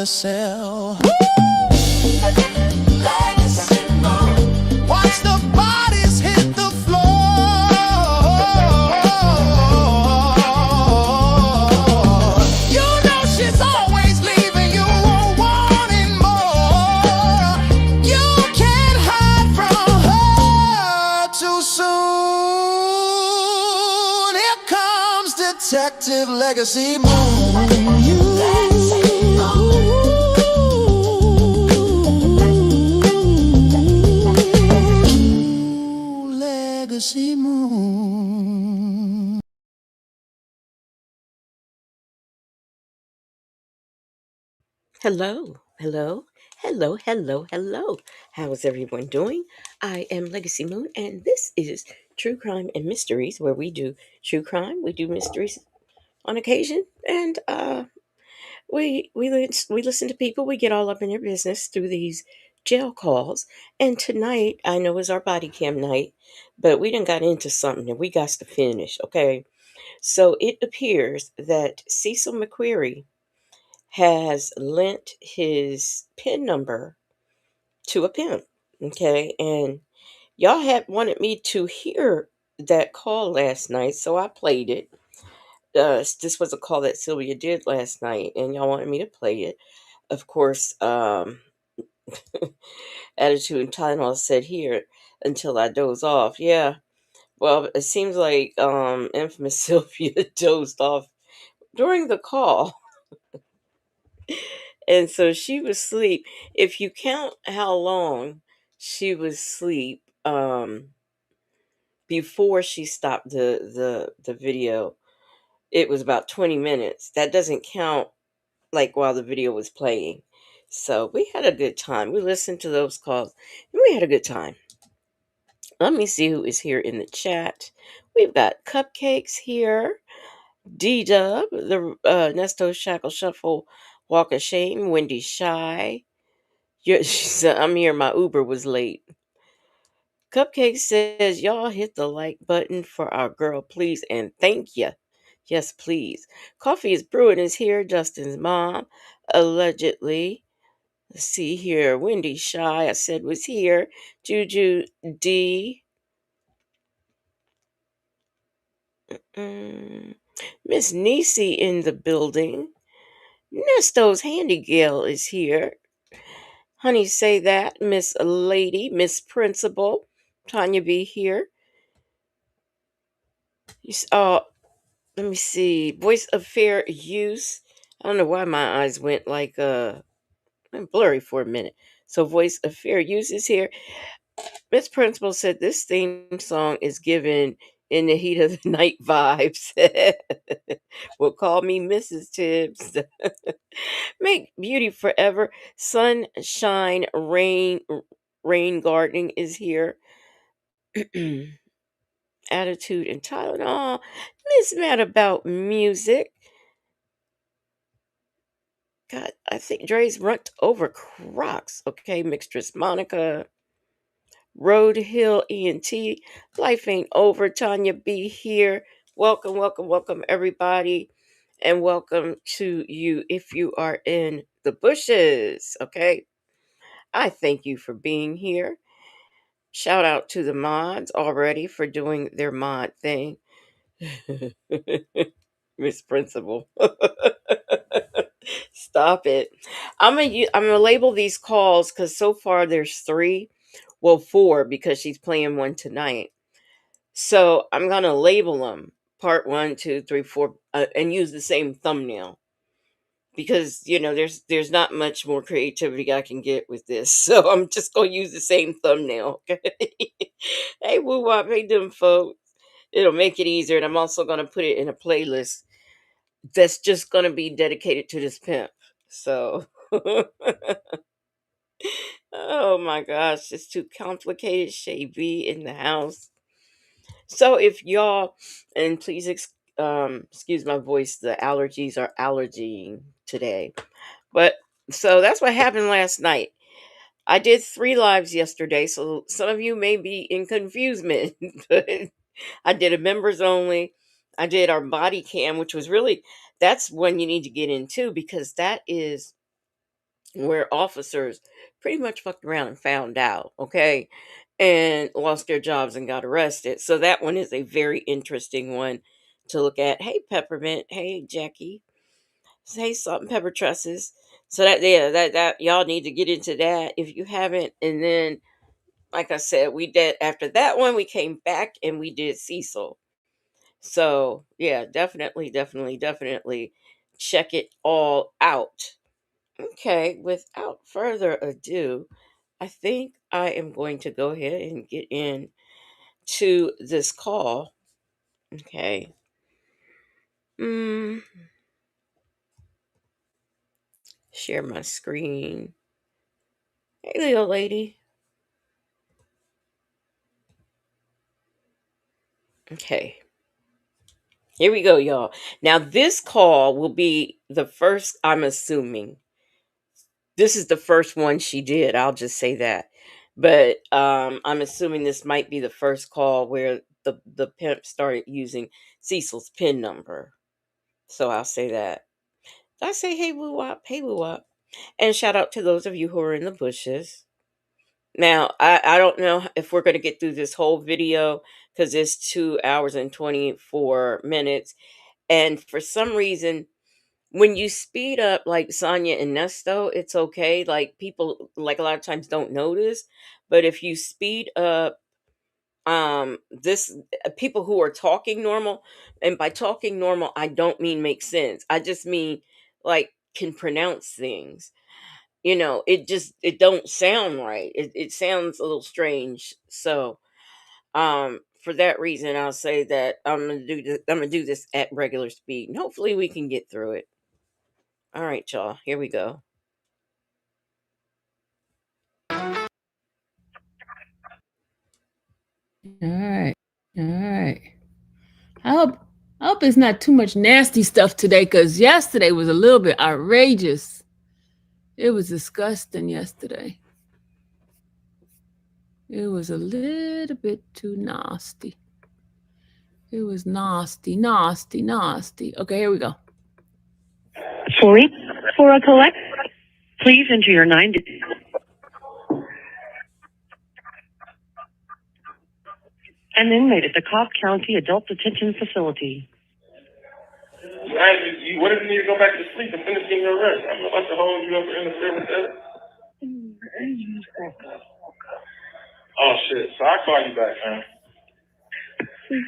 carousel. Watch the bodies hit the floor. You know she's always leaving you wanting more. You can't hide from her too soon. Here comes Detective Legacy Moon. Legacy Moon. Hello, hello, hello, hello, hello. How is everyone doing? I am Legacy Moon, and this is True Crime and Mysteries, where we do true crime, we do mysteries on occasion, and we listen to people. We get all up in their business through these jail calls. And tonight, I know is our body cam night, but we done got into something and we got to finish. Okay, so it appears that Cecil McCrary has lent his PIN number to a pimp. Okay. And y'all had wanted me to hear that call last night, so I played it. This was a call that Sylvia did last night, and y'all wanted me to play it. Of course, Attitude and Tylenol said here until I doze off. Yeah. Well, it seems like infamous Sylvia dozed off during the call. And so she was asleep. If you count how long she was asleep before she stopped the video, it was about 20 minutes. That doesn't count like while the video was playing. So we had a good time. We listened to those calls and we had a good time. Let me see who is here in the chat. We've got Cupcakes here, D Dub, the Nesto Shackle Shuffle Walk of Shame, Wendy Shy. Yeah, she said, I'm here. My Uber was late. Cupcake says, y'all hit the like button for our girl, please, and thank you. Yes, please. Coffee is Brewing is here. Justin's mom, allegedly. Let's see here. Wendy Shy, I said, was here. Juju D. Mm, Miss Nisi in the building. Nesto's Handy Gal is here. Honey, say that. Miss Lady, Miss Principal. Tanya B here. Let me see. Voice of fair use. I don't know why my eyes went like went blurry for a minute. So voice of fair use is here. Miss Principal said this theme song is given in the heat of the night vibes. Well, call me Mrs. Tibbs. Make beauty forever. Sunshine, rain gardening is here. Attitude and Tylenol. Miss Mad about music. God, I think Dre's runt over Crocs. Okay, Mixtress Monica. Road Hill ENT. Life ain't over. Tanya B here. Welcome, welcome, welcome, everybody. And welcome to you if you are in the bushes. Okay. I thank you for being here. Shout out to the mods already for doing their mod thing. Miss Principal. Stop it. I'm gonna label these calls because so far there's three, well four because she's playing one tonight. So I'm gonna label them part one, two, three, four, and use the same thumbnail because there's not much more creativity I can get with this. So I'm just gonna use the same thumbnail. Okay. Hey woo wop, hey them folks. It'll make it easier, and I'm also gonna put it in a playlist that's just gonna be dedicated to this pimp. So oh my gosh, it's too complicated. Shay B in the house. So if y'all, and please excuse my voice, the allergies are allergying today. But so that's what happened last night. I did 3 lives yesterday, so some of you may be in confusement. But I did a members only. I did our body cam, which was really, that's one you need to get into because that is where officers pretty much fucked around and found out, okay, and lost their jobs and got arrested. So that one is a very interesting one to look at. Hey, Peppermint. Hey, Jackie. Hey, Salt and Pepper Trusses. So that, yeah, that y'all need to get into that if you haven't. And then, like I said, we did after that one, we came back and we did Cecil. So yeah, definitely check it all out. Okay, without further ado, I think I am going to go ahead and get in to this call. Okay. Mm, share my screen. Hey, little lady. Okay. Here we go, y'all. Now, this call will be the first, I'm assuming. This is the first one she did. I'll just say that. But I'm assuming this might be the first call where the pimp started using Cecil's PIN number. So I'll say that. I say, hey woo wop. And shout out to those of you who are in the bushes. Now, I don't know if we're going to get through this whole video because it's 2 hours and 24 minutes. And for some reason, when you speed up like Sonya and Nesto, it's okay. Like people, like a lot of times don't notice. But if you speed up this people who are talking normal, and by talking normal I don't mean make sense, I just mean like can pronounce things, it don't sound right, it sounds a little strange. So for that reason I'll say that I'm gonna do this at regular speed and hopefully we can get through it. All right, y'all, here we go. All right. All right. I hope I hope it's not too much nasty stuff today because yesterday was a little bit outrageous. It was disgusting yesterday. It was a little bit too nasty. It was nasty. Okay, here we go. Sorry, for a collect, please enter your 9 an inmate at the Cobb County Adult Detention Facility. What if you need to go back to sleep and finish getting your rest? I'm about to hold you up for interference. Oh shit! So I call you back, man. That's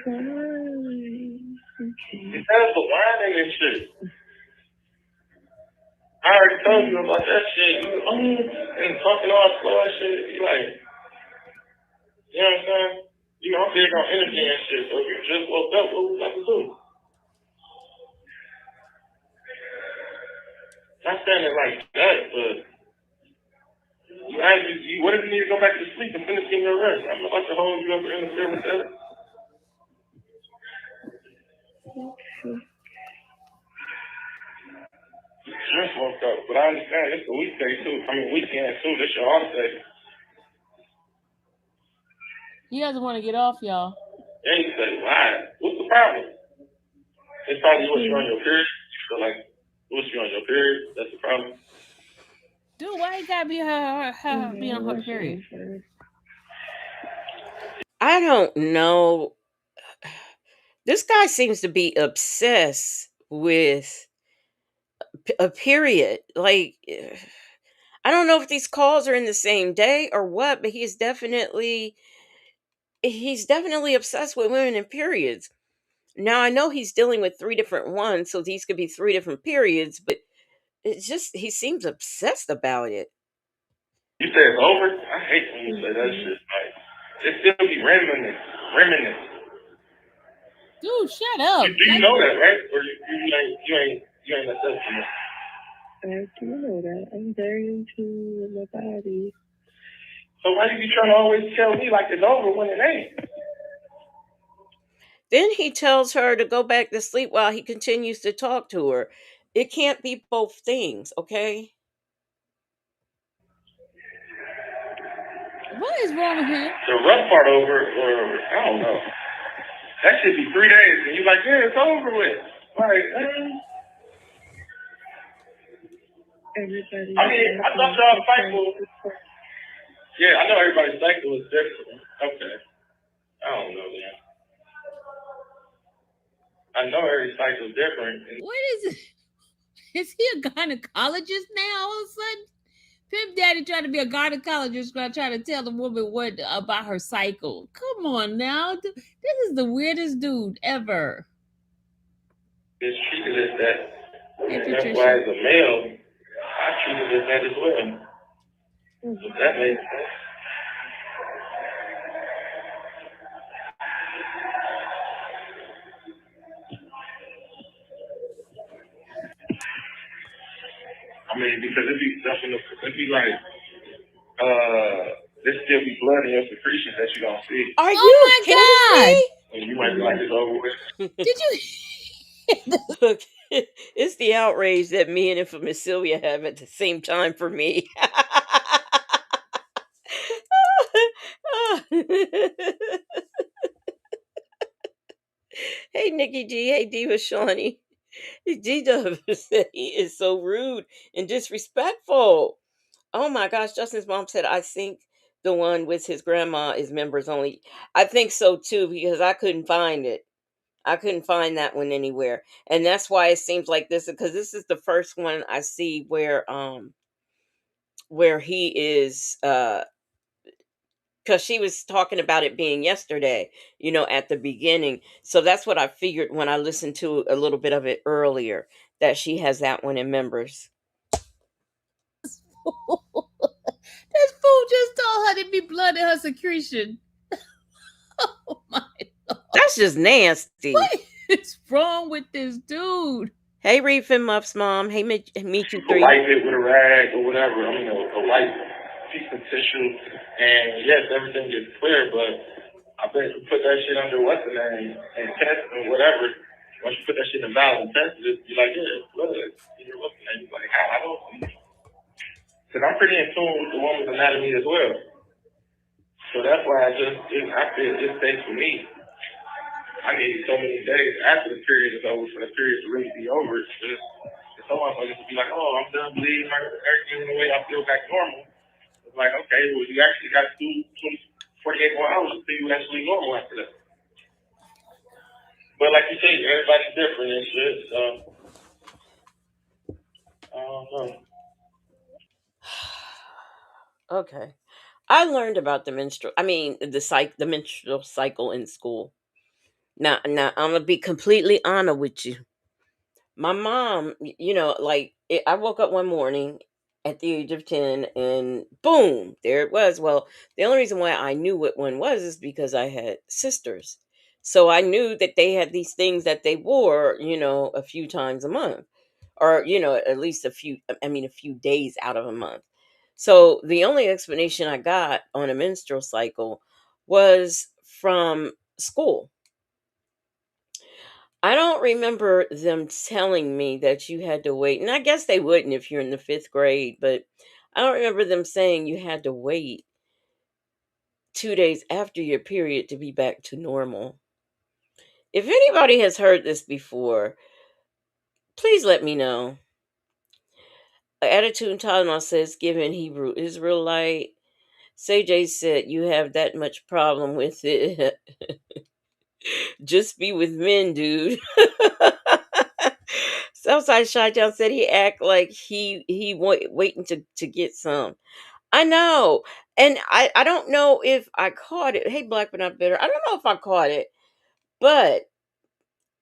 the whining and shit. I already told you about that shit. You and talking all slow and shit. You like, you know what I'm saying? You know I'm big on energy and shit. So if you just woke up, what we about to do? Not saying it like that, but what if you need to go back to sleep and finish getting your rest? I'm about to hold you up for interference. Just woke up, but I understand it's a weekday too. I mean weekend too. This your off day. He doesn't want to get off, y'all. Yeah, you say why? What's the problem? It's probably what you're on your period. You feel like what's you on your period? That's the problem. Dude, why you gotta be be on her period? I don't know. This guy seems to be obsessed with a period. Like, I don't know if these calls are in the same day or what, but he's definitely obsessed with women and periods. Now I know he's dealing with three different ones, so these could be three different periods, but it's just he seems obsessed about it. You say it's over? I hate when you say that shit. Like it still be reminiscent. Dude, shut up. Do you know that, right? Or you ain't obsessed with it? I do know that. I'm very into my body. So why you be trying to always tell me like it's over when it ain't? Then he tells her to go back to sleep while he continues to talk to her. It can't be both things, okay? What is wrong with him? The rough part over, or I don't know. That should be 3 days, and you like, yeah, it's over with. Like, I mean, I thought y'all cycle. Yeah, I know everybody's cycle is different. Okay. I don't know, man. I know every cycle is different. What is it? Is he a gynecologist now all of a sudden? Pimp Daddy trying to be a gynecologist, trying to tell the woman what about her cycle. Come on now. This is the weirdest dude ever. It's treated as that. Hey, And that's Patricia. why as a male, I treat it as that as well. So that makes sense. I mean, because it'd be like, there still be blood in your secretions that you don't see. Are you Oh kidding my God. me? And you might be like, it's over with. Did you? Look, it's the outrage that me and Infamous Sylvia have at the same time for me. Hey, Nikki G. Hey, Diva Shawnee. D Dub said he is so rude and disrespectful. Oh my gosh, Justin's mom said, I think the one with his grandma is members only. I think so too, because I couldn't find it. I couldn't find that one anywhere. And that's why it seems like this, because this is the first one I see where he is because she was talking about it being yesterday, at the beginning. So that's what I figured when I listened to a little bit of it earlier, that she has that one in members. This fool just told her to be blood in her secretion. Oh my Lord. That's just nasty. What is wrong with this dude? Hey, Reef and Muff's mom. Hey, meet you three. Wipe it with a rag or whatever. I mean, a white piece of tissue. And yes, everything gets clear, but I bet you put that shit under what's the name and test or whatever. Once you put that shit in a valve and test it, you're like, yeah, it's blood. You're looking at it. You're like, how? I don't see it. Because I'm pretty in tune with the woman's anatomy as well. So that's why I feel it stays for me. I need so many days after the period is over for the period to really be over. It's almost like it to be like, oh, I'm done bleeding, everything in the way I feel back normal. It's like, okay, well, you actually got to do 48 more hours until you actually normal after that. But like you say, everybody's different and shit, so I don't know. Okay. I learned about the menstrual cycle in school. Now I'm gonna be completely honest with you. My mom, I woke up one morning at the age of 10 and boom, there it was. Well, the only reason why I knew what one was is because I had sisters. So I knew that they had these things that they wore, a few times a month, or, at least a few days out of a month. So the only explanation I got on a menstrual cycle was from school. I don't remember them telling me that you had to wait. And I guess they wouldn't if you're in the 5th grade, but I don't remember them saying you had to wait 2 days after your period to be back to normal. If anybody has heard this before, please let me know. Attitude and Tylenol says, given Hebrew Israelite. Say said, you have that much problem with it. Just be with men, dude. Southside Chi-Town said he act like he waiting to get some. I know. And I don't know if I caught it. Hey, Black but not bitter. I don't know if I caught it, but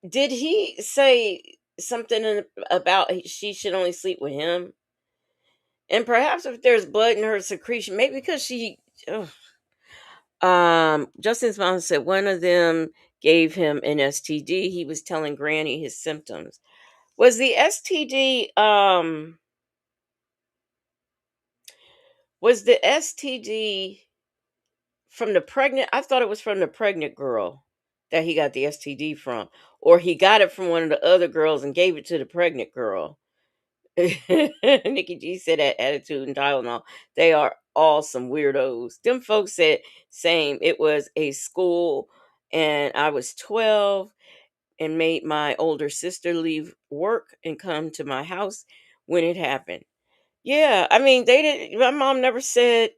did he say something about she should only sleep with him? And perhaps if there's blood in her secretion, maybe because she. Ugh. Justin's mom said one of them gave him an STD. He was telling Granny his symptoms. Was the STD from the pregnant? I thought it was from the pregnant girl that he got the STD from, or he got it from one of the other girls and gave it to the pregnant girl. Nikki G said that attitude and Tylenol, they are all some weirdos. Them folks said same. It was a school, and I was 12 and made my older sister leave work and come to my house when it happened. Yeah, I mean, they didn't. My mom never said,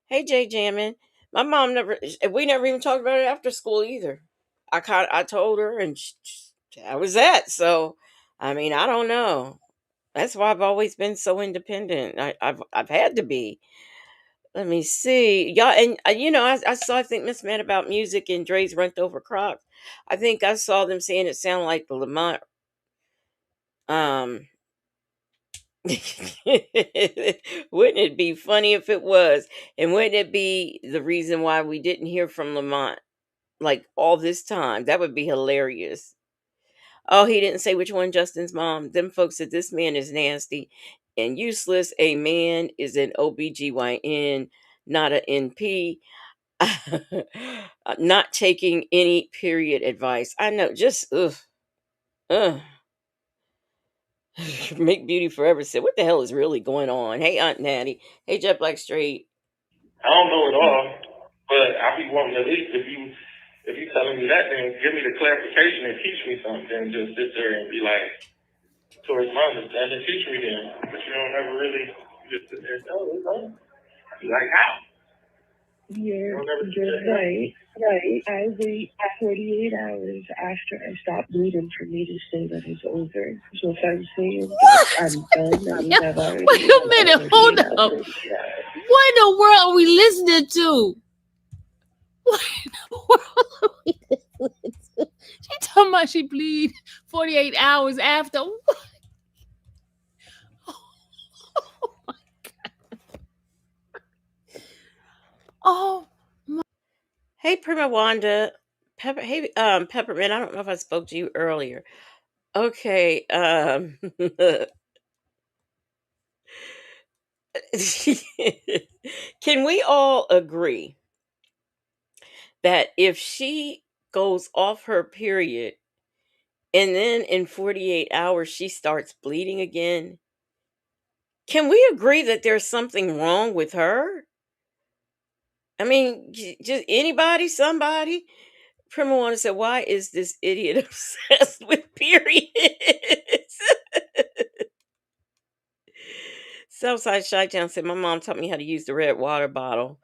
"Hey, Jay Jammin." My mom never. We never even talked about it after school either. I told her, and that was that. So, I mean, I don't know. That's why I've always been so independent. I've had to be. Let me see, y'all, and I saw. I think Miss Mad about music and Dre's Rent Over Crocs. I think I saw them saying it sounded like the Lamont. Um, wouldn't it be funny if it was? And wouldn't it be the reason why we didn't hear from Lamont like all this time? That would be hilarious. Oh, he didn't say which one Justin's mom. Them folks said this man is nasty and useless. A man is an OBGYN, not a NP. Not taking any period advice. I know, just ugh. Ugh. Make beauty forever said, what the hell is really going on? Hey, Aunt Natty. Hey, Jet Black Straight. I don't know it all, but I be wanting at least if you telling me that, then give me the clarification and teach me something. Then just sit there and be like, towards my understanding, teach me then. But you don't ever really just sit there and tell me, huh? Be like, how? You're right. I wait 48 hours after I stop bleeding for me to say that it's over. So if I'm saying that I'm done, that means I've already Wait a minute, hold up. What in the world are we listening to? What in the world are we listening to? She talking about she bleed 48 hours after. What? Oh my God. Oh. Hey, Prima Wanda. Hey, Peppermint. I don't know if I spoke to you earlier. Okay. Can we all agree that if she goes off her period and then in 48 hours she starts bleeding again, can we agree that there's something wrong with her? I mean, just anybody, somebody. Prima Wanda said, "Why is this idiot obsessed with periods?" Southside Chi-Town said, "My mom taught me how to use the red water bottle."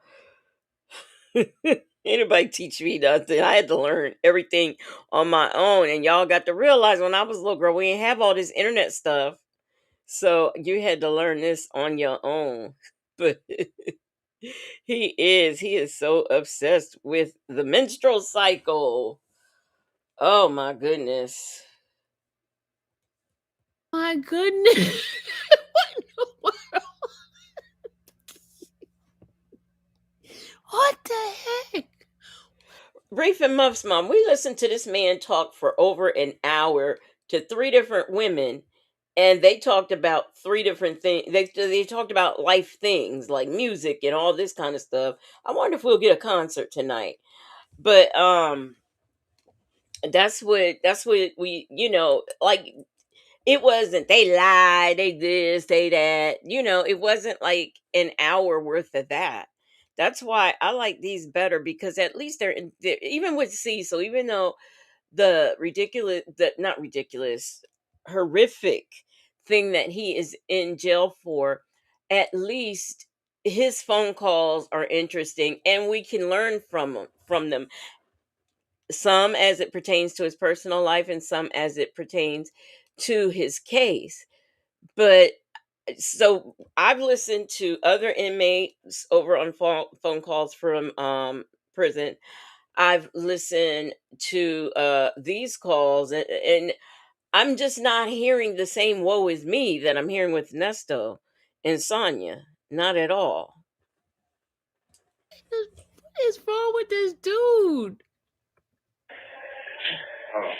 Anybody teach me nothing? I had to learn everything on my own. And y'all got to realize when I was a little girl, we didn't have all this internet stuff. So you had to learn this on your own. But he is so obsessed with the menstrual cycle. Oh my goodness. My goodness. What in the world? What the heck? Reef and Muff's mom, we listened to this man talk for over an hour to three different women, and they talked about three different things. They talked about life things like music and all this kind of stuff. I wonder if we'll get a concert tonight. But that's what we like. It wasn't they lied, they this, they that. It wasn't like an hour worth of that. That's why I like these better because at least even with Cecil, even though the ridiculous, the not ridiculous, horrific thing that he is in jail for, at least his phone calls are interesting and we can learn from them, some as it pertains to his personal life and some as it pertains to his case. But so I've listened to other inmates over on phone calls from prison. I've listened to these calls, and I'm just not hearing the same woe is me that I'm hearing with Nesto and Sonya. Not at all. What is wrong with this dude? Oh,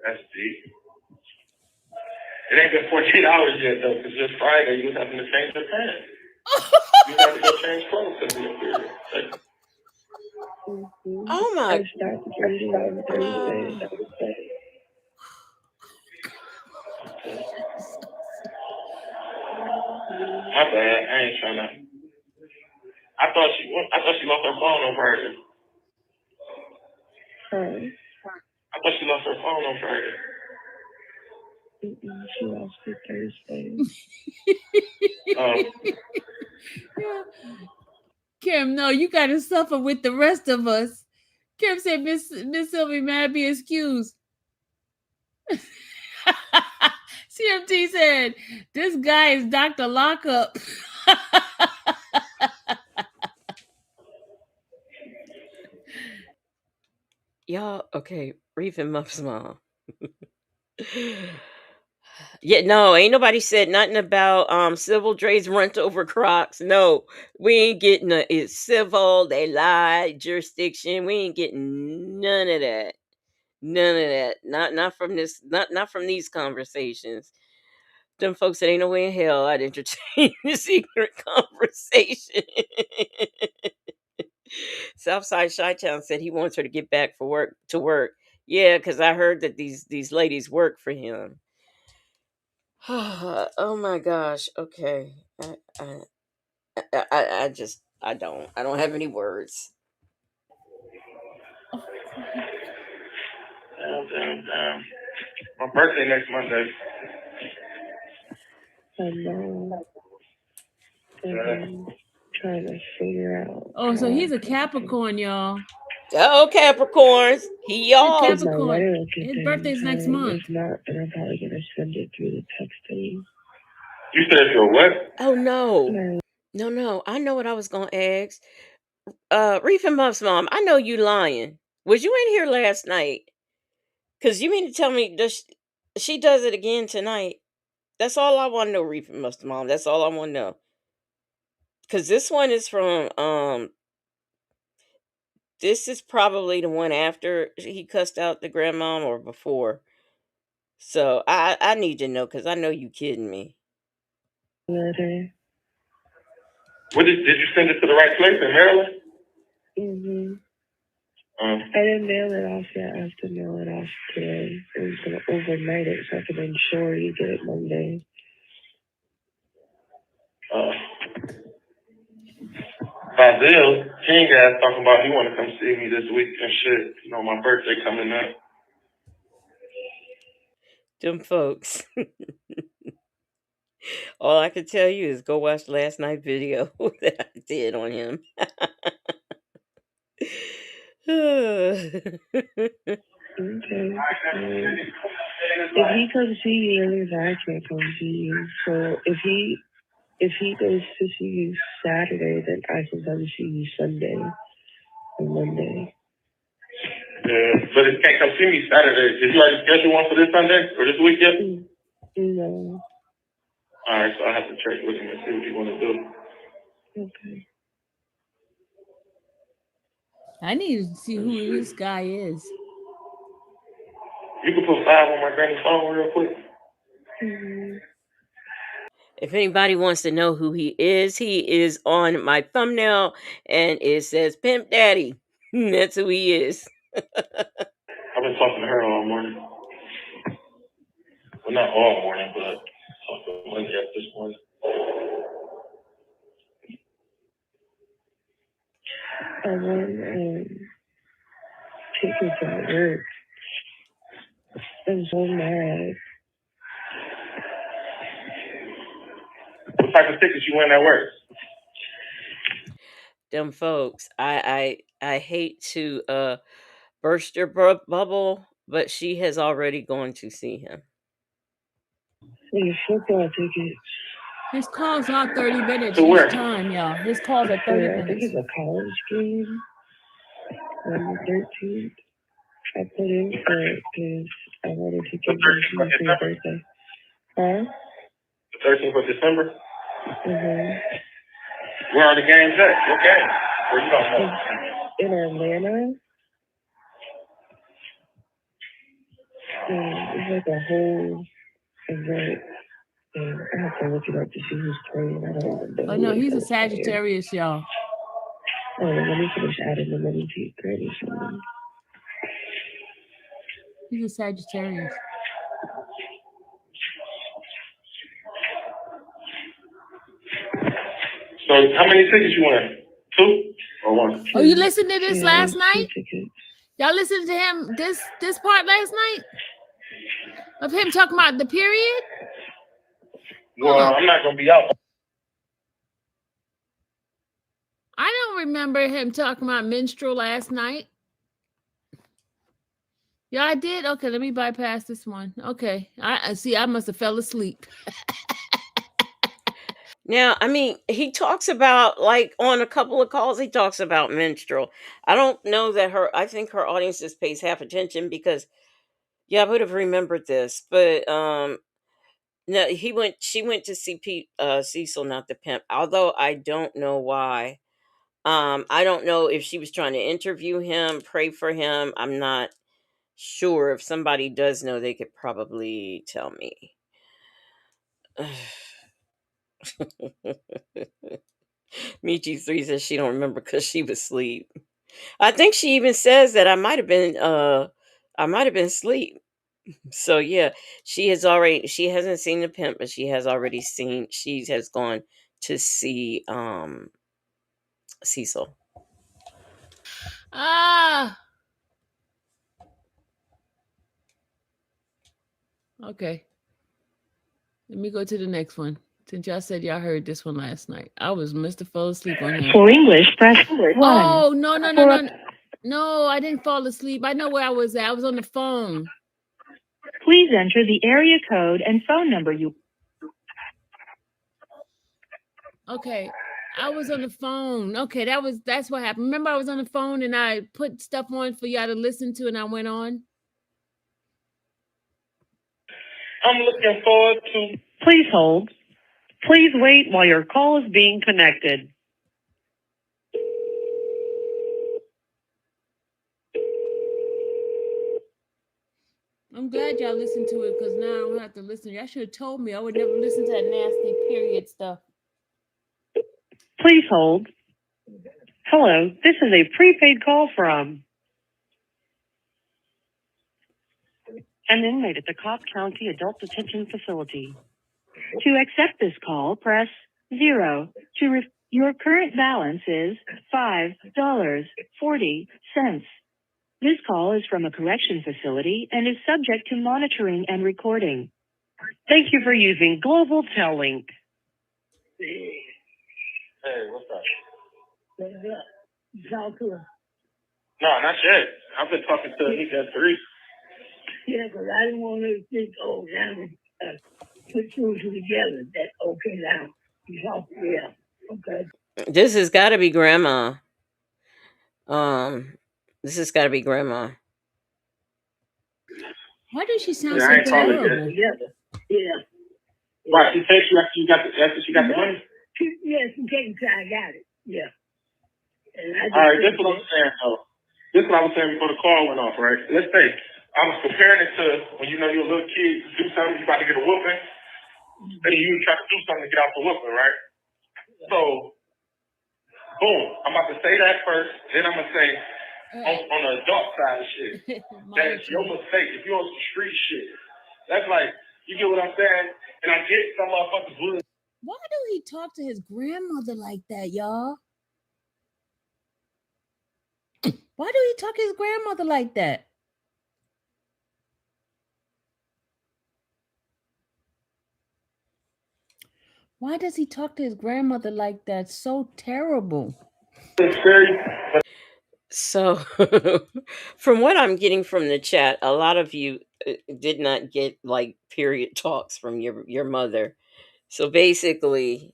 that's deep. It ain't been 14 hours yet, though, because just Friday you was having to change your pants. You had to go change clothes because of your period. Like, Oh I my started bleeding on god. Thursday. my bad. I ain't trying to. I thought she lost her phone on purpose. Huh? I thought she lost her phone on Friday. She lost it Thursday. Yeah. Kim, no, you got to suffer with the rest of us. Kim said, Miss Sylvie, may I be excused? CMT said, this guy is Dr. Lockup. Y'all, okay, Reef and Muff's mom. Yeah, no, ain't nobody said nothing about civil Dre's runt over Crocs. No, we ain't getting it's civil, they lied, jurisdiction. We ain't getting none of that. None of that. Not from this not from these conversations. Them folks that ain't no way in hell I'd entertain the secret conversation. Southside Chi-Town said he wants her to get back to work. Yeah, because I heard that these ladies work for him. Oh my gosh. Okay. I don't have any words. Damn. My birthday next Monday. I know. And I'm trying to figure out. Oh, so he's a Capricorn, y'all. Oh, Capricorns. He y'all. It's my Capricorn. wedding His birthday's next month. If not, then I'm probably gonna send it through the texting. You said it's your what? Oh no. No. No. I know what I was gonna ask. Reef and Muff's mom, I know you lying. Was you in here last night? Cause you mean to tell me she does it again tonight? That's all I want to know, Reef and Muff's mom. That's all I want to know. Cause this one is from this is probably the one after he cussed out the grandmom or before. So I need to know because I know you kidding me. Letter. What did you send it to the right place in Maryland? Mm-hmm. I didn't mail it off yet. I have to mail it off today. I was gonna overnight it so I could ensure you get it Monday. Basil King ass talking about he want to come see me this week and shit. You know, my birthday coming up. Them folks. All I can tell you is go watch last night's video that I did on him. Okay. If he comes see you, that means I can't come see you. So if he goes to see you Saturday, then I can come see you Sunday or Monday. Yeah, but he can't come see me Saturday. Did you already schedule one for this Sunday or this week yet? No. All right, so I have to check with him and see what he want to do. Okay. I need to see who this guy is. You can put 5 on my granny's phone real quick. Mm-hmm. If anybody wants to know who he is on my thumbnail and it says Pimp Daddy. That's who he is. I've been talking to her all morning. Well, not all morning, but talked to Monday at this morning. I won tickets at work. I'm so mad. What type of tickets you win at work? Them folks. I hate to burst your bubble, but she has already gone to see him. These football tickets. His calls are 30 minutes To where? each time, y'all. His calls are 30 I think minutes. it's a college game on the 13th. I put in for it because I wanted to give you for your birthday. Huh? The 13th of December? Mm-hmm. Where are the games at? What game? Where you don't know? In Atlanta. And it's like a whole event. And I have to look it up to see who's playing. I don't even know. Oh, no, he's a Sagittarius, y'all. Oh, let me finish adding the money to your credit. He's a Sagittarius. So how many tickets you win? 2 or 1? Oh, you listened to this last night? Y'all listened to him this part last night of him talking about the period? Well, I'm not gonna be out. I don't remember him talking about menstrual last night. Yeah, I did. Okay, let me bypass this one. Okay, I see. I must have fell asleep. Now, I mean, he talks about, like, on a couple of calls, he talks about menstrual. I don't know that I think her audience just pays half attention because, yeah, I would have remembered this, but no, she went to see Cecil, not the pimp. Although I don't know why. I don't know if she was trying to interview him, pray for him. I'm not sure. If somebody does know, they could probably tell me. Michi3 says she don't remember because she was asleep. I think she even says that I might have been asleep. So yeah, she hasn't seen the pimp, but she has gone to see Cecil. Ah. Okay. Let me go to the next one. Since y'all said y'all heard this one last night, I was Mr. Fall asleep on him. For English, press 1. Oh no! No, I didn't fall asleep. I know where I was at. I was on the phone. Please enter the area code and phone number you. Okay. I was on the phone. Okay, that's what happened. Remember, I was on the phone and I put stuff on for y'all to listen to, and I went on. I'm looking forward to. Please hold. Please wait while your call is being connected. I'm glad y'all listened to it because now I don't have to listen. Y'all should have told me. I would never listen to that nasty period stuff. Please hold. Hello, this is a prepaid call from an inmate at the Cobb County Adult Detention Facility. To accept this call, press 0. Your current balance is $5.40. This call is from a correction facility and is subject to monitoring and recording. Thank you for using Global Tellink. Hey, what's up? Talk to her. No, not yet. I've been talking to Nick at 3. Yeah, because I didn't want to think, oh, now put two and two together. That okay now. You talk, yeah, okay. This has got to be grandma. This has got to be grandma. Why does she sound Yeah, I so ain't calling terrible? Together. Yeah. Why, she takes you after she got the money? Yes, she takes it. I got it. Yeah. And I just All right, this is what I'm saying, though. This is what I was saying before the call went off, right? Let's say I was comparing it to when you're a little kid, you do something, you about to get a whooping, and you try to do something to get out the whooping, right? So, boom, I'm about to say that first, then I'm going to say, on the adult side of shit, that's your mistake. If you're on some street shit, that's like, you get what I'm saying? And I get some motherfuckers will. Why do he talk to his grandmother like that, y'all? Why do he talk to his grandmother like that? Why does he talk to his grandmother like that? So terrible. So, from what I'm getting from the chat, a lot of you did not get like period talks from your mother. So basically,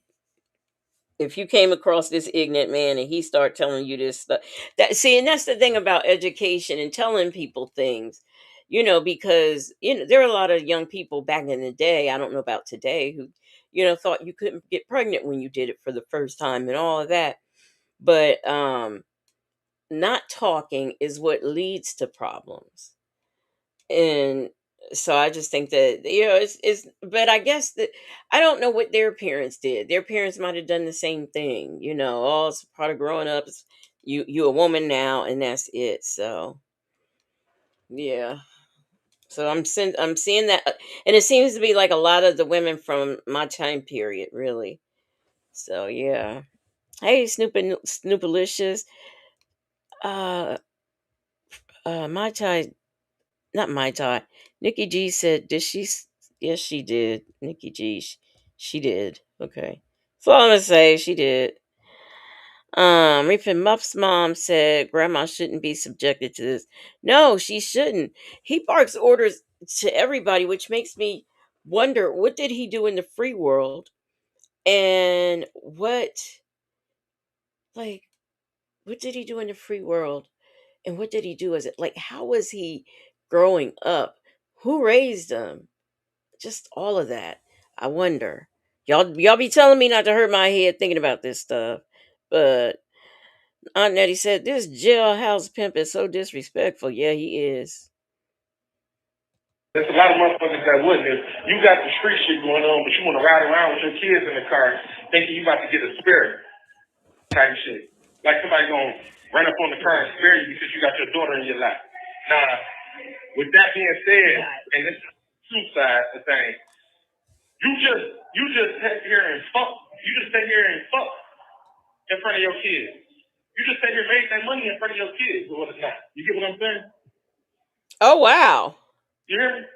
if you came across this ignorant man and he start telling you this stuff, and that's the thing about education and telling people things, because there are a lot of young people back in the day. I don't know about today who, thought you couldn't get pregnant when you did it for the first time and all of that. But not talking is what leads to problems. And so I just think that, it's but I guess that I don't know what their parents did. Their parents might have done the same thing, oh, it's part of growing up. You a woman now, and that's it. So yeah. So I'm seeing that, and it seems to be like a lot of the women from my time period, really. So yeah. Hey, Snoopalicious. Uh My tie, not my tie. Nikki G said, "Did she?" Yes, she did. Nikki G, she did. Okay, so I'm gonna say she did. Reefing Muff's mom said grandma shouldn't be subjected to this. No, she shouldn't. He barks orders to everybody, which makes me wonder what did he do in the free world, and like what did he do in the free world, and what did he do as it like how was he growing up? Who raised him? Just all of that. I wonder. Y'all be telling me not to hurt my head thinking about this stuff, but Aunt Nettie said, "This jailhouse pimp is so disrespectful." Yeah, he is. There's a lot of motherfuckers that wouldn't. If you got the street shit going on, but you want to ride around with your kids in the car thinking you about to get a spare type shit. Like somebody gonna run up on the car and spare you because you got your daughter in your lap. Now, with that being said, and this is two sides of the thing, you just sit here and fuck. You just sit here and fuck in front of your kids. You just sit here and make that money in front of your kids or whatnot. You get what I'm saying? Oh wow. You hear me?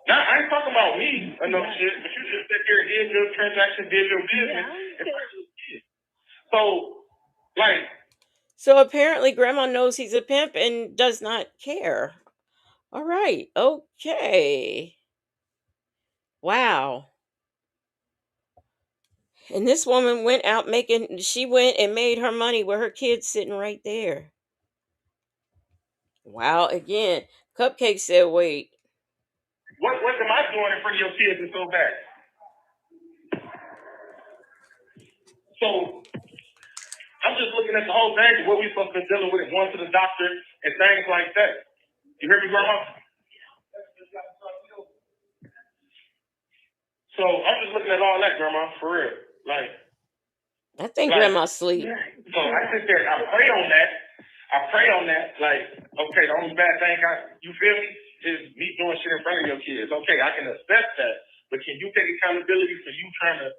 Now, I ain't talking about me or no shit, but you just sit here and did your transaction, did your business in front of your kids. So, like, So apparently grandma knows he's a pimp and does not care. All right. Okay. Wow. And this woman went out she went and made her money with her kids sitting right there. Wow. Again, Cupcake said, wait. what am I doing in front of your kids that's so bad? So, I'm just looking at the whole thing, what we supposed to be dealing with, going to the doctor and things like that. You hear me, Grandma? So, I'm just looking at all that, Grandma, for real. I think grandma sleep. So I sit there, I pray on that. Like, okay, the only bad thing you feel me, is me doing shit in front of your kids. Okay, I can accept that. But can you take accountability for you trying to,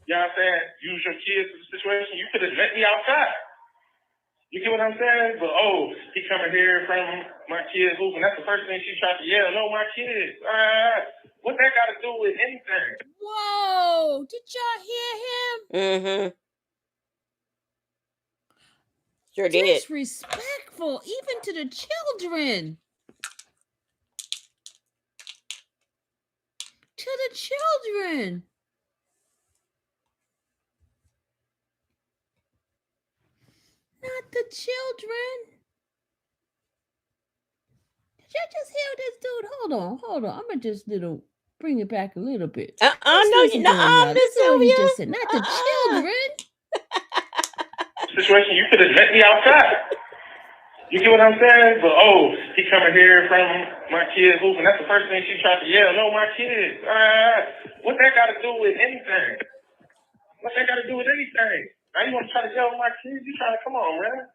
you know what I'm saying, use your kids in the situation? You could have let me outside. You get what I'm saying? But he coming here in front of my kids hooping. That's the first thing she tried to yell. No, my kids. What that got to do with anything? Whoa! Did y'all hear him? Mm-hmm. Sure did. Disrespectful, even to the children. To the children. Not the children. Did y'all just hear this dude? Hold on. I'm gonna just bring it back a little bit. No, you know, This is what he just said. Not the children. Situation, you could have let me outside. You get what I'm saying? But he coming here in front of my kids hooping. That's the first thing she tried to yell. No, my kids. What that got to do with anything? What that got to do with anything? Now you want to try to yell at my kids? You trying to come on, man?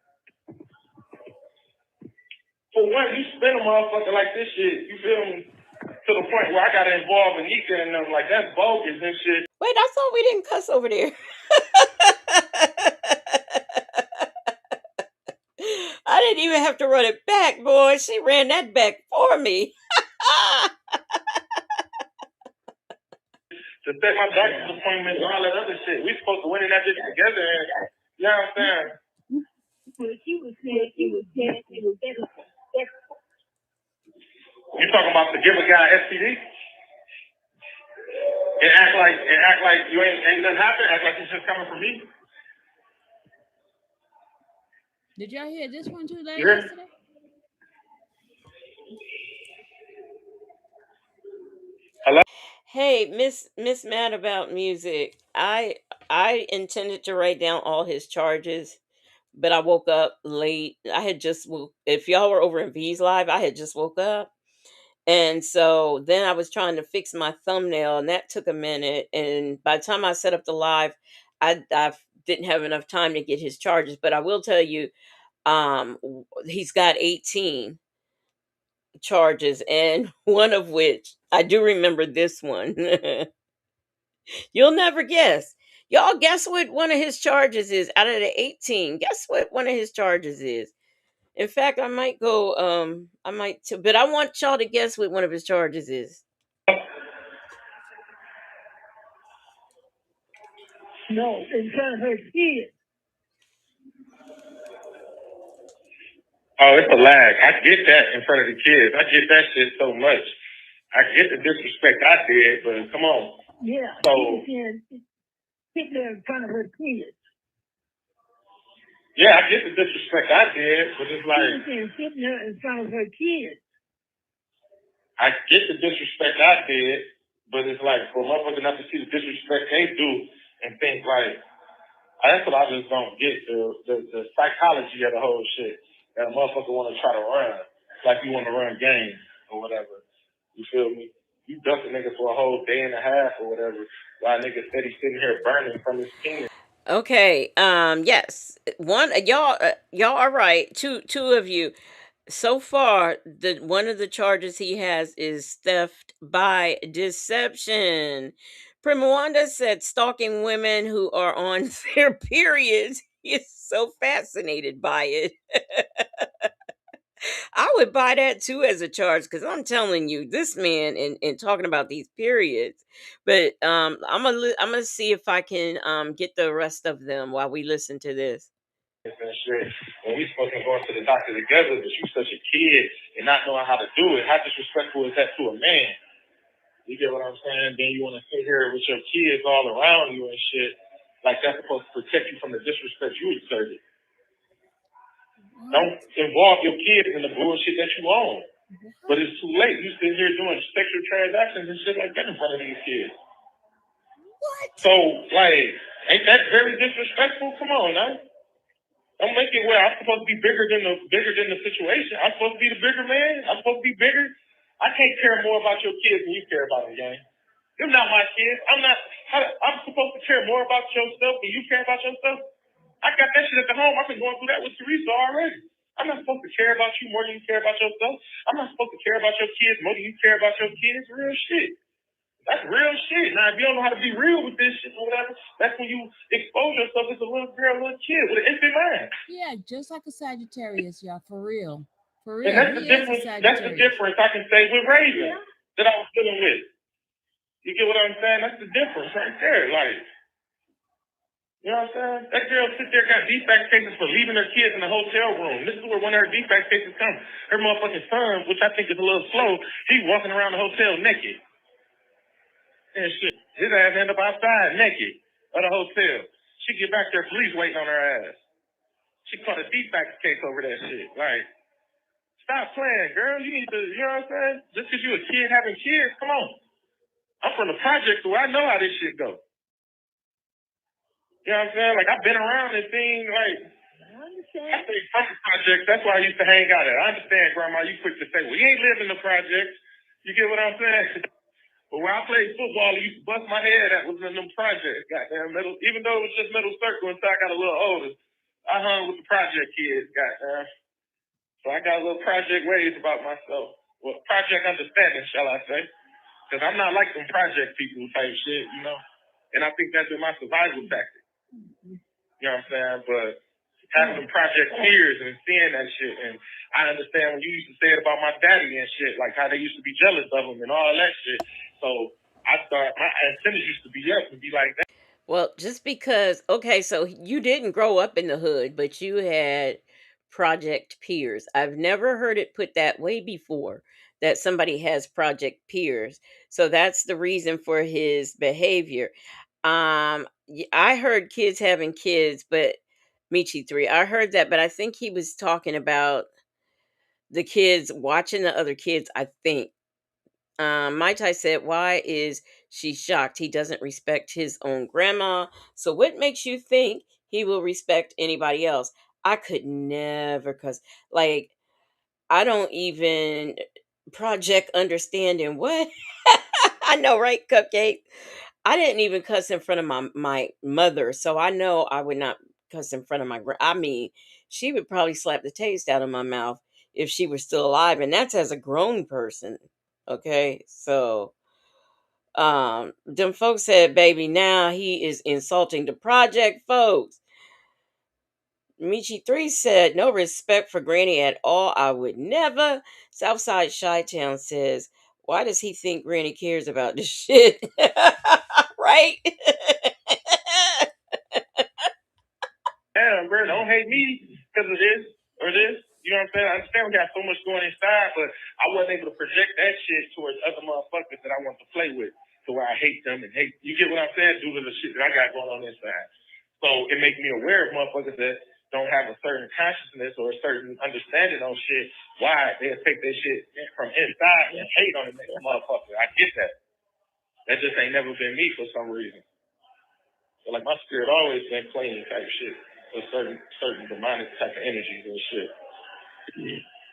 For one, you spin a motherfucker like this shit. You feel me? To the point where I got to involve Anika and them. Like that's bogus and shit. Wait, I thought we didn't cuss over there. I didn't even have to run it back, boy. She ran that back for me. To set my doctor's appointment and all that other shit. We supposed to win in that shit together. And, you know what I'm saying? You talking about to give a guy STD? And act like you ain't nothing happened? Act like it's just coming from me? Did y'all hear this one too yesterday? Hello? Hey, Miss Mad About Music. I intended to write down all his charges, but I woke up late. I had just if y'all were over in V's live, I had just woke up. And so then I was trying to fix my thumbnail, and that took a minute. And by the time I set up the live, I didn't have enough time to get his charges. But I will tell you, he's got 18 charges, and one of which I do remember this one. You'll never guess. Y'all guess what one of his charges is out of the 18? Guess what one of his charges is? In fact, I might go. I might, but I want y'all to guess what one of his charges is. No, in front of her kids. Oh, it's a lag. I get that in front of the kids. I get that shit so much. I get the disrespect I did, but come on. Yeah, So she was sitting there in front of her kids. yeah, I get the disrespect I did, but it's like She was sitting there in front of her kids. I get the disrespect I did, but it's like for a motherfucker not to see the disrespect they do and think like that's what I just don't get the psychology of the whole shit. That a motherfucker want to try to run like you want to run games or whatever. You feel me? You duck a nigga for a whole day and a half or whatever, while a nigga said he's sitting here burning from his penis. Okay. Yes. One. Y'all are right. Two of you. So far, the one of the charges he has is theft by deception. Primawanda said stalking women who are on their periods. He is so fascinated by it. I would buy that too as a charge because I'm telling you, this man and talking about these periods. But I'm gonna see if I can get the rest of them while we listen to this. And shit. When we supposed to go to the doctor together, but you such a kid and not knowing how to do it, how disrespectful is that to a man? You get what I'm saying? Then you want to sit here with your kids all around you and shit, like that's supposed to protect you from the disrespect you exerted. Don't involve your kids in the bullshit that you own. But it's too late. You sit here doing sexual transactions and shit like that in front of these kids. What? So, like, ain't that very disrespectful? Come on, now. Don't make it where I'm supposed to be bigger than the situation. I'm supposed to be the bigger man. I'm supposed to be bigger. I can't care more about your kids than you care about them, gang. They're not my kids. I'm supposed to care more about yourself than you care about yourself. I got that shit at the home. I've been going through that with Teresa already. I'm not supposed to care about you more than you care about yourself. I'm not supposed to care about your kids more than you care about your kids. Real shit. That's real shit. Now, if you don't know how to be real with this shit or whatever, that's when you expose yourself as a little girl, little kid with an infant mind. Yeah, just like a Sagittarius, y'all, for real. For And real. that's the difference. That's the difference I can say with Raven that I was dealing with. You get what I'm saying? That's the difference right there. Like, you know what I'm saying? That girl sit there got defect cases for leaving her kids in the hotel room. This is where one of her defect cases come. Her motherfucking son, which I think is a little slow, he walking around the hotel naked. And shit. His ass end up outside naked of the hotel. She get back there, police waiting on her ass. She caught a defect case over that shit. Like, stop playing, girl. You need to, you know what I'm saying? Just because you a kid having kids, come on. I'm from the project, so I know how this shit go. You know what I'm saying? Like, I've been around and seen, like, I think from the projects, that's why I used to hang out at. I understand, Grandma, you quick to say, well, you ain't live in the projects. You get what I'm saying? But when I played football, I used to bust my head at was in them projects, goddamn middle. Even though it was just middle circle until I got a little older, I hung with the project kids, goddamn. So I got a little project ways about myself. Well, project understanding, shall I say? Because I'm not like them project people type shit, you know. And I think that's been my survival tactic. You know what I'm saying? But having some project peers and seeing that shit, and I understand when you used to say it about my daddy and shit, like how they used to be jealous of him and all that shit. So I thought my antennas used to be up and be like that. Well, just because, okay, so you didn't grow up in the hood, but you had project peers. I've never heard it put that way before, that somebody has project peers. So that's the reason for his behavior. I heard kids having kids, but Michi 3, I heard that, but I think he was talking about the kids watching the other kids, I think. Mai Tai said, why is she shocked? He doesn't respect his own grandma. So what makes you think he will respect anybody else? I could never, cause like I don't even project understanding what I know, right? Cupcake. I didn't even cuss in front of my mother, so I know I would not cuss in front of I mean, she would probably slap the taste out of my mouth if she were still alive, and that's as a grown person. Okay, so them folks said, baby, now he is insulting the project folks. Michi 3 said, no respect for Granny at all. I would never. Southside Chi-Town says, why does he think Granny cares about this shit? Right? Damn, bro, don't hate me because of this or this. You know what I'm saying? I understand we got so much going inside, but I wasn't able to project that shit towards other motherfuckers that I want to play with, to where I hate them and hate. You get what I'm saying? Due to the shit that I got going on inside. So it makes me aware of motherfuckers that don't have a certain consciousness or a certain understanding on shit. Why they take that shit from inside and hate on the next motherfucker. I get that. That just ain't never been me for some reason. So like my spirit always been clean type shit. For certain demonic type of energies and shit.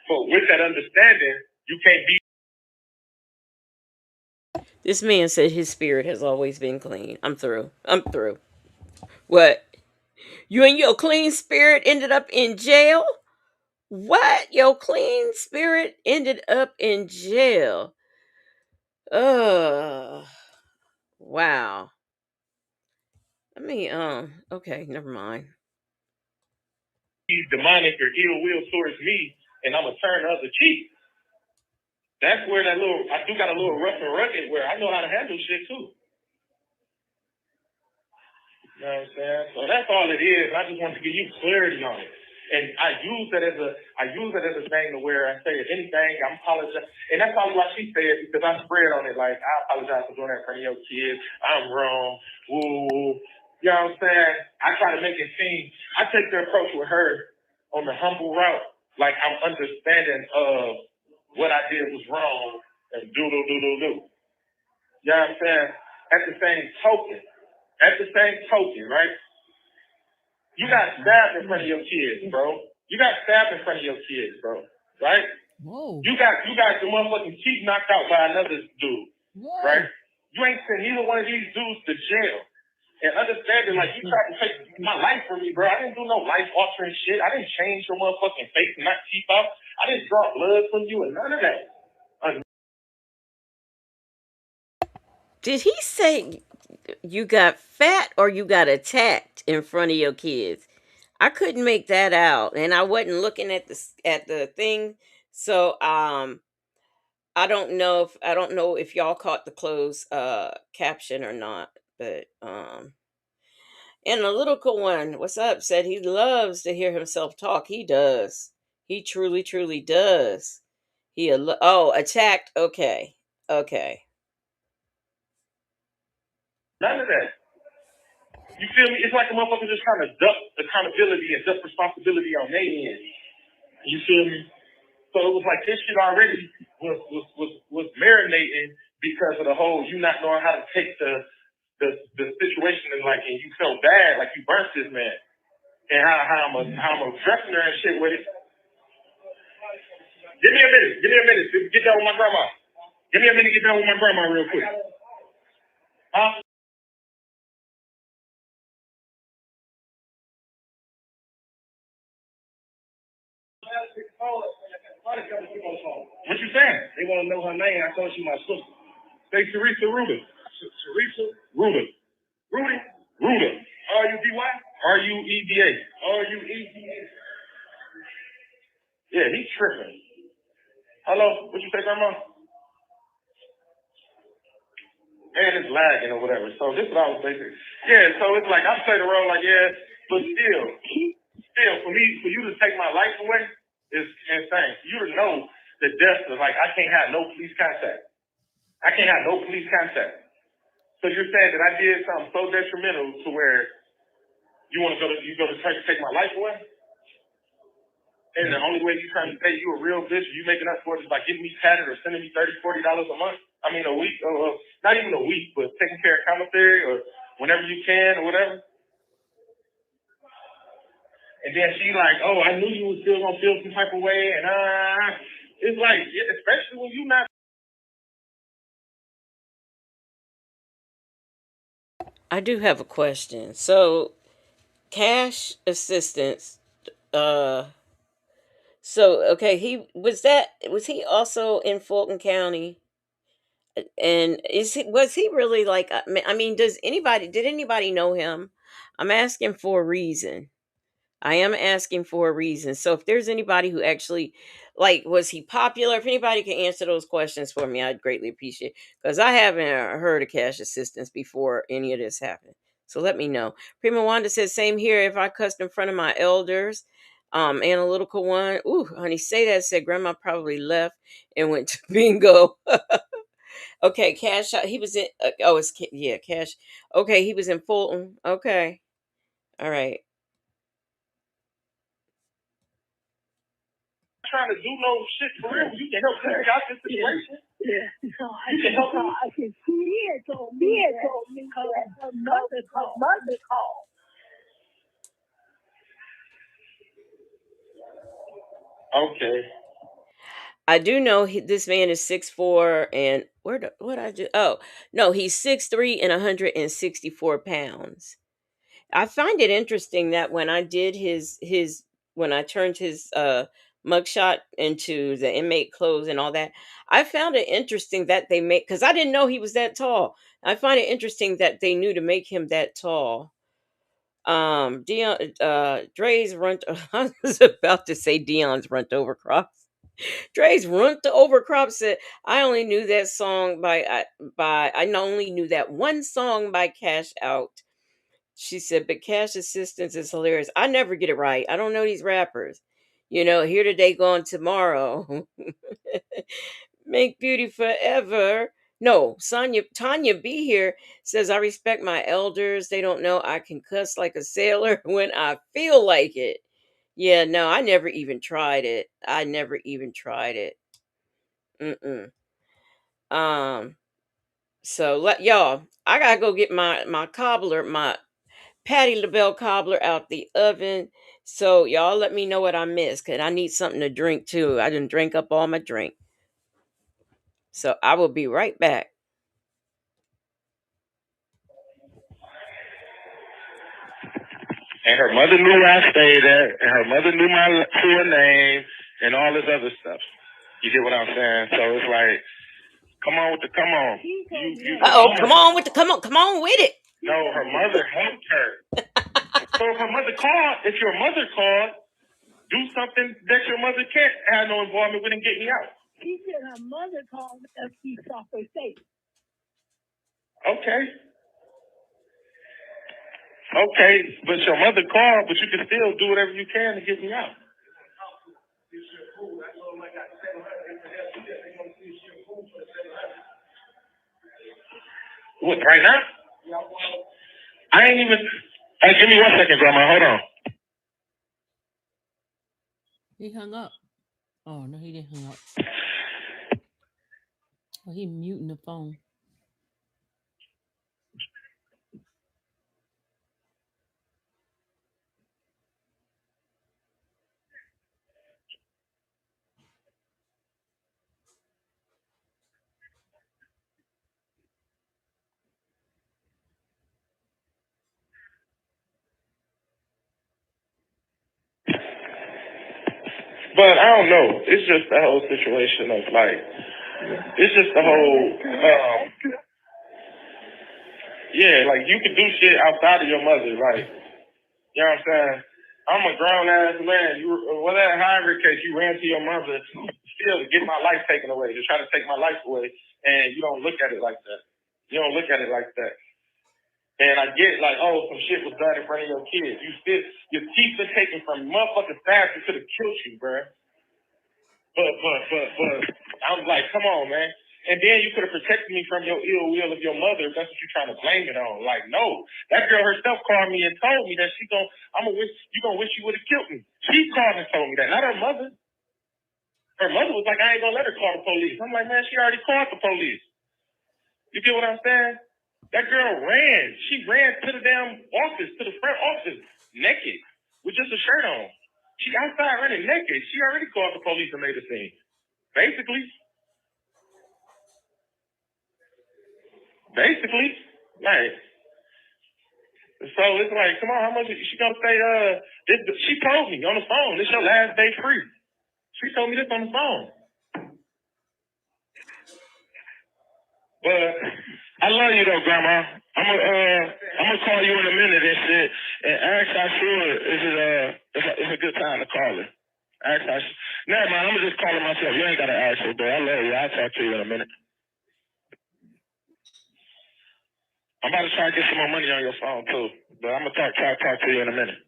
So with that understanding, you can't be. This man said his spirit has always been clean. I'm through. What? You and your clean spirit ended up in jail? What? Your clean spirit ended up in jail. Wow. Okay, never mind. He's demonic or ill will towards me, and I'm gonna turn the other cheek. That's where I do got a little rough and rugged where I know how to handle shit too. You know what I'm saying? So that's all it is. I just want to give you clarity on it. And I use that as a thing to where I say, if anything, I'm apologizing. And that's probably why she said, because I spread on it, like, I apologize for doing that in front of your kids. I'm wrong. Woo. You know what I'm saying? I try to make it seem, I take the approach with her on the humble route. Like, I'm understanding of what I did was wrong and do. You know what I'm saying? At the same token, right? You got stabbed in front of your kids, bro. Right? Whoa. You got the motherfucking teeth knocked out by another dude. Whoa. Right? You ain't sent either one of these dudes to jail. And understanding, like, you tried to take my life from me, bro. I didn't do no life-altering shit. I didn't change your motherfucking face and knock teeth out. I didn't draw blood from you and none of that. Did he say you got fat or you got attacked in front of your kids? I couldn't make that out, and I wasn't looking at the thing. So I don't know if y'all caught the closed caption or not, but and the little cool one, what's up, said he loves to hear himself talk. He does. He truly does. Attacked. Okay. None of that. You feel me? It's like the motherfucker just trying to duck accountability and duck responsibility on their end. You feel me? So it was like this shit already was marinating because of the whole you not knowing how to take the situation and you felt bad, like you burnt this man. And how I'm addressing her and shit with it. Give me a minute. Get down with my grandma. Give me a minute to get down with my grandma real quick. Huh? What you saying? They want to know her name. I told you my sister. Say Teresa Ruda. Teresa Ruda. Rudy? Ruda. R-U-D-Y? R-U-E-D-A. R-U-E-D-A. Yeah, he's tripping. Hello? What you say, grandma? Man, it's lagging or whatever. So this is what I was basically. Yeah, so it's like I play the role like, yeah, but still, for you to take my life away is insane. For you to know the death of I can't have no police contact. So you're saying that I did something so detrimental to where you go to try to take my life away? And the only way you trying to say you a real bitch, you making up for it is by getting me tatted or sending me $30, $40 a month. I mean, a week, not even a week, but taking care of commissary or whenever you can or whatever. And then she like, oh, I knew you was still gonna feel some type of way, and it's like, especially when you not. I do have a question. So, cash assistance. Okay, was he also in Fulton County? And was he really like? I mean, did anybody know him? I'm asking for a reason. I am asking for a reason. So if there's anybody who actually, like, was he popular? If anybody can answer those questions for me, I'd greatly appreciate, because I haven't heard of cash assistance before any of this happened. So let me know. Prima Wanda says, same here. If I cussed in front of my elders, analytical one. Ooh, honey, say that. Said grandma probably left and went to bingo. Okay, Cash. He was in. Yeah, Cash. Okay, he was in Fulton. Okay, all right. Trying to do no shit for real. You can help figure out this situation. Yeah. No, You can help me. I can see it told me because her mother called. Okay. I do know this man is 6'4", and what I just, oh no, he's 6'3" and 164 pounds. I find it interesting that when I did his when I turned his mugshot into the inmate clothes and all that, I found it interesting that they make, because I didn't know he was that tall. I find it interesting that they knew to make him that tall. Dion, Dre's run. I was about to say Dion's run over crops. Dre's run to overcrop said, I only knew that song I only knew that one song by Cash Out. She said, but Cash Assistance is hilarious. I never get it right. I don't know these rappers. Here today, gone tomorrow. Make beauty forever. No, Tanya B here says, I respect my elders. They don't know I can cuss like a sailor when I feel like it. Yeah, no, I never even tried it. I never even tried it. Mm-mm. Um, so let y'all, I gotta go get my cobbler, my Patty LaBelle cobbler out the oven. So y'all let me know what I missed, cause I need something to drink too. I didn't drink up all my drink. So I will be right back. And her mother knew where I stayed at, and her mother knew my full name and all this other stuff. You get what I'm saying? So it's like, come on with the come on. Come on with it. No, her mother helped her. So if her mother called, if your mother called, do something that your mother can't have no involvement with and get me out. She said her mother called if she saw her safe. Okay. Okay, but your mother called, but you can still do whatever you can to get me out. What, right now? I ain't even... Hey, give me 1 second, Grandma. Hold on. He hung up. Oh, no, he didn't hang up. Oh, he muting the phone. But I don't know. It's just the whole situation of like, it's just the whole, yeah, like you can do shit outside of your mother, like, you know what I'm saying? I'm a grown ass man. However case, you ran to your mother still to get my life taken away, to try to take my life away, and you don't look at it like that. You don't look at it like that. And I get like, oh, some shit was done in front of your kids. Your teeth been taken from motherfucking fast. It could have killed you, bruh. But I'm like, come on, man. And then you could have protected me from your ill will of your mother if that's what you're trying to blame it on. Like, no. That girl herself called me and told me that you gonna wish you would have killed me. She called and told me that, not her mother. Her mother was like, I ain't gonna let her call the police. I'm like, man, she already called the police. You get what I'm saying? That girl ran. She ran to the damn office, to the front office, naked, with just a shirt on. She outside running naked. She already called the police and made a scene. Basically, like, so it's like, come on, how much is she gonna say? She told me on the phone, this your last day free. She told me this on the phone. But I love you though, Grandma. I'm gonna call you in a minute and shit and ask how sure is it a good time to call her. Never mind, I'm gonna just call her myself. You ain't gotta ask her, bro. I love you. I'll talk to you in a minute. I'm about to try to get some more money on your phone too, but I'm gonna try to talk to you in a minute.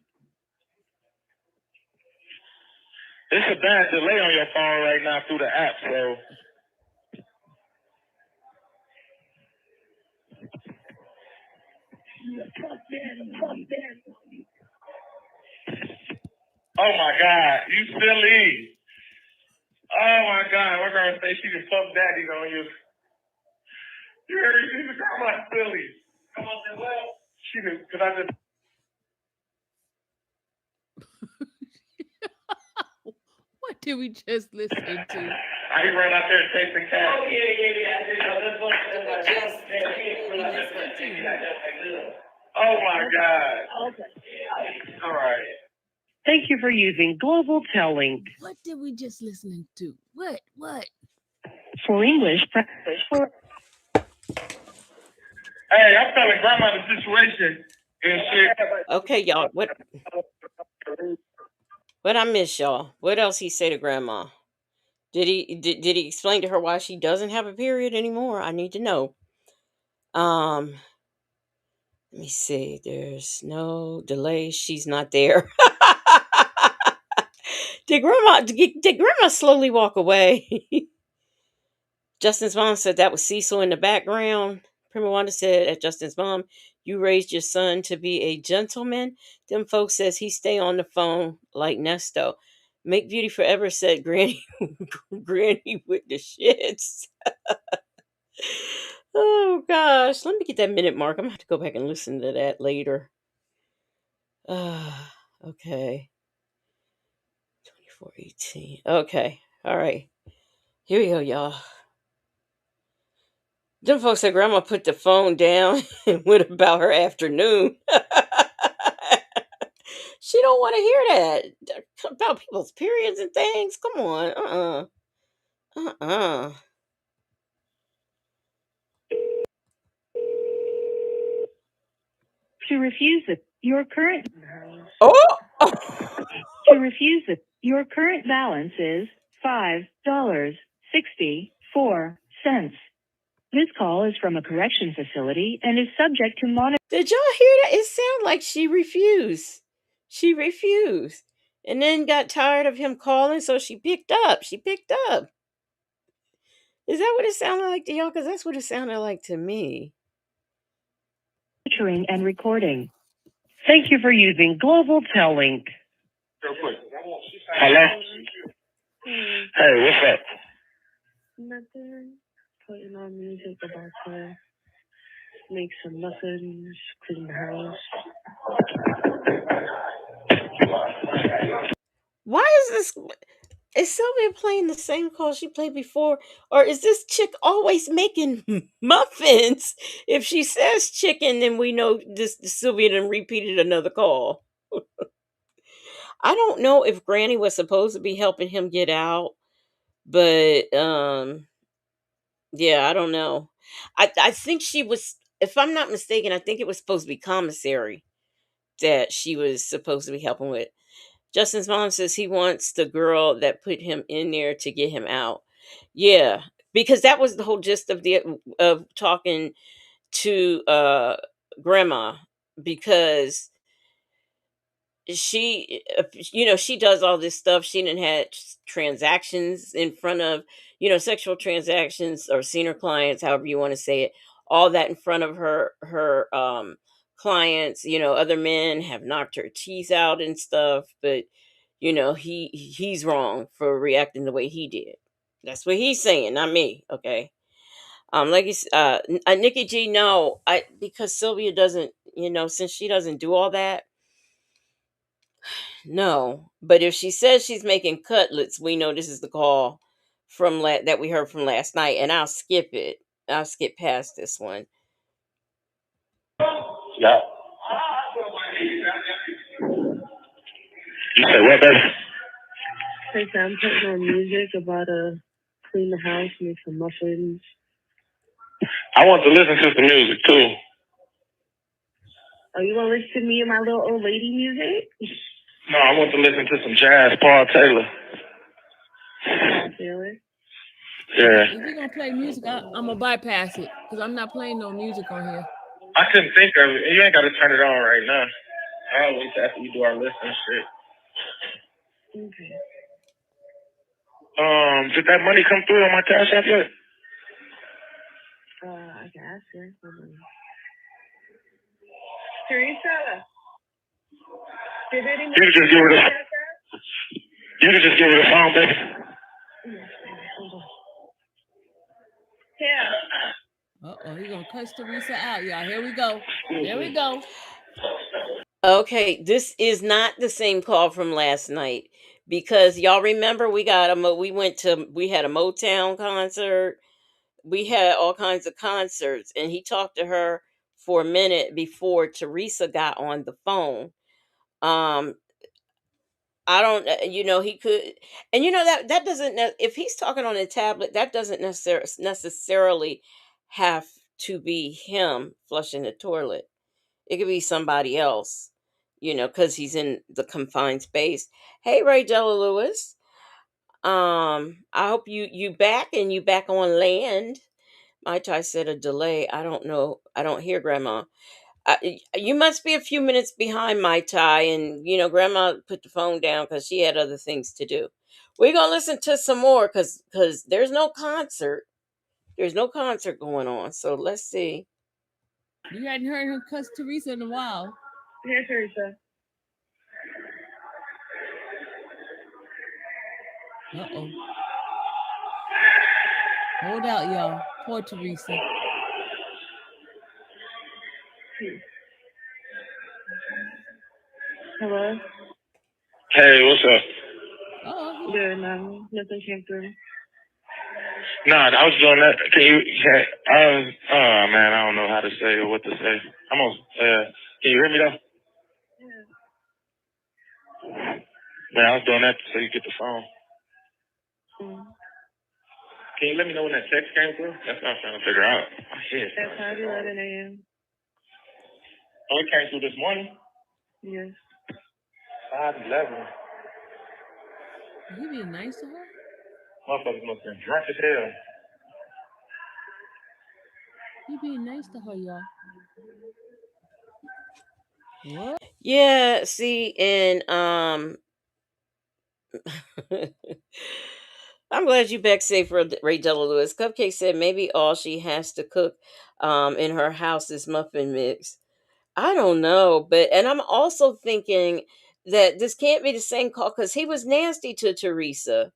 It's a bad delay on your phone right now through the app, so. Oh my God, you silly. Oh my God, we're gonna say she can fuck daddy on you. You heard me? She's a my silly. Come on, say well. She did, cause I just. What did we just listen to? I ran out there chasing cash. Oh yeah. Oh my God. Okay. All right. Thank you for using Global Telling. What did we just listen to? What? For English, press 4. Hey, I'm telling grandma the situation and shit. Okay, y'all. What I miss, y'all? What else he say to grandma? Did he explain to her why she doesn't have a period anymore? I need to know. Let me see. There's no delay. She's not there. Did grandma slowly walk away? Justin's mom said that was Cecil in the background. Prima Wanda said at Justin's mom, "You raised your son to be a gentleman." Them folks says he stay on the phone like Nesto. Make beauty forever, said Granny. Granny with the shits. Oh gosh, let me get that minute mark. I'm gonna have to go back and listen to that later. Okay. 24:18. Okay. All right. Here we go, y'all. Them folks said grandma put the phone down and went about her afternoon. She don't want to hear that about people's periods and things. Come on. To refuse it, your current balance is $5.64. This call is from a correction facility and is subject to monitoring. Did y'all hear that? It sounded like she refused. She refused. And then got tired of him calling, so she picked up. Is that what it sounded like to y'all? Because that's what it sounded like to me. Monitoring and recording. Thank you for using Global Telling. Real quick. Hello? Hey, what's up? Nothing. Putting on music about to make some muffins, clean the house. Why is this? Is Sylvia playing the same call she played before? Or is this chick always making muffins? If she says chicken, then we know this Sylvia done repeated another call. I don't know if Granny was supposed to be helping him get out, but yeah, I don't know. I think she was, if I'm not mistaken, I think it was supposed to be commissary that she was supposed to be helping with. Justin's mom says he wants the girl that put him in there to get him out. Yeah, because that was the whole gist of talking to grandma, because she she does all this stuff. She didn't had transactions in front of, sexual transactions, or seen her clients, however you want to say it, all that in front of her clients. Other men have knocked her teeth out and stuff, but he's wrong for reacting the way he did. That's what he's saying, not me. Okay. Like Nikki G, no, because Sylvia doesn't, since she doesn't do all that. No, but if she says she's making cutlets, we know this is the call from that we heard from last night, and I'll skip it. I'll skip past this one. Yeah. You said what, baby? I'm putting on music about to clean the house, make some muffins. I want to listen to some music too. Oh, you want to listen to me and my little old lady music? No, I went to listen to some jazz, Paul Taylor. Paul Taylor. Yeah. If you're gonna play music, I'm gonna bypass it because I'm not playing no music on here. I couldn't think of it. You ain't got to turn it on right now. I'll wait till after we do our list and shit. Okay. Did that money come through on my Cash App yet? I can ask her. Teresa, did any You could just give her the. You could just give her the phone, baby. Yes, baby. Hold on. Yeah. He's gonna cuss Teresa out, y'all. Here we go. There we go. Okay, this is not the same call from last night because y'all remember we had a Motown concert. We had all kinds of concerts, and he talked to her for a minute before Teresa got on the phone. Um, I don't, he could, and that doesn't. If he's talking on a tablet, that doesn't necessarily have to be him flushing the toilet. It could be somebody else, because he's in the confined space. Hey, Ray Della Lewis. I hope you back and you back on land. My Ty said a delay. I don't know. I don't hear Grandma. You must be a few minutes behind my Ty, and Grandma put the phone down because she had other things to do. We're gonna listen to some more because there's no concert. There's no concert going on. So let's see. You hadn't heard him cuss Teresa in a while. Here, Teresa. Hold out, y'all. Poor Teresa. Hello? Hey, what's up? Good, nothing came through. Nah, I was doing that. Man, I don't know how to say or what to say. Can you hear me though? Yeah. Man, I was doing that so you get the phone. Mm. Can you let me know when that text came through? That's what I'm trying to figure out. My head. At 5:11 a.m. Oh, it came through this morning? Yes. 5:11. You being nice to her? Motherfuckers must have been drunk as hell. You being nice to her, y'all. What? Yeah, see, and I'm glad you back safe, Ray Della Lewis. Cupcake said maybe all she has to cook in her house is muffin mix. I don't know, and I'm also thinking that this can't be the same call because he was nasty to Teresa.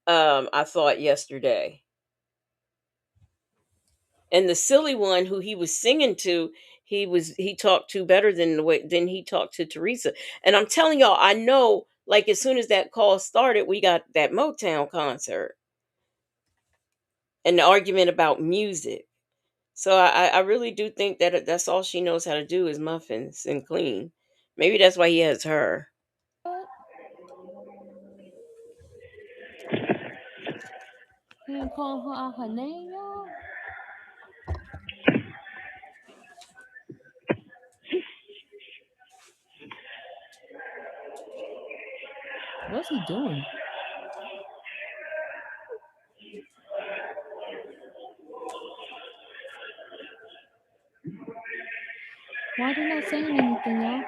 I thought yesterday. And the silly one who he was singing to, he talked to better than he talked to Teresa. And I'm telling y'all, I know, like as soon as that call started, we got that Motown concert and the argument about music. So I really do think that that's all she knows how to do is muffins and clean. Maybe that's why he has her. He didn't call her out her name, y'all. What's he doing? Why are they not saying anything, y'all?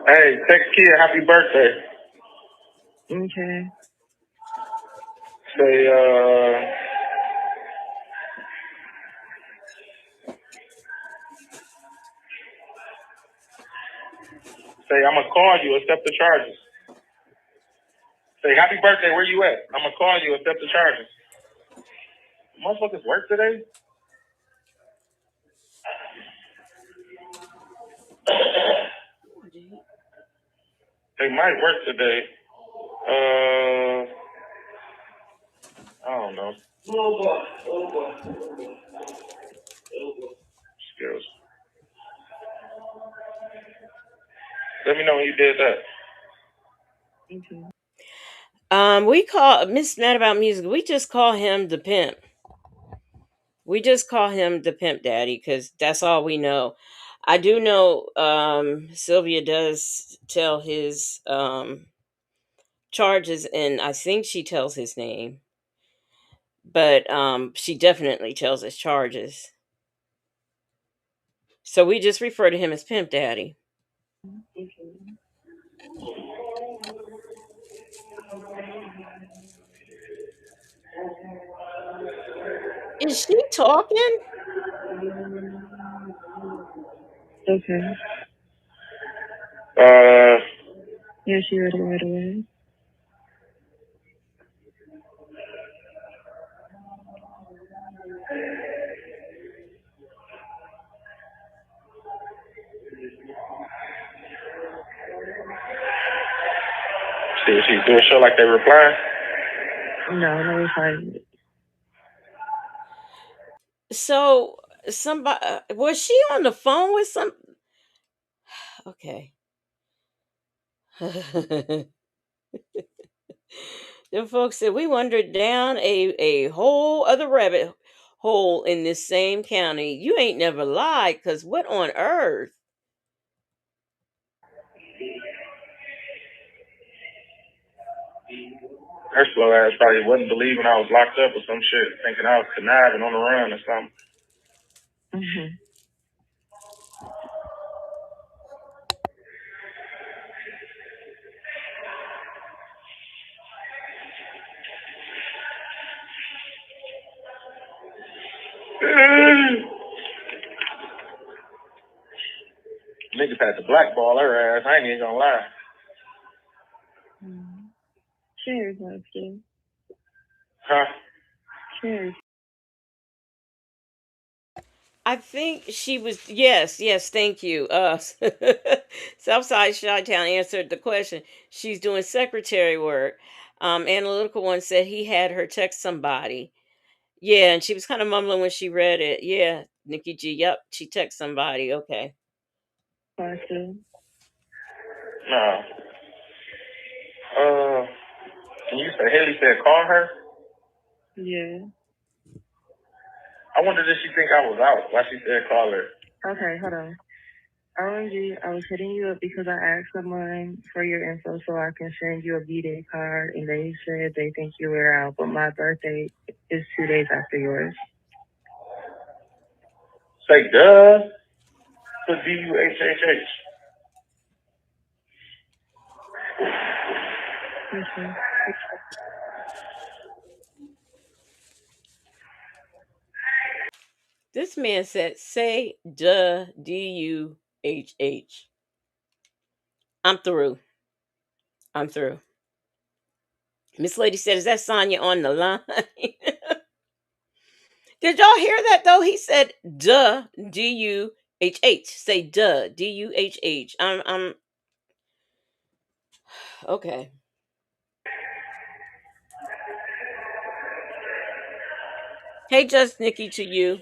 Hey, text Kia happy birthday. Okay. Say, I'm gonna call you, accept the charges. Say, happy birthday, where you at? I'm gonna call you, accept the charges. Motherfuckers work today? They might work today. I don't know. Skills. Let me know when you did that. Okay. We call Miss Mad About Music. We just call him the Pimp. We just call him the Pimp Daddy because that's all we know. I do know Sylvia does tell his charges, and I think she tells his name, but she definitely tells his charges. So we just refer to him as Pimp Daddy. Is she talking? Okay. Yeah, she read it right away. See, she do a show like they replying. No, no reply. So somebody was she on the phone with some? Okay. The folks said we wandered down a whole other rabbit hole in this same county. You ain't never lied, cause what on earth? Her slow ass probably wasn't believing I was locked up or some shit, thinking I was conniving on the run or something. Mm-hmm. Niggas had to blackball her ass. I ain't even gonna lie. Cheers, Lexi. Huh? Cheers. I think she was yes, thank you. Southside Chi-Town answered the question. She's doing secretary work. Analytical one said he had her text somebody. Yeah, and she was kind of mumbling when she read it. Yeah, Nikki G. Yep, she texted somebody. Okay. Pasta. No. And you said Haley said call her? Yeah. I wonder did she think I was out? Why she said call her? Okay, hold on. OMG, I was hitting you up because I asked someone for your info so I can send you a B-Day card, and they said they think you were out, but my birthday is 2 days after yours. Say duh. Put D-U-H-H-H. Okay. This man said, say duh, D-U-H-H. I'm through. I'm through. Miss Lady said, is that Sonya on the line? Did y'all hear that though? He said duh, D-U-H-H. Say duh, D-U-H-H. I'm okay. Hey, just Nikki to you.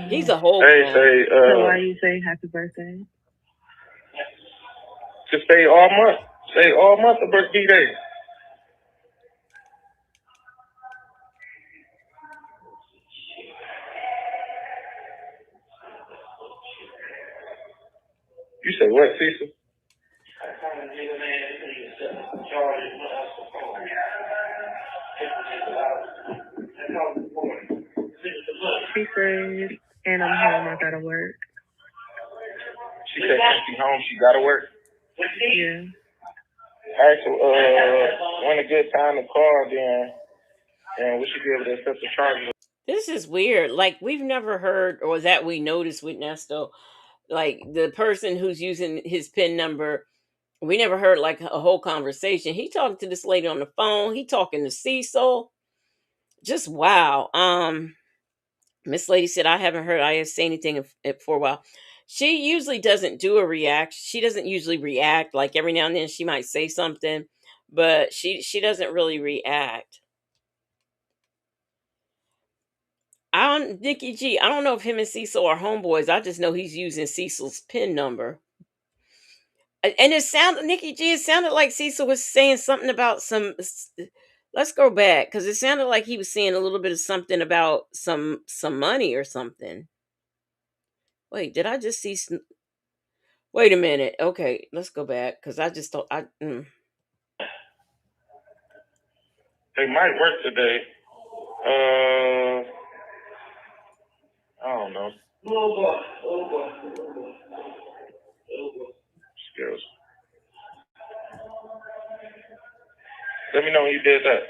He's a whole Hey, clown. say, So why you say happy birthday? just say all month. Say all month of birthday day. You say what, Cecil? She said, and I'm home, I gotta work. She said when she home, she gotta work. Yeah. All right, so when a good time to call then, and we should be able to accept the charges. This is weird. Like we've never heard, or that we noticed with Nesto, like the person who's using his PIN number. We never heard like a whole conversation. He talking to this lady on the phone. He talking to Cecil. Just wow. Miss Lady said I haven't heard Aya say anything for a while. She usually doesn't do a react. She doesn't usually react. Like every now and then she might say something, but she doesn't really react. I don't Nikki G. I don't know if him and Cecil are homeboys. I just know he's using Cecil's PIN number. And it sounded Nikki G. It sounded like Cecil was saying something about some Let's go back because it sounded like he was saying a little bit of something about some money or something. Wait, did I just see? Wait a minute. Okay, let's go back because I just thought They might work today. I don't know. Skills. Let me know when you did that.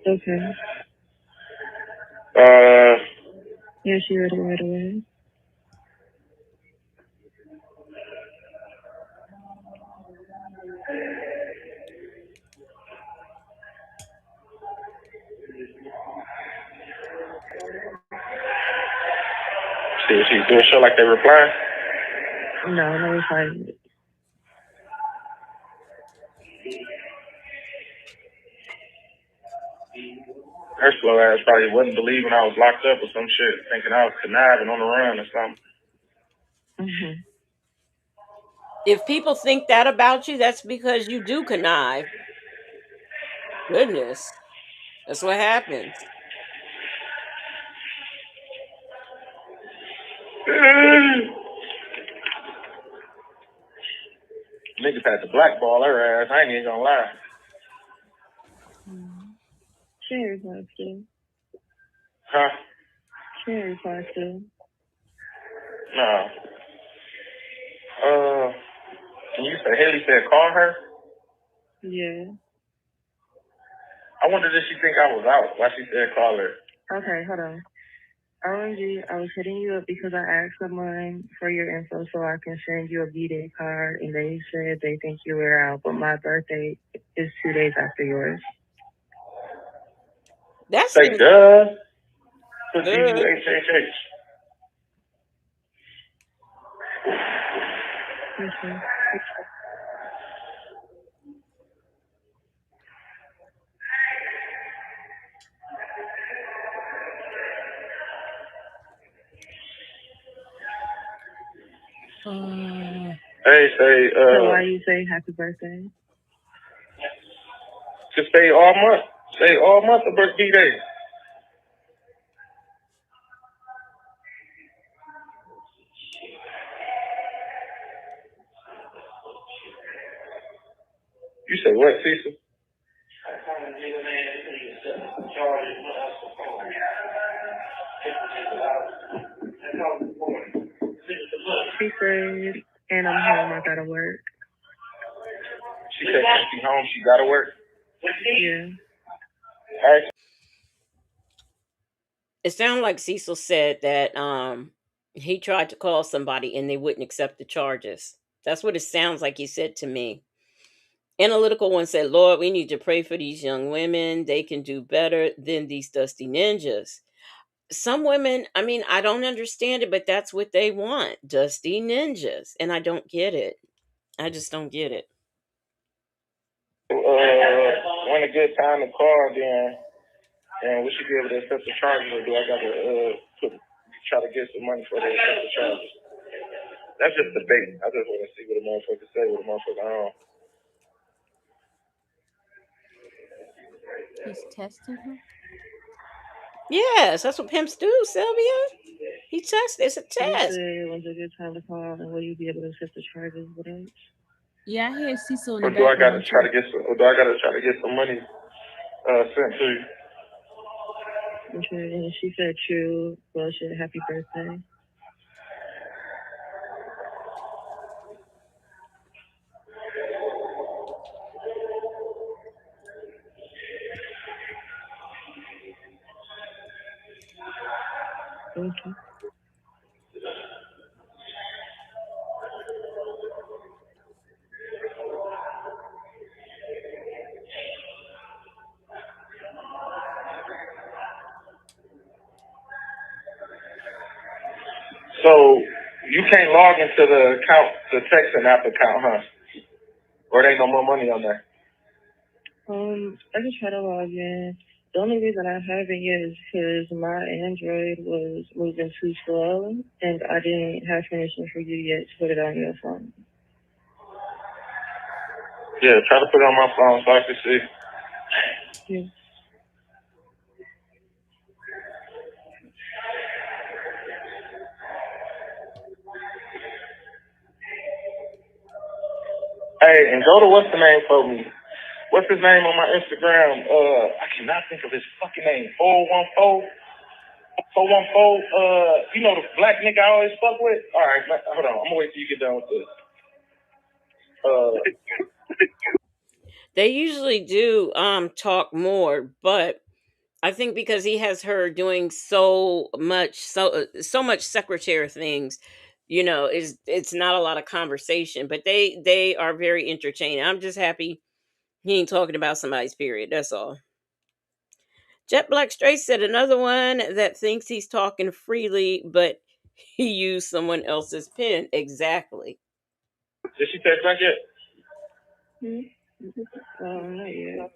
Okay. Yeah, she read it right away. See, she's doing show like they replying. No, no reply. Her slow ass probably wasn't believing I was locked up or some shit, thinking I was conniving on the run or something. if people think that about you, that's because you do connive. Goodness, that's what happens. Niggas had to blackball her ass. I ain't even gonna lie. She ain't replied still. Huh? She ain't replied still. No. And you said Haley said call her? Yeah. I wonder did she think I was out? Why she said call her? Okay, hold on. OMG, I was hitting you up because I asked someone for your info so I can send you a B-Day card, and they said they think you were out, but my birthday is 2 days after yours. That's Say duh. Put D-U-H-H-H. Okay. Hey, say, So why you say happy birthday? to stay all month. Say all month of birthday day. You say what, Cecil? She said, and I'm home, I gotta work. She said when she home, she gotta work. Yeah. It sounded like Cecil said that he tried to call somebody and they wouldn't accept the charges. That's what it sounds like he said to me. Analytical one said, Lord, we need to pray for these young women. They can do better than these dusty ninjas. Some women, I mean, I don't understand it, but that's what they want. Dusty ninjas. And I don't get it. I just don't get it. When a good time to call, then and we should be able to accept the charges, or do I gotta try to get some money for the accept the charges? That's just debate. I just want to see what a motherfucker say, what a motherfucker on. He's testing her. Yes, that's what pimps do, Sylvia. He tests. It's a You test. said when's a good time to call, and will you be able to accept the charges? What else? Yeah, I hear Cecil in the Or do I gotta background. try to get some? Or do I gotta try to get some money sent to you? Okay, and she said true. Well, shit, happy birthday. Thank you. So you can't log into the account, the Texan app account, huh? Or there ain't no more money on there. I just try to log in. The only reason I haven't yet is because my Android was moving too slow, and I didn't have permission for you yet to put it on your phone. Yeah, try to put it on my phone so I can see. Yeah. Hey, and go to what's the name for me? What's his name on my Instagram? I cannot think of his fucking name. 414. 414. You know the black nigga I always fuck with? All right, hold on. I'm gonna wait till you get done with this. They usually do talk more, but I think because he has her doing so much secretary things, is it's not a lot of conversation, but they are very entertaining. I'm just happy he ain't talking about somebody's period. That's all. Jet Black Straight said another one that thinks he's talking freely, but he used someone else's pen. Exactly. Did she text back yet? Not yet.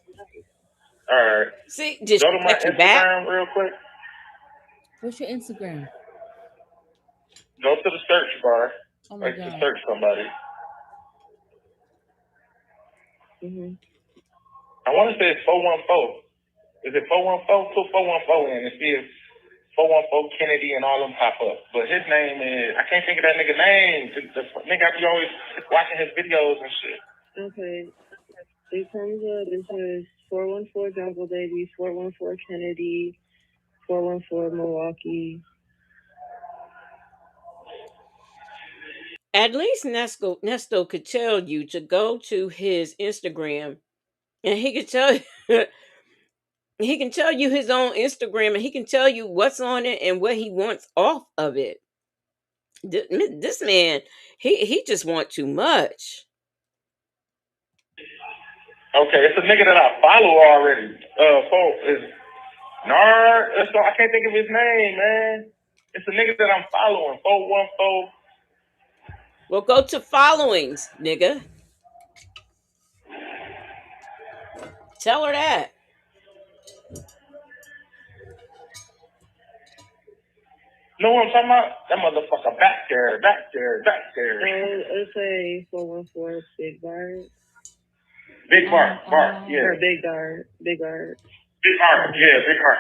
All right. See, did Go she to my text you back? Instagram real quick. What's your Instagram? Go to the search bar. Oh my To God. search somebody. I want to say it's 414. Is it 414? Put 414 in and see if 414 Kennedy and all them pop up. But his name is, I can't think of that nigga name. The nigga I be always watching his videos and shit. Okay. It comes up, it says 414 Jungle Baby, 414 Kennedy, 414 Milwaukee. At least Nesto could tell you to go to his Instagram, and he could tell you he can tell you his own Instagram, and he can tell you what's on it and what he wants off of it. This man, he just want too much. Okay, it's a nigga that I follow already. Is Nard. I can't think of his name, man. It's a nigga that I'm following. 414. Well, go to followings, nigga. Tell her that. Know what I'm talking about? That motherfucker back there. Let's say 414 Big Bart. Big Bart, yeah. Or Big Bart. Big Art, yeah, Big Art.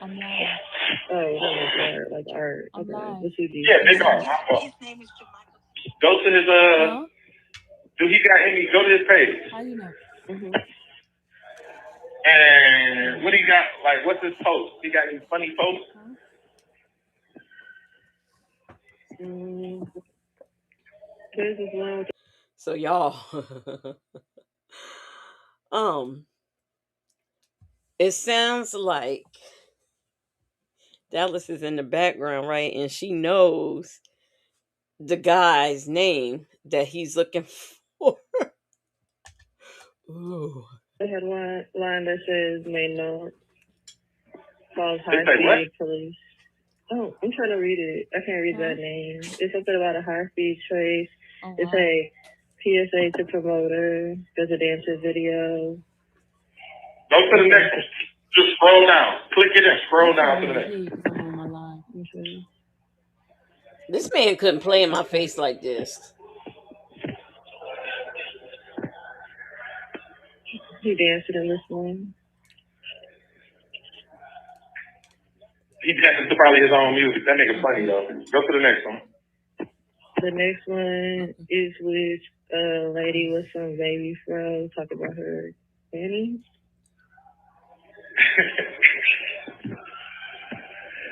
I'm live. Oh, that was art, like art. I'm live. Yeah, Big Art. His name is Jamaica. Go to his do he got any? Go to his page. How you know? And what he got? Like, what's his post? He got any funny posts? So y'all, it sounds like Dallas is in the background, right? And she knows the guy's name that he's looking for. Ooh. They had one line that says "Made known." Calls high speed police. Oh, I'm trying to read it. I can't read that name. It's something about a high speed trace. Oh, it's a PSA to promoter. There's a dancer video. Go to the next one. Just scroll down. Click it and scroll down to the next. I'm on my line. Okay. This man couldn't play in my face like this. He danced in this one. He dances to probably his own music. That nigga funny though. Go to the next one. The next one is with a lady with some baby fro talking about her panties.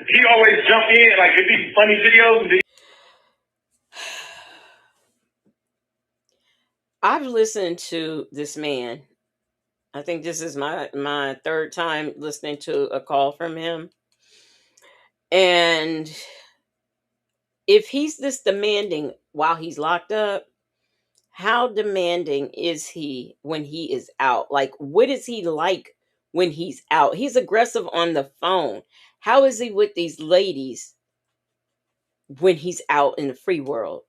He always jump in like if these funny videos. I've listened to this man. I think this is my third time listening to a call from him. And if he's this demanding while he's locked up, how demanding is he when he is out? Like, what is he like when he's out? He's aggressive on the phone. How is he with these ladies when he's out in the free world?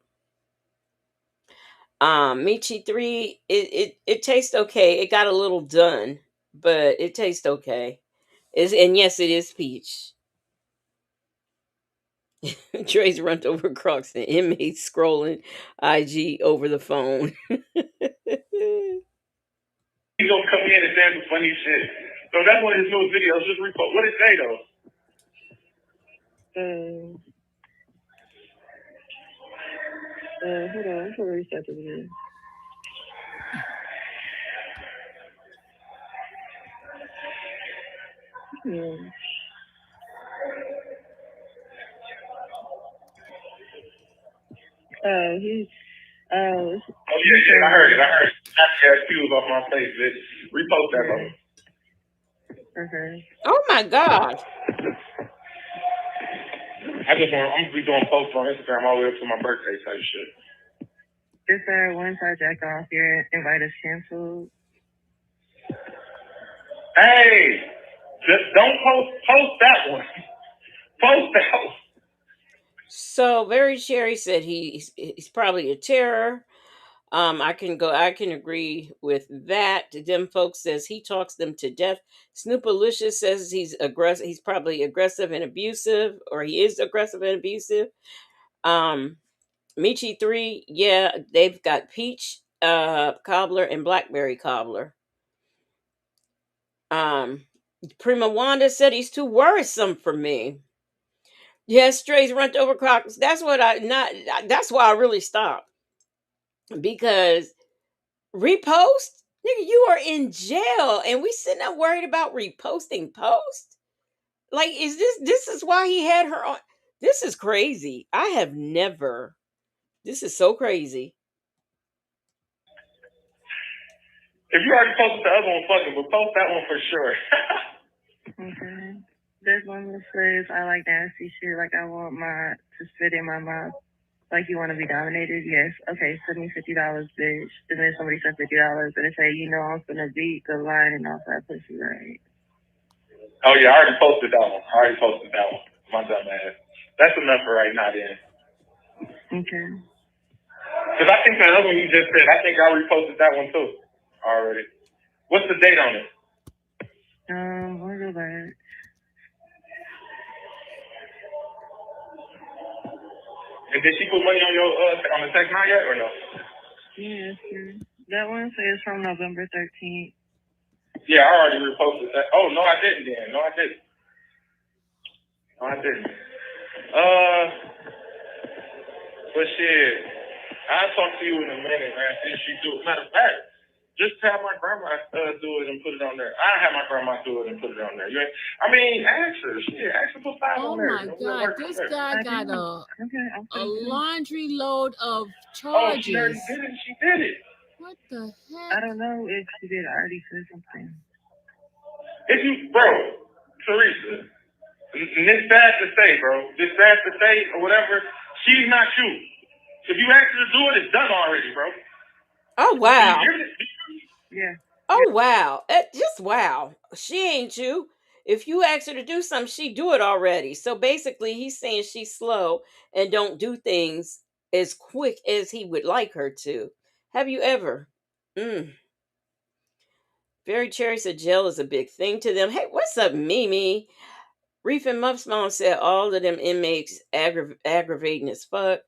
Michi 3, it tastes okay. It got a little done. but it tastes okay. And yes, it is peach. Trey's runt over Crocs and inmates scrolling IG over the phone. He's gonna come in and say some funny shit. So that's one of his newest videos. Just repost. What did it say though? Hold on, I'm gonna reset this again. Yeah. He's Oh yeah, I heard it. Snapchat cues off my face, bitch. Repost that though. okay. Oh my god. I'm gonna be doing posts on Instagram all the way up to my birthday type shit. Just once I jacked off, your invite is canceled. Hey, just don't post that one. Post that one. So Very Cherry said he's probably a terror. I can agree with that. Them folks says he talks them to death. Snoopalicious says he's aggressive. He's probably aggressive and abusive, or he is aggressive and abusive. Michi 3, yeah, they've got peach cobbler and blackberry cobbler. Prima Wanda said he's too worrisome for me. Yes, strays runt over Crocs. That's what that's why I really stopped. Because repost? Nigga, you are in jail and we sitting there worried about reposting post? Like, is this is why he had her on? This is crazy. I have never. This is so crazy. If you already posted the other one, fuck it, but post that one for sure. Okay. There's one that says, I like nasty shit, like I want to spit in my mouth. Like you want to be dominated? Yes. Okay, send me $50, bitch. And then somebody sent $50 and they say, I'm gonna beat the line and off that pussy, right? Oh yeah, I already posted that one. My dumb ass. That's enough for right now then. Okay. Because I think that other one you just said, I think I reposted that one too already. What's the date on it? I'll go back. And did she put money on your on the text now yet or no? Yes, sir. That one says from November 13th. Yeah, I already reposted that. Oh no, I didn't then. No, I didn't. But shit, I'll talk to you in a minute, man. See if she do it. Matter of fact, just have my grandma do it and put it on there. I have my grandma do it and put it on there. Ask her. Shit, ask her to put 5 on there. Oh my God, this guy got a laundry load of charges. Oh, she already did it. She did it. What the heck? I don't know if she did. I already said something. Teresa, and it's bad to say, bro. It's bad to say or whatever. She's not you. If you ask her to do it, it's done already, bro. Oh wow. Yeah. Oh wow. Just wow. She ain't you. If you ask her to do something, she do it already. So basically he's saying she's slow and don't do things as quick as he would like her to. Have you ever? Very Cherry said jail is a big thing to them. Hey, what's up, Mimi? Reef and Muff's mom said all of them inmates aggravating as fuck.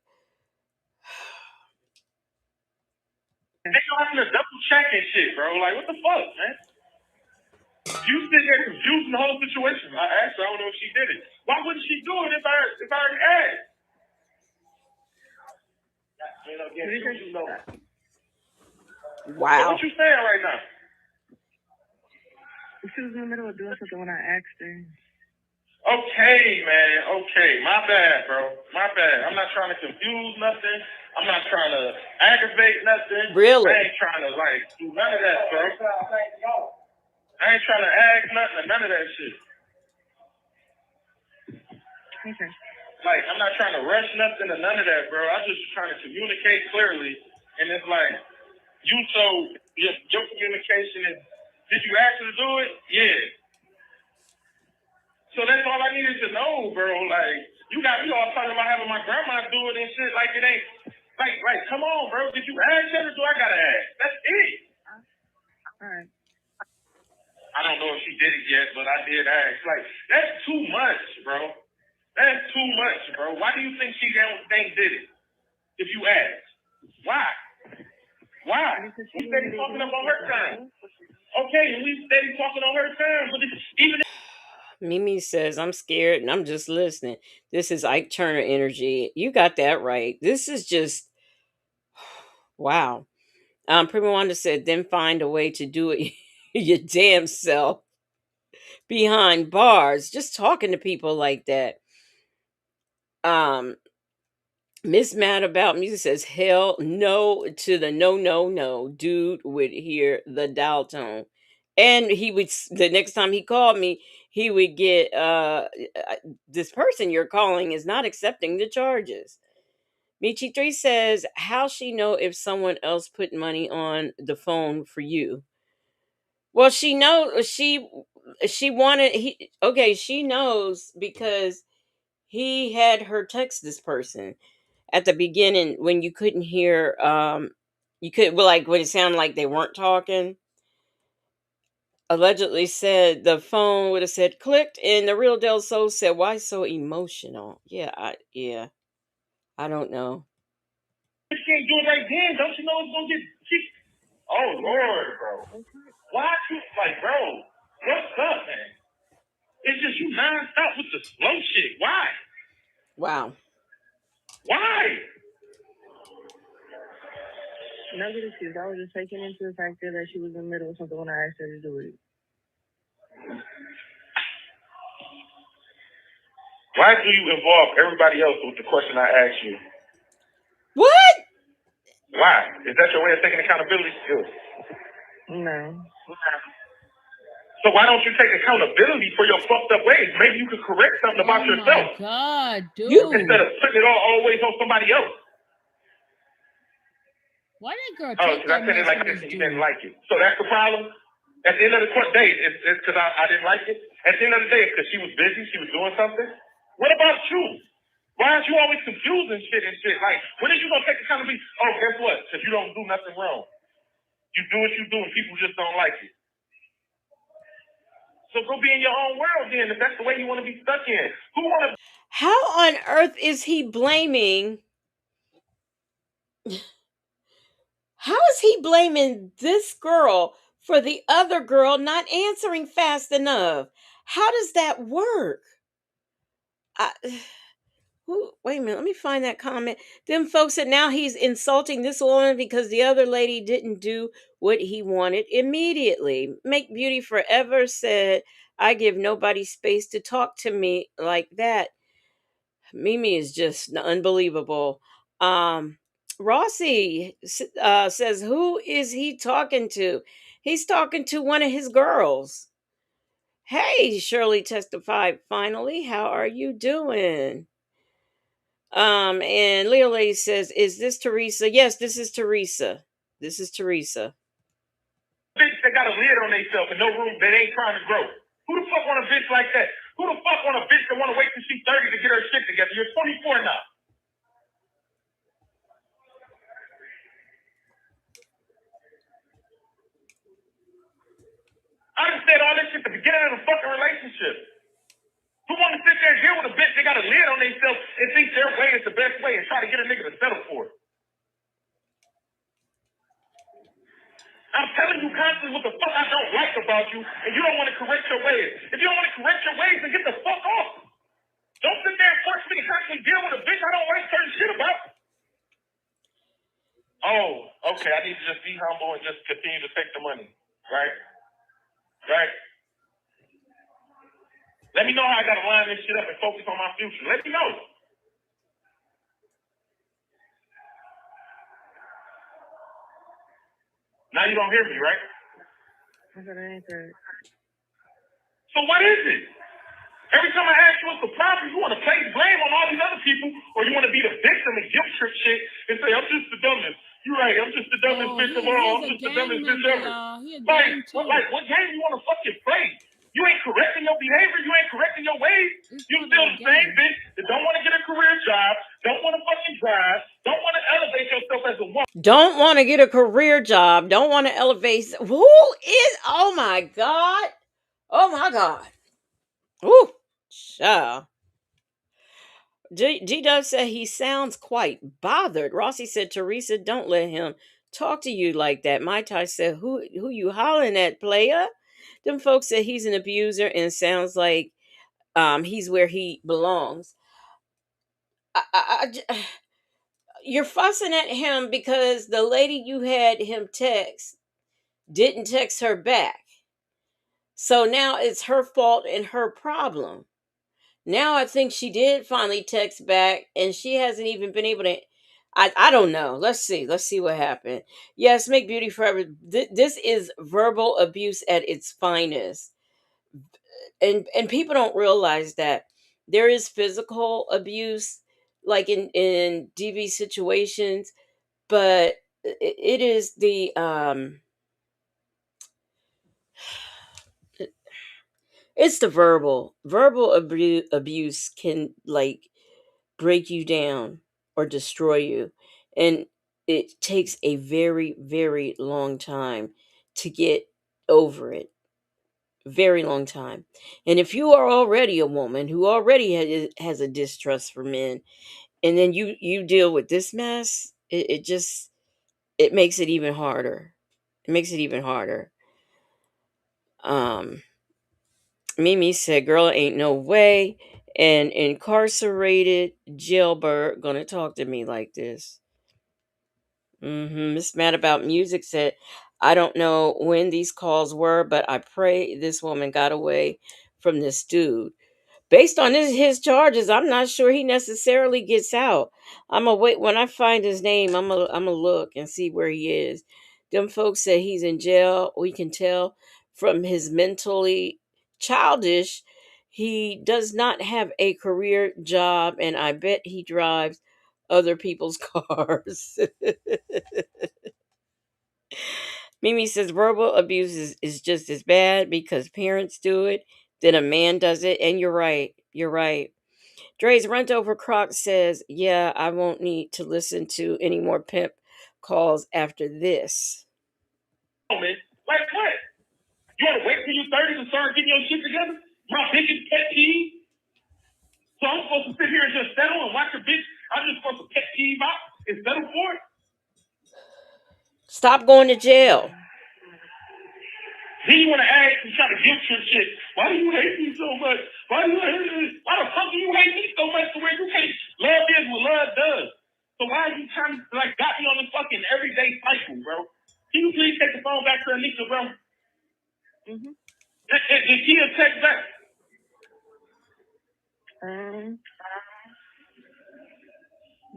They having to double check and shit, bro. Like, what the fuck, man? You sit there confusing the whole situation. I asked her, I don't know if she did it. Why wouldn't she do it if I already asked? Wow. So what you saying right now? She was in the middle of doing something when I asked her. Okay, man. Okay. My bad, bro. My bad. I'm not trying to confuse nothing. I'm not trying to aggravate nothing. Really? I ain't trying to, do none of that, bro. I ain't trying to ask nothing, none of that shit. Okay. I'm not trying to rush nothing or none of that, bro. I'm just trying to communicate clearly. And it's your communication is, did you ask her to do it? Yeah. So that's all I needed to know, bro. You got me all talking about having my grandma do it and shit like it ain't. Come on, bro. Did you ask her or do I gotta ask? That's it. All right. I don't know if she did it yet, but I did ask. Like, that's too much, bro. That's too much, bro. Why do you think she did it? If you ask. Why? Why? We steady talking about her time. Okay, and we steady talking on her time, but even Mimi says, I'm scared and I'm just listening. This is Ike Turner energy. You got that right. This is just, wow. Prima Wanda said, then find a way to do it your damn self behind bars. Just talking to people like that. Miss Mad About Music says, hell no to the no. Dude would hear the dial tone. And he would, the next time he called me, he would get, this person you're calling is not accepting the charges. Michi 3 says, how she know if someone else put money on the phone for you? Well, she knows, she wanted, she knows because he had her text this person at the beginning when you couldn't hear, you could, well, like when it sounded like they weren't talking. Allegedly said the phone would have said clicked, and the real Del Sol said, why so emotional? I don't know. you can't do it right then. Don't you know it's gonna get kicked? Oh Lord, bro. Why you like, bro? What's up, man? It's just you nonstop with the slow shit. Why? Wow. Why? Negative excuse. I was just taking into the fact that she was in the middle of something when I asked her to do it. Why do you involve everybody else with the question I asked you? What? Why? Is that your way of taking accountability? Good. No. So why don't you take accountability for your fucked up ways? Maybe you could correct something about yourself. Oh my God, dude. Instead of putting it all always on somebody else. Why that girl Oh, because I said it like this and you didn't like it. So that's the problem? At the end of the day, it's because I didn't like it? At the end of the day, it's because she was busy, she was doing something? What about you? Why aren't you always confusing shit and shit? Like, when are you going to take accountability? Oh, guess what? Because you don't do nothing wrong. You do what you do and people just don't like it. So go be in your own world then, if that's the way you want to be stuck in. Who want to... How on earth is he blaming... How is he blaming this girl for the other girl not answering fast enough? How does that work? Wait a minute, let me find that comment. Them folks said now he's insulting this woman because the other lady didn't do what he wanted immediately. Make Beauty Forever said, I give nobody space to talk to me like that. Mimi is just unbelievable. Rossi says, who is he talking to? He's talking to one of his girls. Hey, Shirley testified finally. How are you doing? And Leo Lady says, is this Teresa? Yes, this is Teresa. This is Teresa. Bitch that got a lid on themselves and no room, that ain't trying to grow. Who the fuck want a bitch like that? Who the fuck want a bitch that want to wait till she's 30 to get her shit together? You're 24 now. I done said all this shit at the beginning of the fucking relationship. Who want to sit there and deal with a bitch that got a lid on themselves and think their way is the best way and try to get a nigga to settle for it? I'm telling you constantly what the fuck I don't like about you, and you don't want to correct your ways. If you don't want to correct your ways, then get the fuck off. Don't sit there and force me to constantly deal with a bitch I don't like certain shit about. Oh, okay, I need to just be humble and just continue to take the money, right? Right? Let me know how I got to line this shit up and focus on my future. Let me know. Now you don't hear me, right? I got an answer. So what is it? Every time I ask you what's the problem, you want to place blame on all these other people, or you want to be the victim and guilt trip shit and say, I'm just the dumbest. You're right, I'm just the dumbest bitch of all. I'm just the dumbest bitch ever. Like, what game you want to fucking play? You ain't correcting your behavior. You ain't correcting your ways. You still the same bitch that don't want to get a career job, don't want to fucking drive, don't want to elevate yourself as a woman. Don't want to get a career job. Don't want to elevate. Who is? Oh my God. Oh my God. Ooh, child. G-Dub said he sounds quite bothered. Rossi said, Teresa, don't let him talk to you like that. Mai Tai said, who you hollering at, playa? Them folks said he's an abuser and sounds like he's where he belongs. You're fussing at him because the lady you had him text didn't text her back. So now it's her fault and her problem. Now I think she did finally text back and she hasn't even been able to. I don't know. Let's see. Let's see what happened. Yes, make beauty forever. This is verbal abuse at its finest. And people don't realize that there is physical abuse like in DV situations, but it is the it's the verbal abuse can like break you down or destroy you, and it takes a very very long time to get over it. Very long time. And if you are already a woman who already has a distrust for men, and then you deal with this mess, it just it makes it even harder. It makes it even harder. um Mimi said, girl, ain't no way an incarcerated jailbird gonna talk to me like this. Miss Mad About Music said, I don't know when these calls were, but I pray this woman got away from this dude. Based on his charges, I'm not sure he necessarily gets out. I'm gonna wait when I find his name. I'm gonna look and see where he is. Them folks say he's in jail. We can tell from his mentally childish. He does not have a career job, and I bet he drives other people's cars. Mimi says verbal abuse is just as bad because parents do it, then a man does it, and you're right. You're right. Dre's Rent Over Croc says, yeah, I won't need to listen to any more pimp calls after this. Man, like what? You want to wait till you're 30 to start getting your shit together? My biggest pet peeve? So I'm supposed to sit here and just settle and watch a bitch? I'm just supposed to pet peeve out and settle for it? Stop going to jail. Then you want to ask and try to guilt your shit. Why do you hate me so much? Why the fuck do you hate me so much to where you hate? Love is what love does. So why are you trying to like got me on this fucking everyday cycle, bro? Can you please take the phone back to Anisha, bro? Mm-hmm. Did Kia text back?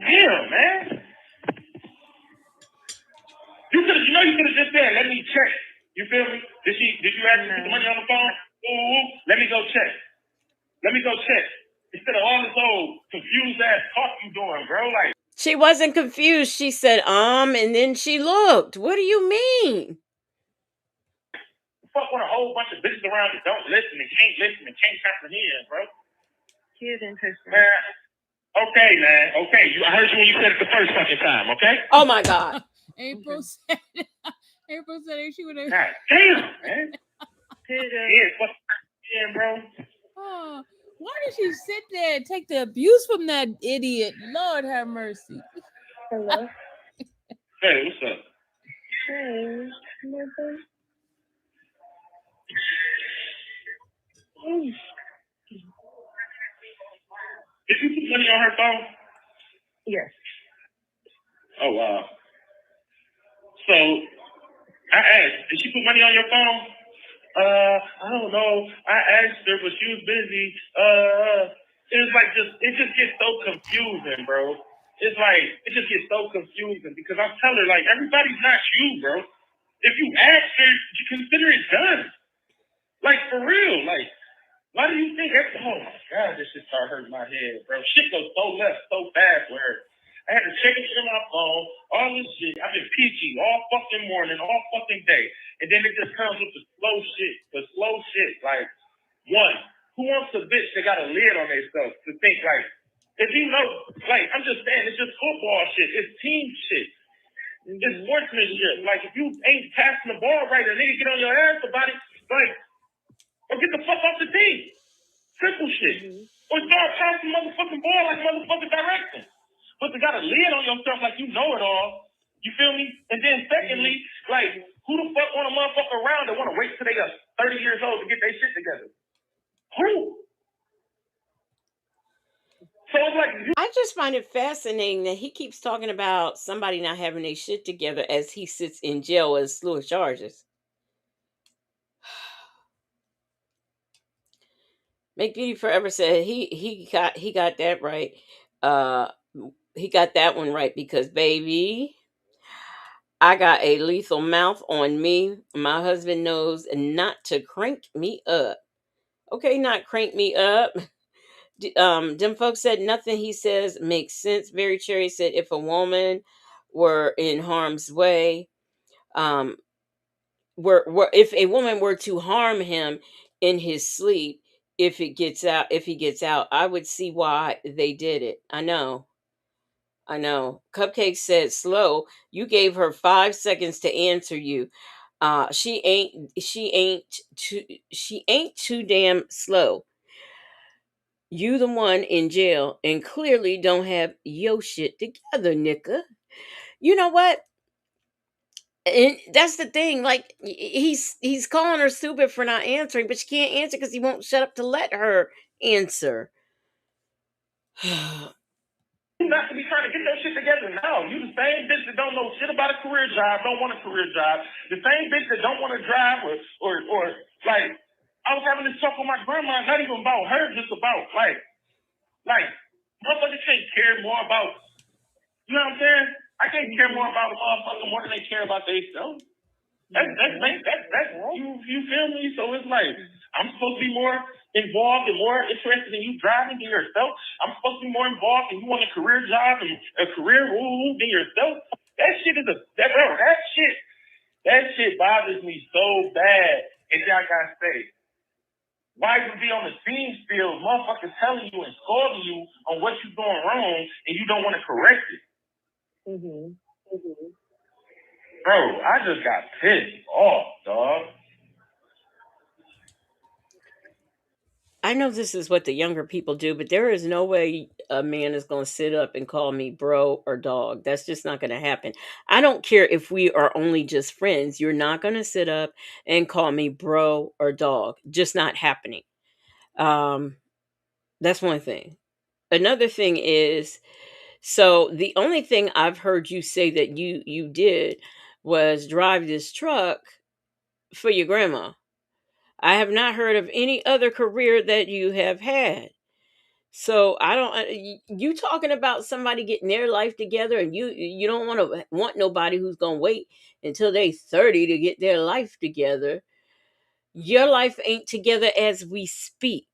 Damn, man. You could have just said, let me check. You feel me? Did you actually put the money on the phone? Ooh, let me go check. Instead of all this old confused ass talk you doing, bro. Like She wasn't confused. She said, and then she looked. What do you mean? Fuck with a whole bunch of bitches around that don't listen and can't comprehend, bro. Kid in person. Man, okay, man. Okay. I heard you when you said it the first fucking time, okay? Oh my God. April said she would have. God damn, man. Yeah, fucking bro. Oh, why did she sit there and take the abuse from that idiot? Lord have mercy. Hello? Hey, what's up? Hey, mother. Did you put money on her phone? Yes. Oh, wow. So, I asked, did she put money on your phone? I don't know. I asked her, but she was busy. It was like it just gets so confusing, bro. It's like, it just gets so confusing because I tell her, like, everybody's not you, bro. If you ask her, you consider it done. Like, for real. Like, why do you think oh my God, this shit started hurting my head, bro. Shit goes so left, so fast with her. I had to check it on my phone, all this shit. I've been peachy all fucking morning, all fucking day. And then it just comes with the slow shit. Like, one, who wants a bitch that got a lid on themselves to think like, if you know, like, I'm just saying, it's just football shit. It's team shit. It's sportsmanship. Like, if you ain't passing the ball right, a nigga get on your ass about it, like, or get the fuck off the team. Simple shit. Or start passing motherfucking ball like motherfucking direction. But you got a lid on yourself like you know it all. You feel me? And then secondly, like, who the fuck want a motherfucker around that want to wait till they are 30 years old to get their shit together? Who? So it's like, I just find it fascinating that he keeps talking about somebody not having their shit together as he sits in jail with a slew of charges. Make Beauty Forever said he got that right. Uh, he got that one right because baby, I got a lethal mouth on me. My husband knows not to crank me up. Okay, not crank me up. Them folks said nothing he says makes sense. Very Cherry said if a woman were in harm's way, um, were if a woman were to harm him in his sleep, if he gets out, I would see why they did it. I know. Cupcake said slow. You gave her 5 seconds to answer you. She ain't too damn slow. You the one in jail and clearly don't have yo shit together, nigga. You know what? And that's the thing. Like he's calling her stupid for not answering, but she can't answer because he won't shut up to let her answer. you not to be trying to get that shit together now. You the same bitch that don't know shit about a career job, don't want a career job. The same bitch that don't want to drive or like I was having this talk with my grandma, not even about her, just about like motherfuckers can't care more about, you know what I'm saying? I can't care more about a motherfucker more than they care about themselves. That's you feel me? So it's like I'm supposed to be more involved and more interested in you driving than yourself. I'm supposed to be more involved in you want a career job and a career move than yourself. That shit is that shit bothers me so bad. And then I gotta say, why you be on the scene still, motherfuckers telling you and scolding you on what you're doing wrong and you don't want to correct it? Bro, I just got pissed off, dog. I know this is what the younger people do, but there is no way a man is going to sit up and call me bro or dog. That's just not going to happen. I don't care if we are only just friends. You're not going to sit up and call me bro or dog. Just not happening. Um, that's one thing. Another thing is, so the only thing I've heard you say that you did was drive this truck for your grandma. I have not heard of any other career that you have had. So I don't. You talking about somebody getting their life together, and you don't want nobody who's gonna wait until they 30 to get their life together. Your life ain't together as we speak.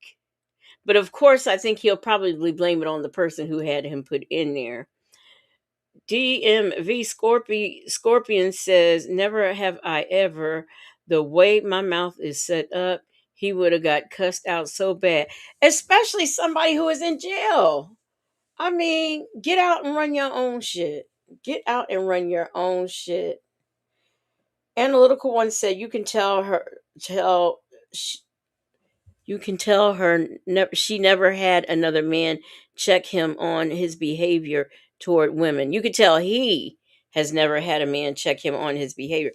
But of course, I think he'll probably blame it on the person who had him put in there. DMV Scorpion says, "Never have I ever. The way my mouth is set up, he would have got cussed out so bad, especially somebody who is in jail." I mean, get out and run your own shit. Get out and run your own shit. Analytical one said you can sh- tell her she never had another man check him on his behavior toward women. You could tell he has never had a man check him on his behavior.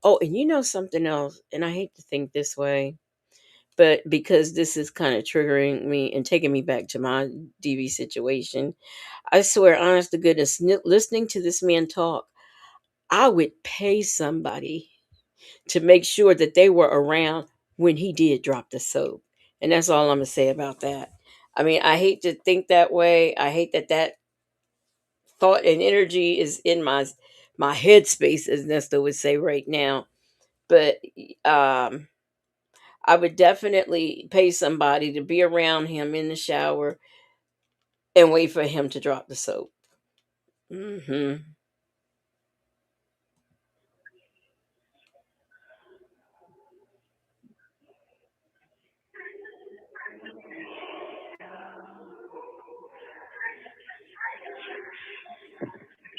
Oh, and you know something else, and I hate to think this way, but because this is kind of triggering me and taking me back to my DV situation, I swear, honest to goodness, listening to this man talk, I would pay somebody to make sure that they were around when he did drop the soap. And that's all I'm going to say about that. I mean, I hate to think that way. I hate that thought and energy is in my headspace, as Nesta would say right now. But I would definitely pay somebody to be around him in the shower and wait for him to drop the soap. Hmm.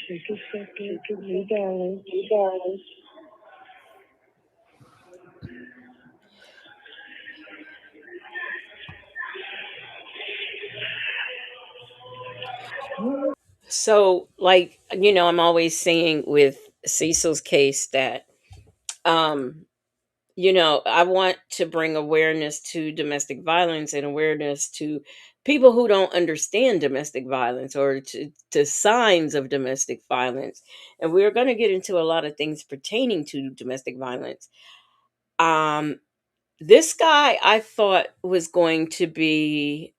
Take a second, you darling. So, like, I'm always saying with Cecil's case that, um, I want to bring awareness to domestic violence and awareness to people who don't understand domestic violence or to signs of domestic violence. And we're going to get into a lot of things pertaining to domestic violence. Um, this guy I thought was going to be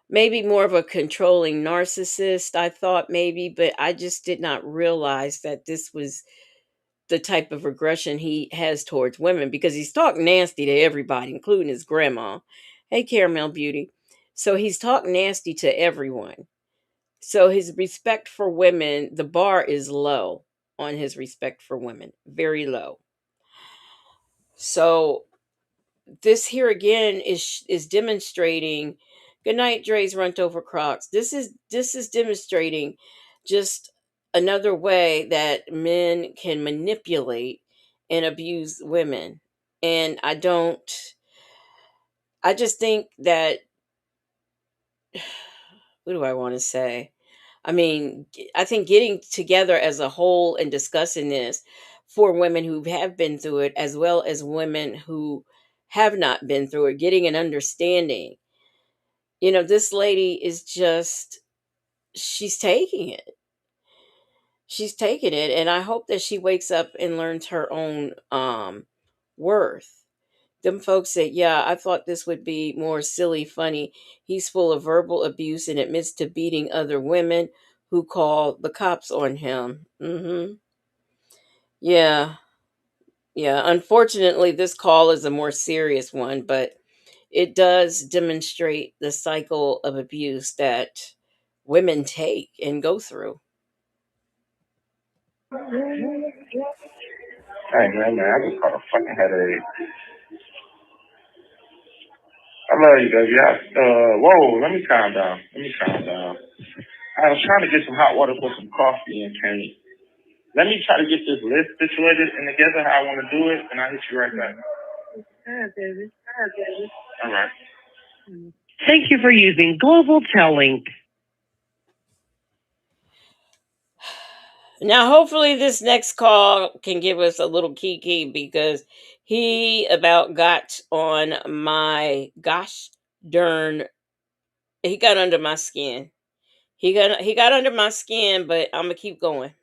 maybe more of a controlling narcissist, I thought maybe, but I just did not realize that this was the type of aggression he has towards women because he's talking nasty to everybody, including his grandma. Hey, Caramel Beauty. So he's talking nasty to everyone. So his respect for women, the bar is low on his respect for women, very low. So this here again is demonstrating. Good night, Dre's runt over Crocs. This is demonstrating just another way that men can manipulate and abuse women. And I just think that, what do I want to say? I mean, I think getting together as a whole and discussing this for women who have been through it, as well as women who have not been through it, getting an understanding. This lady is just, she's taking it. She's taking it. And I hope that she wakes up and learns her own worth. Them folks said, yeah, I thought this would be more silly, funny. He's full of verbal abuse and admits to beating other women who call the cops on him. Yeah. Yeah. Unfortunately, this call is a more serious one, but it does demonstrate the cycle of abuse that women take and go through. Hey man, I just caught a fucking headache. I love you, baby. Whoa, let me calm down. I was trying to get some hot water for some coffee and paint. Let me try to get this list situated and together how I want to do it, and I'll hit you right back. All right, baby. All right. Thank you for using Global Telling. Now, hopefully, this next call can give us a little kiki because he about got on my gosh darn. He got under my skin. He got under my skin, but I'm gonna keep going.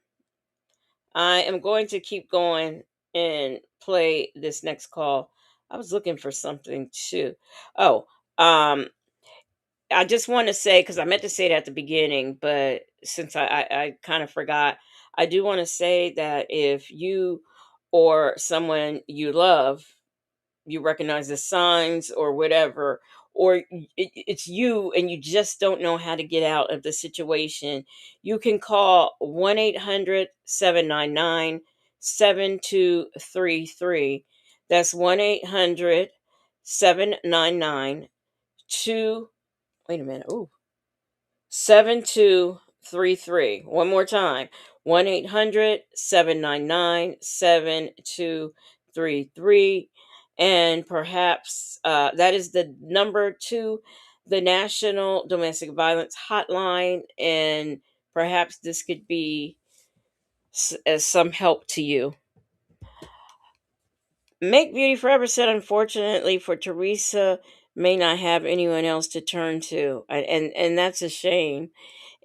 I am going to keep going and play this next call. I was looking for something too. Oh, I just want to say, because I meant to say it at the beginning, but since I kind of forgot, I do want to say that if you or someone you love, you recognize the signs or whatever, or it's you and you just don't know how to get out of the situation, you can call 1-800-799-7233. That's 1-800-799-2. Wait a minute. Ooh. 7233. One more time. 1-800-799-7233. And perhaps that is the number to the National Domestic Violence Hotline. And perhaps this could be as some help to you. Make Beauty Forever said, unfortunately for Teresa, may not have anyone else to turn to. And that's a shame.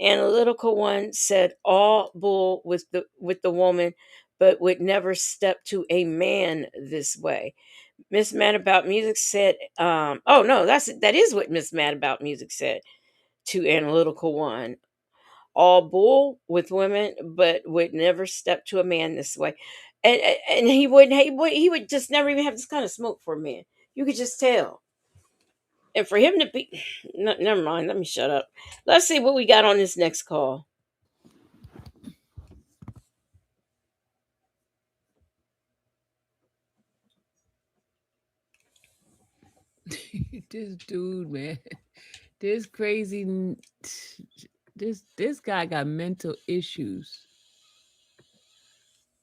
Analytical one said, all bull with the woman, but would never step to a man this way. Miss Mad About Music said, oh no, that is what Miss Mad About Music said to Analytical One. All bull with women, but would never step to a man this way. And he would just never even have this kind of smoke for a man. You could just tell. And for him to be, no, never mind. Let me shut up. Let's see what we got on this next call. This dude, man, this crazy, this guy got mental issues.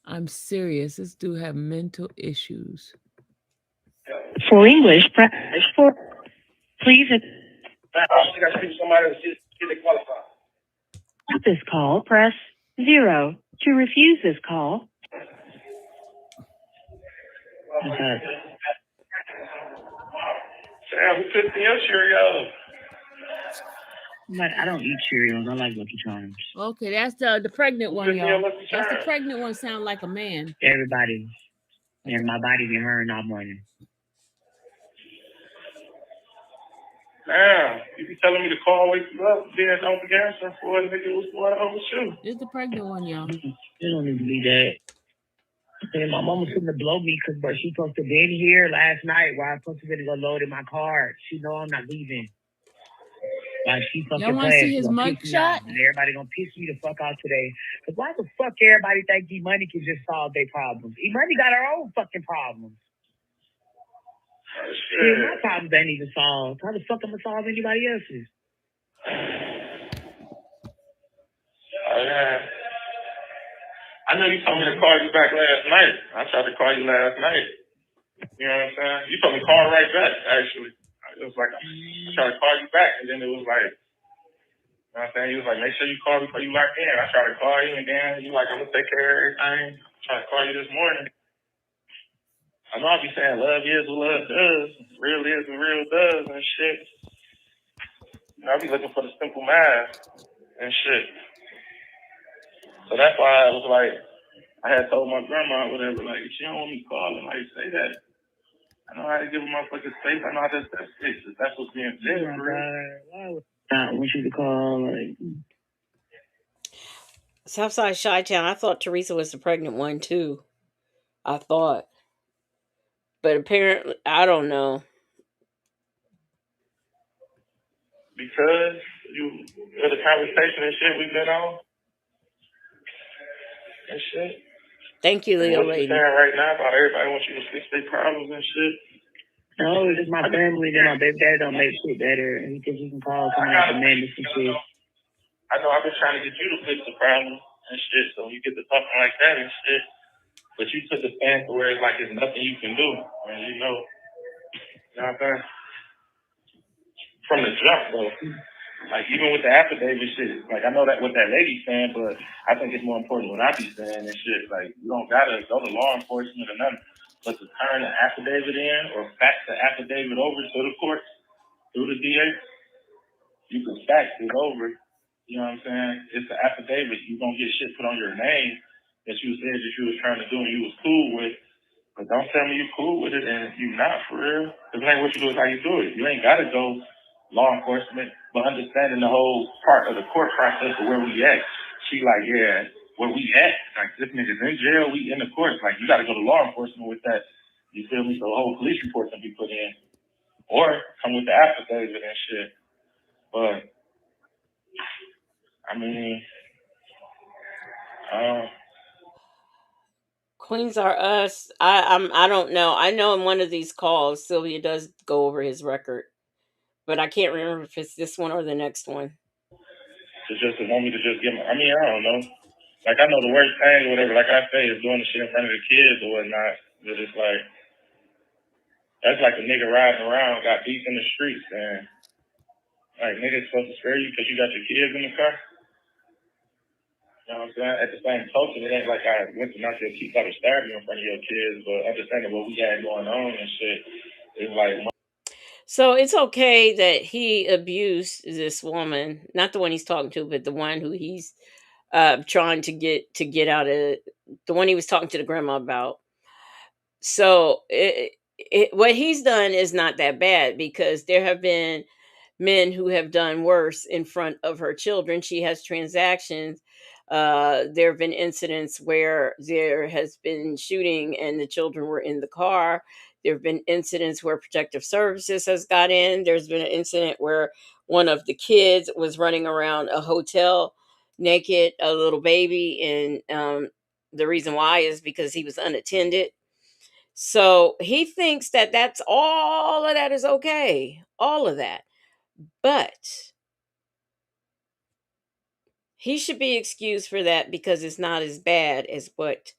I'm serious. This dude have mental issues. For English, press 4. Please. I think I speak to somebody that's get they qualified. At this call, press 0 to refuse this call. Okay. Sam, who pissed in your Cheerios? But I don't eat Cheerios. I like Lucky Charms. Okay, that's the pregnant one, Pissed in your y'all. Lucky That's the Charms? pregnant one. Sound like a man. Everybody. And my body been hurting all morning. Damn, you be telling me to call, wake you up, then don't be answering for it, nigga. What's going on with you? It's the pregnant one, y'all. It don't need to be that. And my mama couldn't blow me because she supposed to been here last night while I'm supposed to go load in my car. She know I'm not leaving. Like she fucking Y'all want to see his mug shot? And everybody gonna piss me the fuck out today. Cause why the fuck everybody think E-Money can just solve their problems? E-Money got her own fucking problems. Shit, my problems ain't even solved. How the fuck am I gonna solve anybody else's? Oh, yeah. I know you told me to call you back last night. I tried to call you last night. You know what I'm saying? You told me to call right back, actually. It was like, I tried to call you back, and then it was like, you know what I'm saying? You was like, make sure you call before you lock in. I tried to call you, and then you like, I'm going to take care of everything. I tried to call you this morning. I know I be saying love is what love does. Real is what real does and shit. You know, I be looking for the simple math and shit. So that's why I was like, I had told my grandma whatever, like, she don't want me calling, like, say that. I know how to give a motherfucker space. I know how to set space. If that's what's being said, for real. I want you to call, like... Southside Chi-Town. I thought Teresa was the pregnant one too. I thought. But apparently, I don't know. Because of the conversation and shit we've been on and shit. Thank you, And Leo what you lady. saying right now about everybody wants you to fix their problems and shit. No, it's just my family that my baby daddy don't make shit better. And he thinks he can call someone like a man to some shit. I know I've been trying to get you to fix the problem and shit, so you get to talking like that and shit. But you took a stance to where it's like there's nothing you can do. And you know what I'm saying? From the jump, though. Like, even with the affidavit shit, like, I know that what that lady's saying, but I think it's more important what I be saying and shit. Like, you don't gotta go to law enforcement or nothing, but to turn the affidavit in or fax the affidavit over to the court through the DA, you can fax it over. You know what I'm saying? It's the affidavit. You gonna get shit put on your name that you said that you was trying to do and you was cool with. But don't tell me you cool with it and you not, for real. Because it ain't what you do, it's how you do it. You ain't gotta go law enforcement, but understanding the whole part of the court process of where we at. She like, yeah, where we at? Like, this nigga's in jail, we in the courts. Like, you gotta go to law enforcement with that. You feel me? So the whole police report can be put in. Or come with the affidavit and shit. But, I mean, Queens are us. I don't know. I know in one of these calls Sylvia does go over his record, but I can't remember if it's this one or the next one. to just want me to just give my, I mean, I don't know. Like, I know the worst thing or whatever, like I say, is doing the shit in front of the kids or whatnot. But it's like, that's like a nigga riding around, got beef in the streets, and like, niggas supposed to spare you because you got your kids in the car. You know what I'm saying? At the same token, it ain't like I went to not to keep out of stab you in front of your kids, but understanding what we had going on and shit, it's like. So it's okay that he abused this woman, not the one he's talking to, but the one who he's trying to get out of, the one he was talking to the grandma about. So what he's done is not that bad, because there have been men who have done worse in front of her children. She has transactions. There have been incidents where there has been shooting and the children were in the car. There have been incidents where protective services has got in. There's been an incident where one of the kids was running around a hotel naked, a little baby, and the reason why is because he was unattended. So he thinks that that's all of that is okay, all of that. But he should be excused for that because it's not as bad as what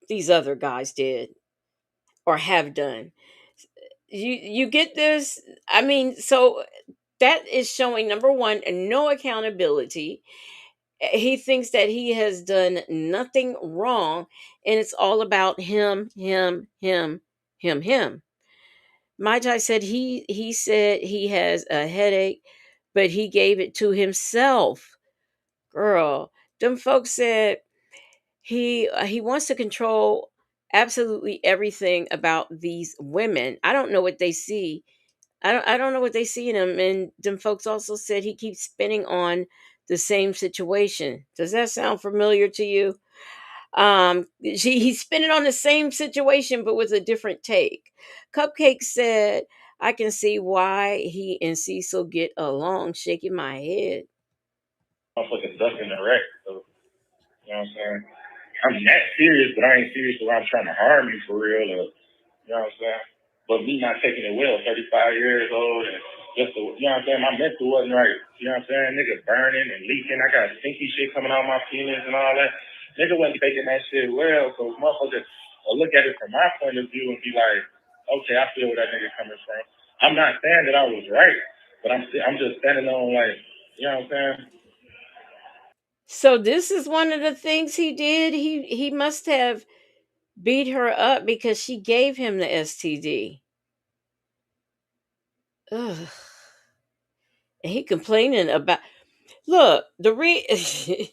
these other guys did or have done. You get this? I mean, so That is showing, number one, no accountability. He thinks that he has done nothing wrong, and it's all about him. My Jai said he said he has a headache, but he gave it to himself. Girl, them folks said he wants to control absolutely everything about these women. I don't know what they see. I don't know what they see in him. And them folks also said he keeps spinning on the same situation. Does that sound familiar to you? He's spinning on the same situation but with a different take. Cupcake said, I can see why he and Cecil get along, shaking my head. Motherfucker duck in the wreck. So, you know what I'm saying? I'm that serious, but I ain't serious about trying to harm you for real. Or, you know what I'm saying? But me not taking it well, 35 years old, and just, you know what I'm saying? My mental wasn't right. You know what I'm saying? Nigga burning and leaking. I got stinky shit coming out my feelings and all that. Nigga wasn't taking that shit well, so motherfuckers will look at it from my point of view and be like, okay, I feel where that nigga coming from. I'm not saying that I was right, but I'm just standing on like, you know what I'm saying? So this is one of the things he did. He must have beat her up because she gave him the STD. Ugh. And he complaining about, look, Cupcake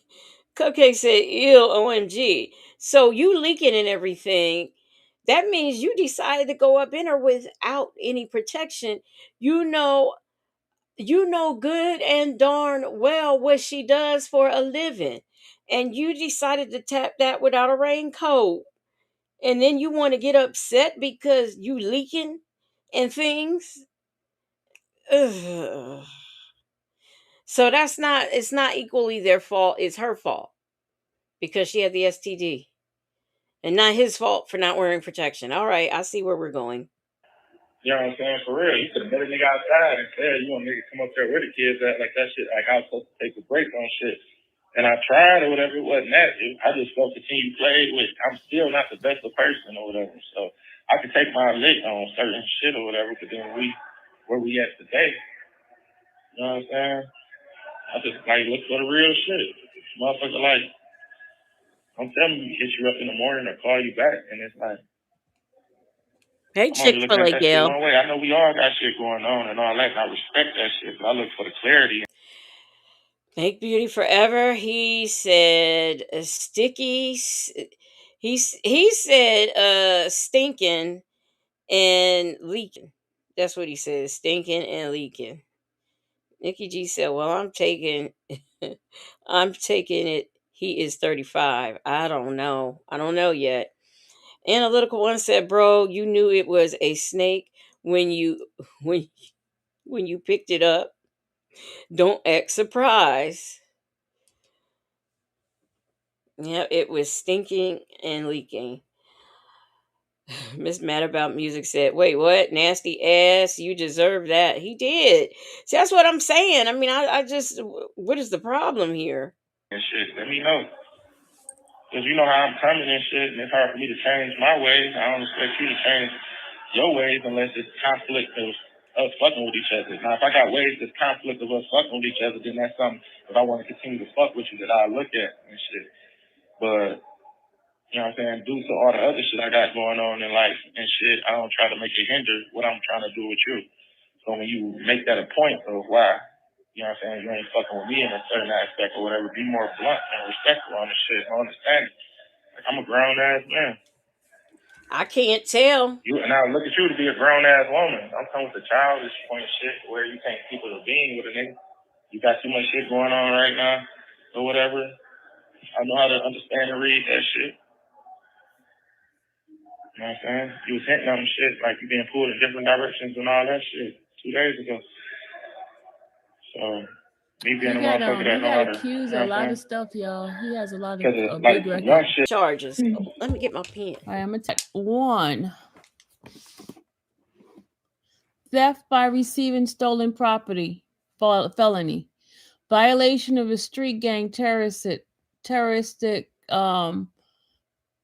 said, "Ew, OMG." So you leaking and everything. That means you decided to go up in her without any protection. You know, you know good and darn well what she does for a living. And you decided to tap that without a raincoat. And then you want to get upset because you leaking and things. Ugh. So it's not equally their fault, it's her fault because she had the STD. And not his fault for not wearing protection. All right, I see where we're going. You know what I'm saying? For real. You could have met a nigga outside and said, you want a nigga come up there where the kids at, like that shit, like I was supposed to take a break on shit. And I tried or whatever, it wasn't that. I just felt the team played with. I'm still not the best of person or whatever. So I could take my lick on certain shit or whatever, but then where we at today, you know what I'm saying? I just like look for the real shit. Motherfucker like, I'm telling you, hit you up in the morning or call you back, and it's like, Hey, I'm only looking at Chick-fil-A that shit gal. one way. I know we all got shit going on and all that, and I respect that shit, but I look for the clarity. Make beauty forever. He said sticky. He said stinking and leaking. That's what he said. Stinking and leaking. Nikki G said, "Well, I'm taking, I'm taking it. He is 35. I don't know. I don't know yet." Analytical one said, "Bro, you knew it was a snake when you when when you picked it up. Don't act surprised." Yeah, it was stinking and leaking. Miss Mad About Music said, "Wait, what? Nasty ass. You deserve that." He did. See, that's what I'm saying. I mean, I just, what is the problem here? And shit, let me know. Because you know how I'm coming and shit, and it's hard for me to change my ways. I don't expect you to change your ways unless it's conflict of us fucking with each other. Now, if I got ways that's conflict of us fucking with each other, then that's something if I want to continue to fuck with you that I look at and shit. But, you know what I'm saying, due to all the other shit I got going on in life and shit, I don't try to make it hinder what I'm trying to do with you. So when you make that a point of why, you know what I'm saying, you ain't fucking with me in a certain aspect or whatever, be more blunt and respectful on the shit. I understand it. Like, I'm a grown ass man. I can't tell. You and I look at you to be a grown ass woman. I'm coming with the childish point shit where you can't keep it a being with a nigga. You got too much shit going on right now or whatever. I know how to understand and read that shit. You know what I'm saying? You was hinting on shit like you being pulled in different directions and all that shit 2 days ago. So me being a motherfucker that He know got how to, accused you know of a what I'm lot saying? of stuff, y'all. He has a lot of Because a it's like big record. young shit. Charges. Oh, let me get my pen. All right, I'm gonna take one. Theft by receiving stolen property, felony, violation of a street gang terroristic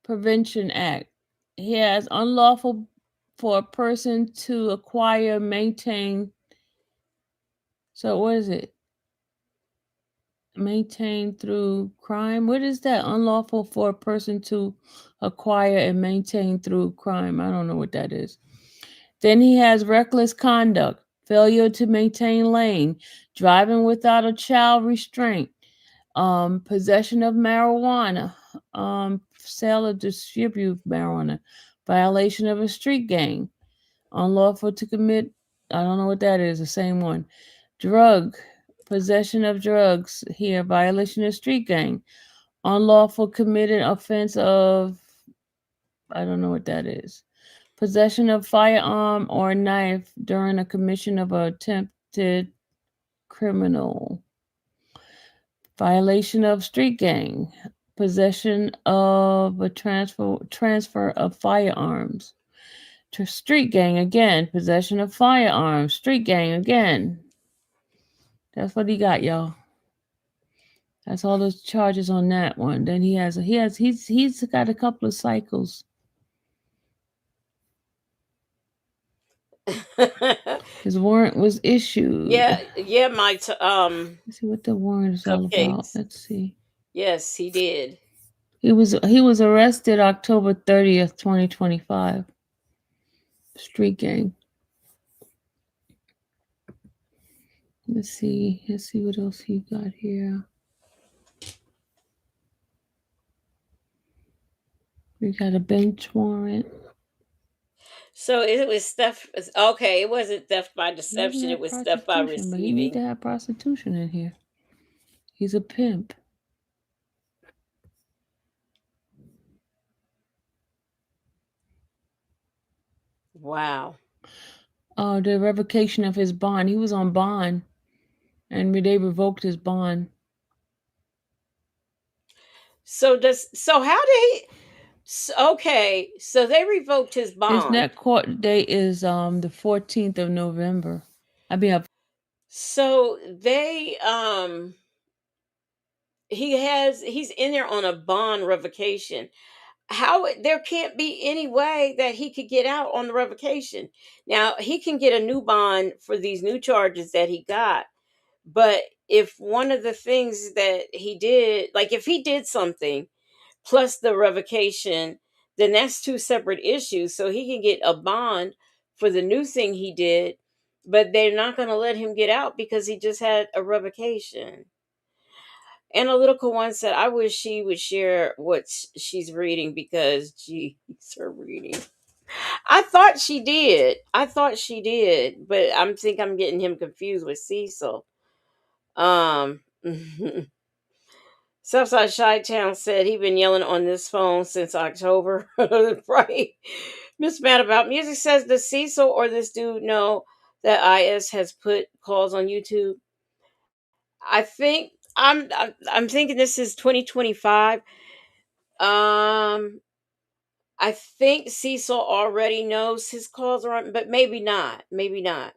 prevention act. He has unlawful for a person to acquire, maintain So what is it? Maintained through crime? What is that? Unlawful for a person to acquire and maintain through crime. I don't know what that is. Then he has reckless conduct, failure to maintain lane, driving without a child restraint, possession of marijuana, sale or distribute marijuana, violation of a street gang, unlawful to commit, I don't know what that is, the same one. Drug, possession of drugs here, violation of street gang, unlawful committed offense of, I don't know what that is. Possession of firearm or knife during a commission of an attempted criminal. Violation of street gang. Possession of a transfer of firearms. Street gang again. Possession of firearms. Street gang again. That's what he got, y'all. That's all those charges on that one. Then he's got a couple of cycles. His warrant was issued. yeah, Let's see what the warrant is all about. Cupcakes. Let's see. Yes, he did. He was arrested October 30th, 2025. Street gang. Let's see what else he got here. We got a bench warrant. So it was theft. Okay, it wasn't theft by deception. It was theft by Prostitution, but he need to receiving. have prostitution in here. He's a pimp. Wow. The revocation of his bond. He was on bond, and they revoked his bond. So how did he? Okay, so they revoked his bond. His next court date is the 14th of November. So they he's in there on a bond revocation. How there can't be any way that he could get out on the revocation. Now he can get a new bond for these new charges that he got, but if one of the things that he did, like if he did something plus the revocation, then that's two separate issues. So he can get a bond for the new thing he did, but they're not going to let him get out because he just had a revocation. Analytical One said, I wish she would share what she's reading because, geez, her reading. I thought she did, but I think I'm getting him confused with Cecil. Southside Chi-Town said he been yelling on this phone since October. Right. Miss Mad About Music says, does Cecil or this dude know that IS has put calls on YouTube? I think I'm thinking this is 2025. I think Cecil already knows his calls are on, but maybe not. Maybe not.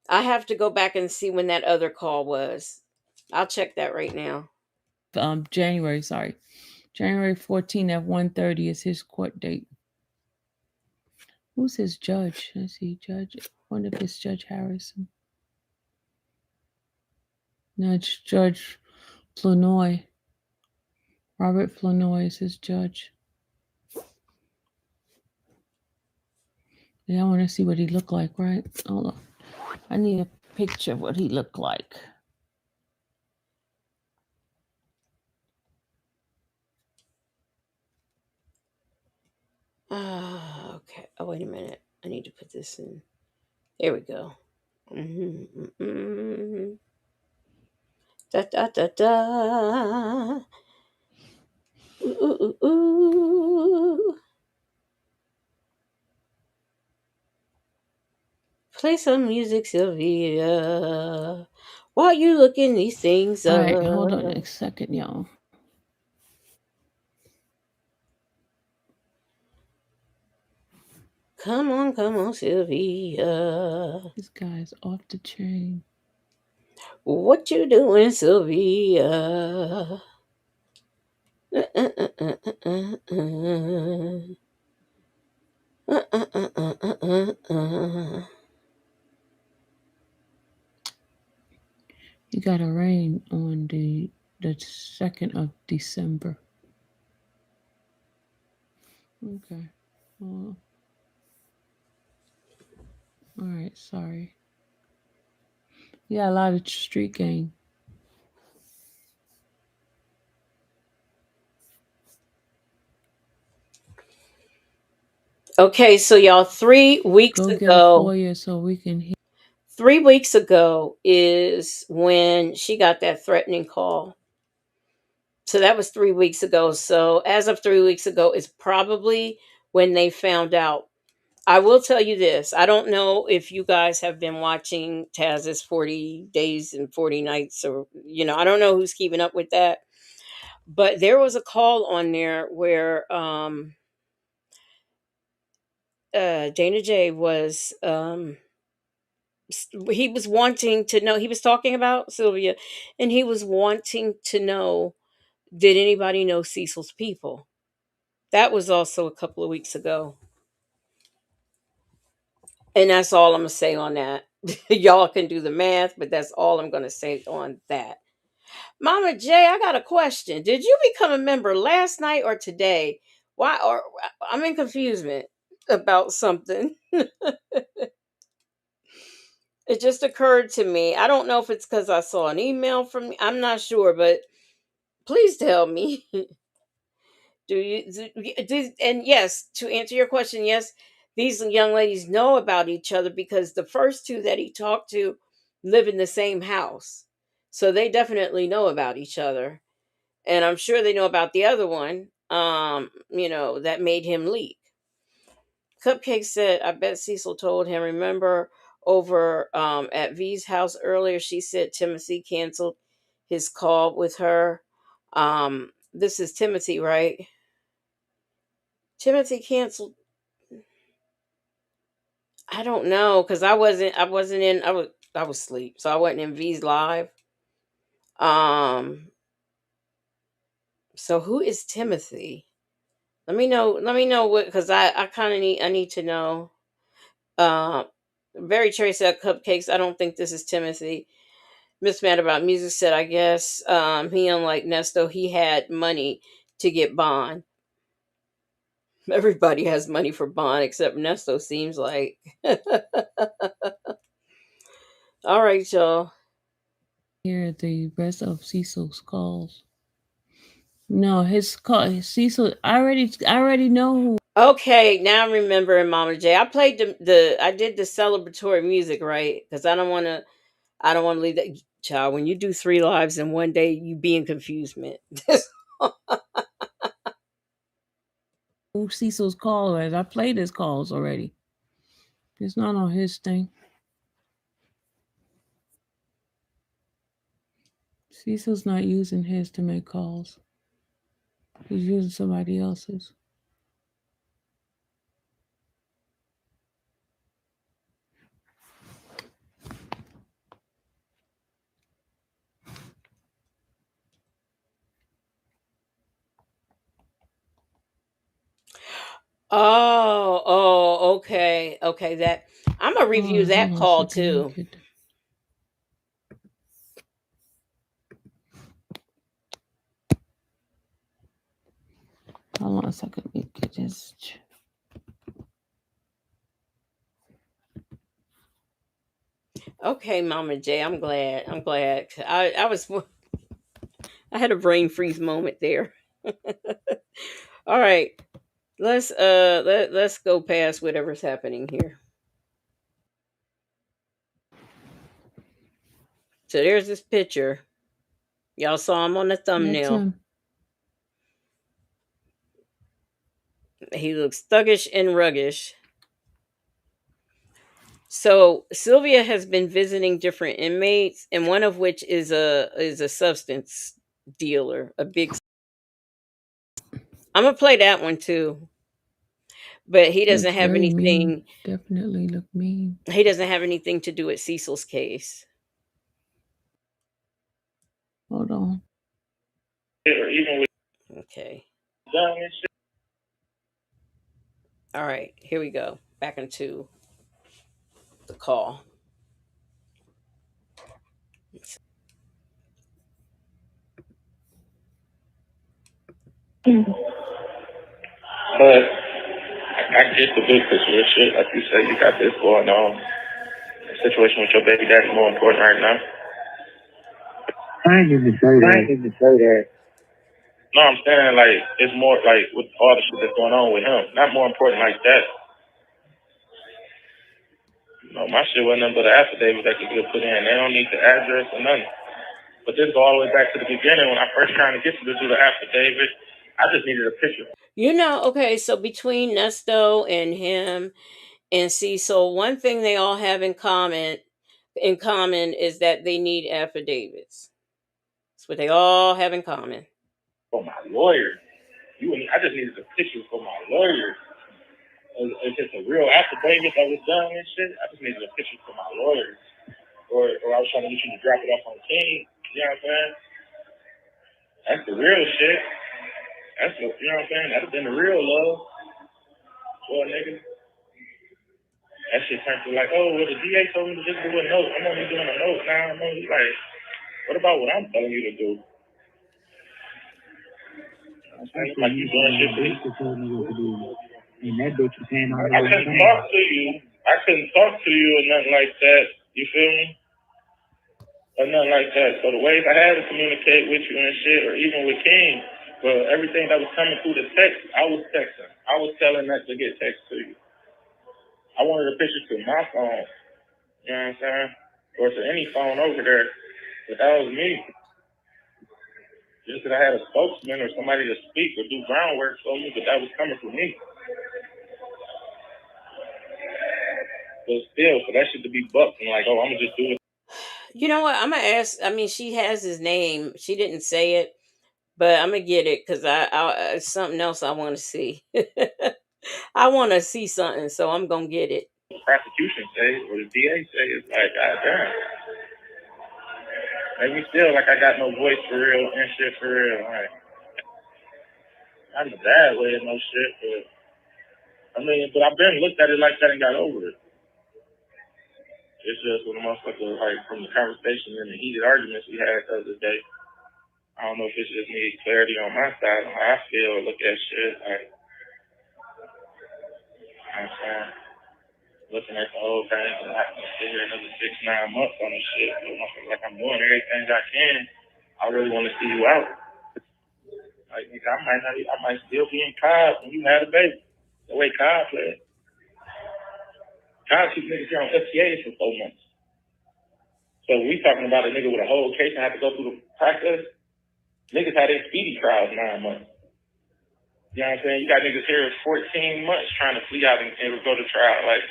I have to go back and see when that other call was. I'll check that right now. January 14 at 1:30 is his court date. Who's his judge? I see judge. I wonder if it's Judge Harrison. No, it's Judge Flournoy. Robert Flournoy is his judge. Yeah, I want to see what he looked like, right? Hold on. I need a picture of what he looked like. Okay. Oh, wait a minute. I need to put this in. There we go. Da da da da. Ooh, ooh, ooh. Play some music, Sylvia. While you looking these things All up. right, hold on a second, y'all. Come on, Sylvia. This guy's off the chain. What you doing, Sylvia? It got a rain on the 2nd of December. Okay. Well, all right. Sorry. Yeah, a lot of street gang. Okay, so y'all, 3 weeks Go get a ago, foyer so we can hear. 3 weeks ago is when she got that threatening call. So that was 3 weeks ago. So as of 3 weeks ago is probably when they found out. I will tell you this. I don't know if you guys have been watching Taz's 40 Days and 40 Nights, or, I don't know who's keeping up with that. But there was a call on there where Dana J was, he was wanting to know, he was talking about Sylvia, and he was wanting to know, did anybody know Cecil's people? That was also a couple of weeks ago. And that's all I'm going to say on that. Y'all can do the math, but that's all I'm going to say on that. Mama J, I got a question. Did you become a member last night or today? Why? Or I'm in confusion about something. It just occurred to me. I don't know if it's because I saw an email from me. I'm not sure, but please tell me. Do you and yes, to answer your question, yes, these young ladies know about each other because the first two that he talked to live in the same house. So they definitely know about each other. And I'm sure they know about the other one, that made him leak. Cupcake said, I bet Cecil told him, remember over at V's house earlier, she said Timothy canceled his call with her. This is Timothy, right? Timothy canceled. I don't know because I wasn't in. I was asleep, so I wasn't in V's live. Um. So who is Timothy? Let me know. Let me know what, because I kind of need to know. Um. Very Cherry said cupcakes. I don't think this is Timothy. Miss Mad About Music said, I guess he, unlike Nesto, he had money to get bond. Everybody has money for bond except Nesto, seems like. All right, y'all. Hear the rest of Cecil's calls. No, his call. Cecil. I already know who. Okay, now I'm remembering Mama J. I played I did the celebratory music, right? Because I don't want to leave that child. When you do 3 lives in one day, you be in confusement. Who Cecil's call is. I played his calls already. It's not on his thing. Cecil's not using his to make calls. He's using somebody else's. Okay. That I'm gonna review Hold that on a call second. Let me too. get the- Hold on a second. Let me get this. Okay, Mama J. I'm glad. I'm glad. I had a brain freeze moment there. All right. Let's go past whatever's happening here. So there's this picture. Y'all saw him on the That's thumbnail. him. He looks thuggish and ruggish. So Sylvia has been visiting different inmates, and one of which is a substance dealer, a big. I'm gonna play that one too, but he doesn't Looks have very mean. anything. Definitely look mean. He doesn't have anything to do with Cecil's case. Hold on. Or even with Okay. young and shit. All right. Here we go. Back into the call. But I get the big picture of shit. Like you say, you got this going on. The situation with your baby daddy more important right now. I didn't say that. No, I'm saying like it's more like with all the shit that's going on with him. Not more important like that. You know, my shit wasn't nothing but an affidavit that could get put in. They don't need the address or nothing. But this go all the way back to the beginning when I first trying to get you to do the affidavit. I just needed a picture. Okay, so between Nesto and him and Cecil, one thing they all have in common is that they need affidavits. That's what they all have in common. For my lawyer. I just needed a picture for my lawyer. If it's a real affidavit that was done and shit, I just needed a picture for my lawyer. Or I was trying to get you to drop it off on King. You know what I'm saying? That's the real shit. That's what, you know what I'm saying? That'd have been the real love. Boy, nigga. That shit turned to like, oh, well, the DA told me to just do a note. I'm only doing a note now. I'm only like, what about what I'm telling you to do? That's like you doing shit for you. And that bitch was saying all I couldn't talk to you. I couldn't talk to you or nothing like that. You feel me? Or nothing like that. So the ways I had to communicate with you and shit, or even with King, but everything that was coming through the text, I was texting. I was telling that to get text to you. I wanted a picture to my phone. You know what I'm saying? Or to any phone over there. But that was me. Just because I had a spokesman or somebody to speak or do groundwork for me, but that was coming from me. But still, for that shit to be bucked and like, oh, I'm going to just do it. You know what? I'm gonna ask. I mean, she has his name. She didn't say it, but I'm gonna get it because I it's something else I want to see. I want to see something, so I'm gonna get it. The prosecution say or the DA say it's like, God damn. Make me feel like I got no voice for real and shit for real. Like, not in a bad way and no shit, but I mean, but I've been looked at it like that and got over it. It's just when the motherfucker, like, from the conversation and the heated arguments we had the other day, I don't know if it's just need clarity on my side on how I feel, look at shit. Like, I'm saying, looking at the whole thing, and I can sit here another 6-9 months on this shit. Like, I'm doing everything I can. I really want to see you out. Like, nigga, I might still be in Cobb when you had a baby. The way Cobb played. Cobb keeps niggas here on FTAs for 4 months. So we talking about a nigga with a whole case and have to go through the process. Niggas had their speedy trials 9 months. You know what I'm saying? You got niggas here 14 months trying to flee out and go to trial, like,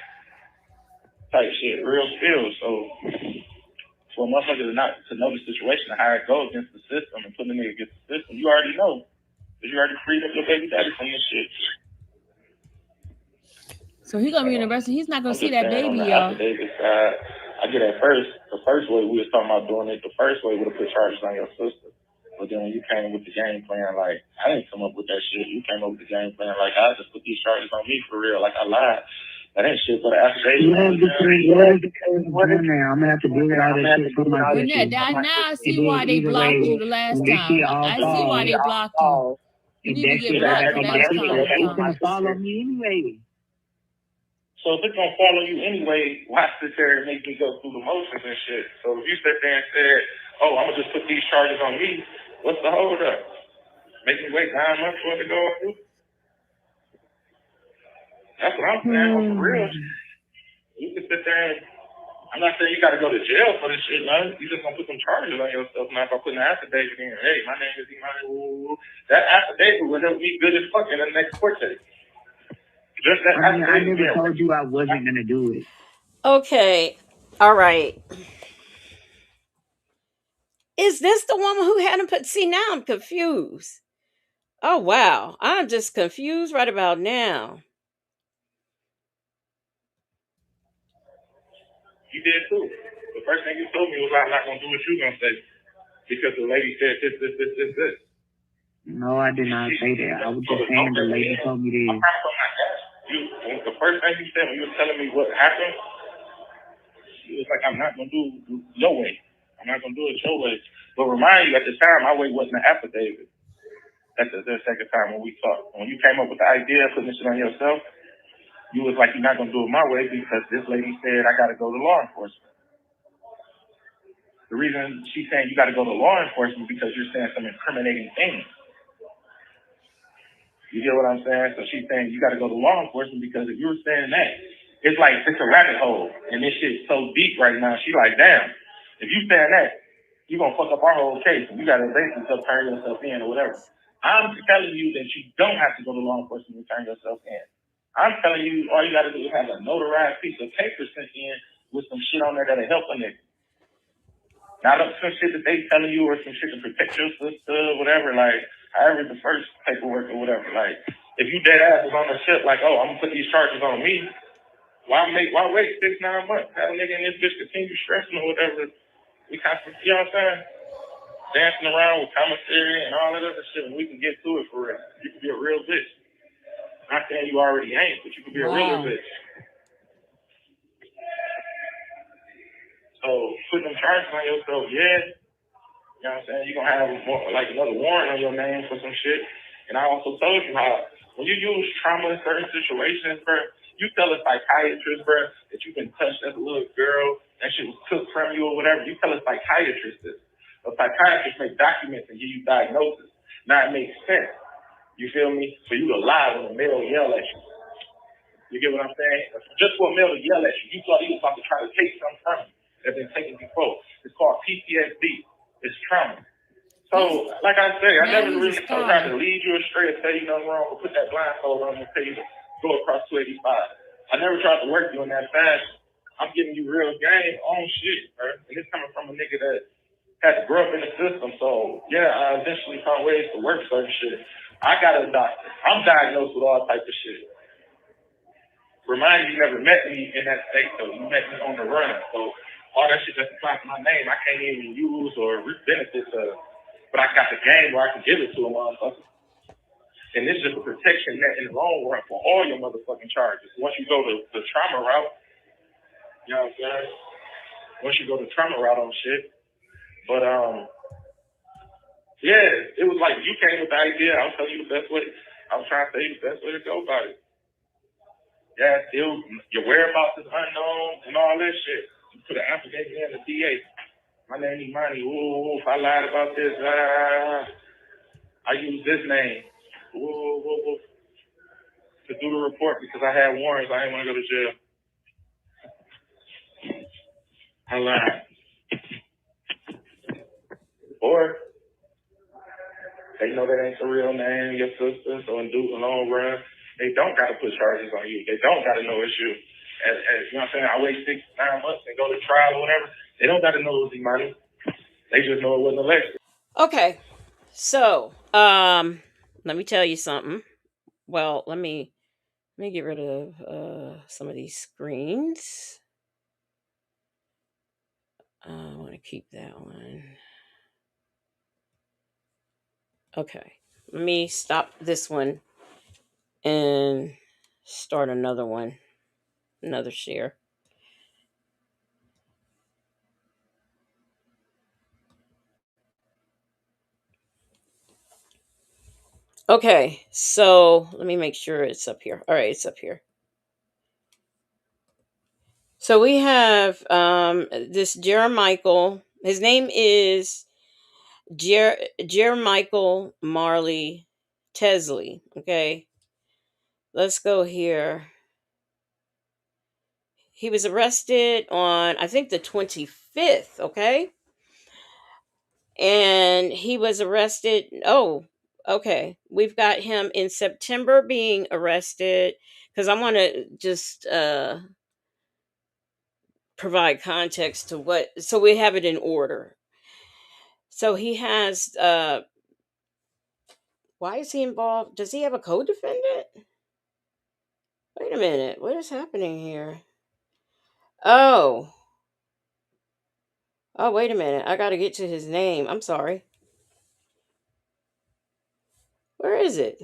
type shit, real spill. So for a motherfucker to know the situation and how it goes against the system and put the nigga against the system, you already know. Because you already freed up your baby daddy from this shit. So he's gonna be in the rest. He's not gonna see that baby, on the y'all. affidavit side, I get at first, the first way we was talking about doing it, the first way would have put charges on your sister. But then when you came with the game plan, like, I didn't come up with that shit. You came up with the game plan, like, I just put these charges on me for real. Like, I lied. That ain't shit but an affidavit. I'm gonna have to do it all that shit for my sister. Now I see why they blocked you the last time. I see why they blocked you. You need to get blocked for that It's gonna follow me anyway. So if it's gonna follow you anyway, why sit there and make me go through the motions and shit? So if you sit there and said, oh, I'm gonna just put these charges on me, what's the hold up? Make me wait 9 months for it to go through? That's what I'm saying. For real. You can sit there and I'm not saying you gotta go to jail for this shit, man. You just gonna put some charges on yourself now by putting an affidavit in. Hey, my name is Imani. That affidavit will help me good as fuck in the next court case. I never told you I wasn't gonna do it. Okay, all right. Is this the woman who had him put? See, now I'm confused. Oh wow, I'm just confused right about now. You did too. The first thing you told me was I'm not gonna do what you gonna say because the lady said this. No, I did not say that. I was just saying the lady told me this. The first thing you said when you were telling me what happened, it was like, I'm not gonna do your way. I'm not gonna do it your way. But remind you, at the time, my way wasn't an affidavit. at the second time when we talked. When you came up with the idea of putting this shit on yourself, you was like, you're not going to do it my way because this lady said I got to go to law enforcement. The reason she's saying you got to go to law enforcement because you're saying some incriminating things. You get what I'm saying? So she's saying you got to go to law enforcement because if you were saying that, it's like it's a rabbit hole. And this shit's so deep right now. She like, damn, if you saying that, you're going to fuck up our whole case. And you got to basically turn yourself in or whatever. I'm telling you that you don't have to go to law enforcement and turn yourself in. I'm telling you, all you got to do is have a notarized piece of paper sent in with some shit on there that'll help a nigga. Not some shit that they telling you or some shit to protect your sister, whatever, like, however the first paperwork or whatever. Like, if you dead ass is on the ship, like, oh, I'm gonna put these charges on me, why wait 6-9 months? Have a nigga in this bitch continue stressing or whatever. We kind of, you know what I'm saying? Dancing around with commissary and all that other shit, and we can get to it for real. You can be a real bitch. Not saying you already ain't, but you can be a realer bitch. So putting them charges on yourself, yeah. You know what I'm saying? You're going to have like another warrant on your name for some shit. And I also told you how when you use trauma in certain situations, bro, you tell a psychiatrist, bro, that you've been touched as a little girl, that shit was took from you or whatever. You tell a psychiatrist this. A psychiatrist make documents and give you diagnosis. Now it makes sense. You feel me? For you to lie when a male yell at you. You get what I'm saying? Just for a male to yell at you, you thought he was about to try to take something from you that's been taken before. It's called PTSD. It's trauma. So, like I say, I never really tried to lead you astray or tell you nothing wrong or put that blindfold on and tell you to go across 285. I never tried to work you in that fashion. I'm giving you real game on shit, bro. And it's coming from a nigga that had to grow up in the system. So, yeah, I eventually found ways to work certain shit. I got a doctor. I'm diagnosed with all type of shit. Remind you never met me in that state, though. You met me on the run. So all that shit that's applied to my name, I can't even use or benefit to. But I got the game where I can give it to a motherfucker. And this is just a protection net in the long run for all your motherfucking charges. Once you go to the trauma route, you know what I'm saying? Once you go the trauma route on shit. But yeah, it was like you came with the idea. I was telling you the best way. I was trying to tell you the best way to go about it. Yeah, still your whereabouts is unknown and all that shit. You put an affidavit in the DA. My name is Imani. Ooh, if I lied about this, I use this name. Ooh, to do the report because I had warrants. I didn't want to go to jail. I lied. Or they know that ain't the real name, your sister, so in the long run, they don't got to put charges on you. They don't got to know it's you. As you know what I'm saying? I wait 6-9 months and go to trial or whatever. They don't got to know it was Imani. They just know it wasn't Alexa. Okay. So, let me tell you something. Well, let me get rid of some of these screens. I want to keep that one. Okay. Let me stop this one and start another one. Another share. Okay, so let me make sure it's up here. All right, it's up here. So we have this Jeremichael. His name is Jeremichael Marley Tesley. Okay, let's go here. He was arrested on, I think, the 25th. Okay, and he was arrested. Oh, okay. We've got him in September being arrested because I want to just provide context to what, so we have it in order. So he has why is he involved? Does he have a co-defendant? Wait a minute, what is happening here? Oh, wait a minute, I gotta get to his name. I'm sorry, where is it?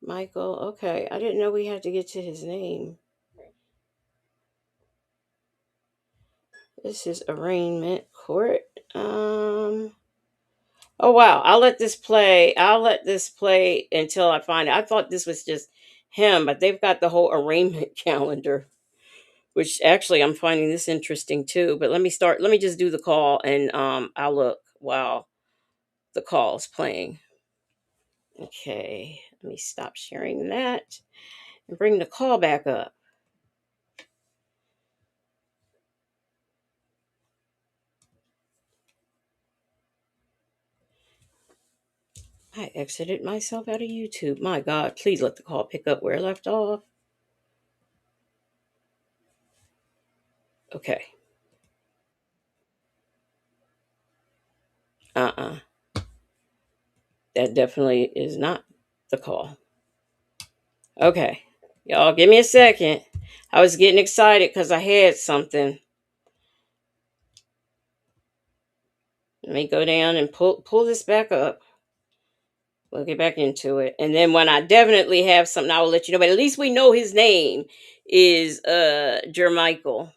Michael. Okay, I didn't know we had to get to his name. This is arraignment court. Oh wow, I'll let this play. I'll let this play until I find it. I thought this was just him, but they've got the whole arraignment calendar, which actually I'm finding this interesting too. But let me just do the call and I'll look while the call is playing. Okay, let me stop sharing that and bring the call back up. I exited myself out of YouTube. My God, please let the call pick up where I left off. Okay. Uh-uh. That definitely is not the call. Okay. Y'all give me a second. I was getting excited because I had something. Let me go down and pull this back up. We'll get back into it. And then when I definitely have something, I will let you know. But at least we know his name is Jermichael.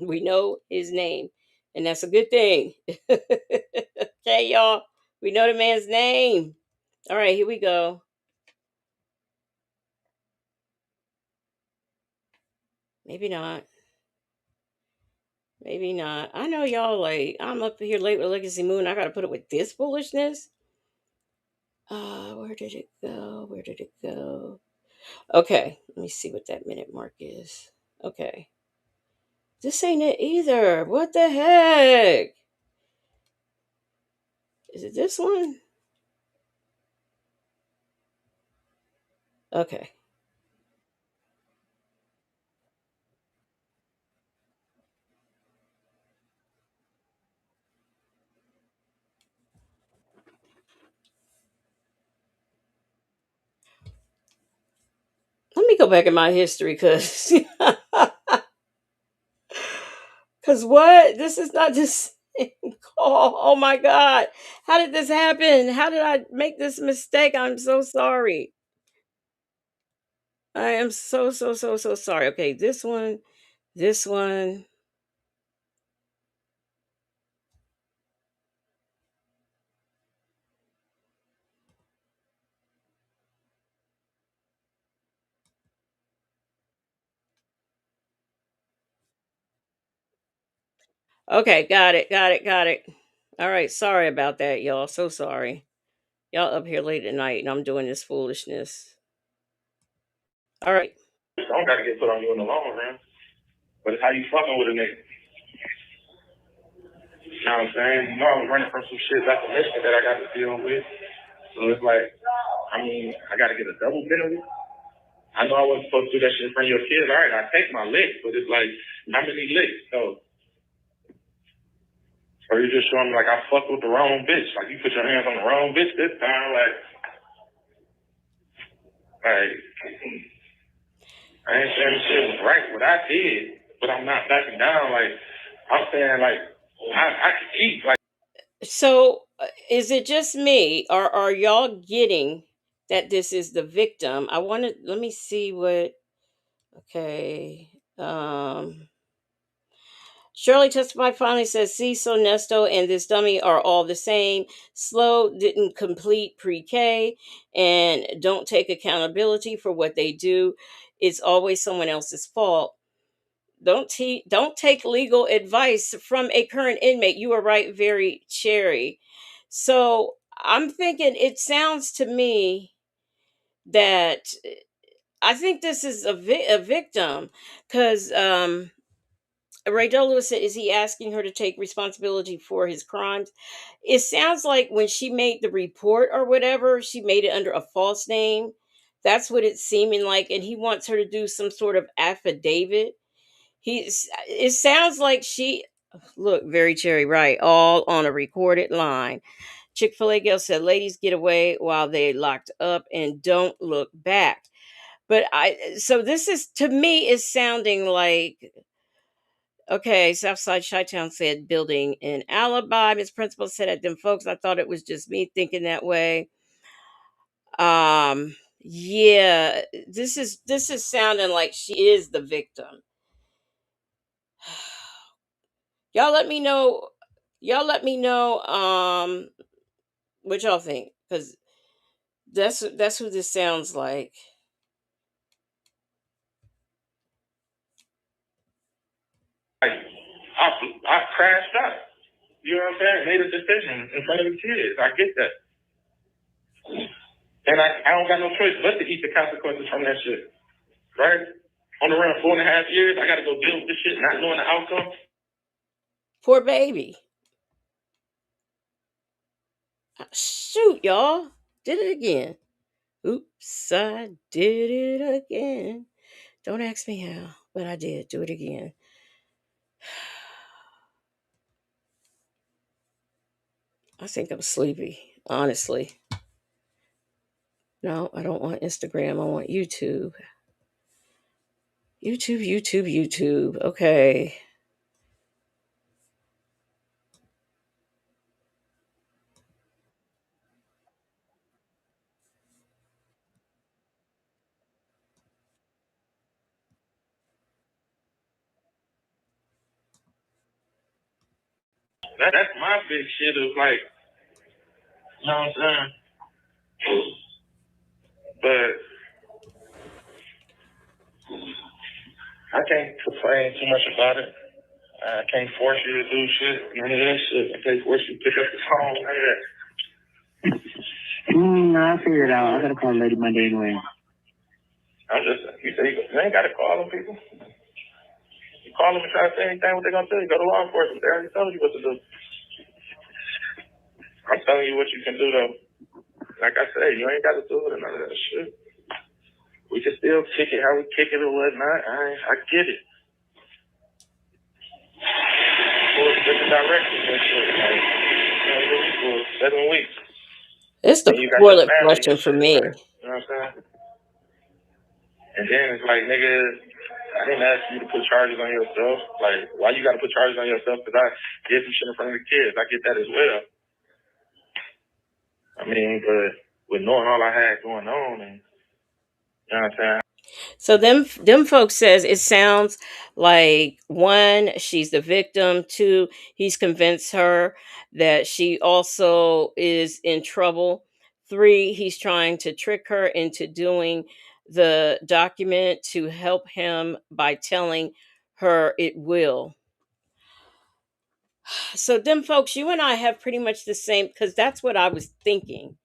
We know his name. And that's a good thing. Okay, y'all. We know the man's name. All right, here we go. Maybe not. Maybe not. I know y'all like I'm up here late with Legacy Moon. I gotta put up with this foolishness. Where did it go? Where did it go? Okay, let me see what that minute mark is. Okay. This ain't it either. What the heck? Is it this one? Okay. Let me go back in my history because because what? This is not just call. Oh my god. How did this happen? How did I make this mistake? I'm so sorry. I am so sorry. Okay, this one, this one. Okay, got it. All right, sorry about that, y'all. So sorry. Y'all up here late at night and I'm doing this foolishness. All right. I don't got to get put on you in the long run, but it's how you fucking with a nigga. You know what I'm saying? You know I was running from some shit that's a mission that I got to deal with. So it's like, I mean, I got to get a double penalty. I know I wasn't supposed to do that shit in front of your kids. All right, I take my licks, but it's like, how many licks? So, or you just showing me like I fucked with the wrong bitch. Like you put your hands on the wrong bitch this time. Like I ain't saying this shit was right what I did, but I'm not backing down. Like I'm saying, like I can keep like. So, is it just me or are y'all getting that this is the victim? I want to let me see what okay. Shirley testified finally says Cecil, Nesto, and this dummy are all the same. Slow didn't complete pre-K and don't take accountability for what they do. It's always someone else's fault. Don't take legal advice from a current inmate. You are right, very cherry. So I'm thinking it sounds to me that I think this is a victim because Ray Lewis said, is he asking her to take responsibility for his crimes? It sounds like when she made the report or whatever, she made it under a false name. That's what it's seeming like. And he wants her to do some sort of affidavit. It sounds like she, look, very cherry, right? All on a recorded line. Chick-fil-A girl said, ladies get away while they locked up and don't look back. But so this is, to me, is sounding like, okay, Southside Chi-Town said building an alibi. Miss Principal said at them folks, I thought it was just me thinking that way. Yeah, this is sounding like she is the victim. Y'all let me know. Y'all let me know What y'all think? Because that's who this sounds like. Like, I crashed out. You know what I'm saying? Made a decision in front of the kids. I get that. And I don't got no choice but to eat the consequences from that shit. Right? On the run 4.5 years, I got to go deal with this shit not knowing the outcome. Poor baby. Shoot, y'all. Did it again. Oops, I did it again. Don't ask me how, but I did do it again. I think I'm sleepy, honestly. No, I don't want Instagram. I want YouTube. YouTube. Okay. That's my big shit of like, you know what I'm saying? But I can't complain too much about it. I can't force you to do shit. None of that shit. I can't force you to pick up the phone. None of that. I'll figure it out. I gotta call Lady Monday anyway. You say you ain't gotta call them people. You call them and try to say anything what they're gonna tell you. Go to law enforcement. They already told you what to do. I'm telling you what you can do though. Like I say, you ain't gotta do it or none of that shit. We can still kick it how we kick it or whatnot. I get it. For different directions and shit. Like, for 7 weeks. It's the And you got your toilet family flushing and for shit. me. Like, you know what I'm saying? And then it's like, nigga, I didn't ask you to put charges on yourself. Like, why you got to put charges on yourself? Because I did some shit in front of the kids. I get that as well. I mean, but with knowing all I had going on, and you know what I'm saying? So them folks says it sounds like, one, she's the victim. Two, he's convinced her that she also is in trouble. Three, he's trying to trick her into doing the document to help him by telling her it will. So them folks, you and I have pretty much the same, because that's what I was thinking.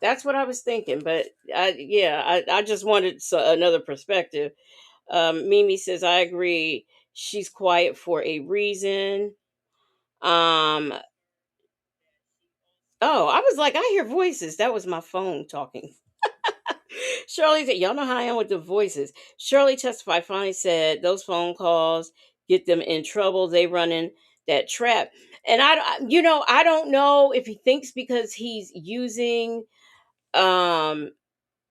That's what I was thinking. But I just wanted another perspective. Mimi says, I agree. She's quiet for a reason. Um, oh, I was like, I hear voices. That was my phone talking. Shirley said, y'all know how I am with the voices. Shirley testified, finally said, those phone calls get them in trouble. They run in that trap. And I don't know if he thinks because he's using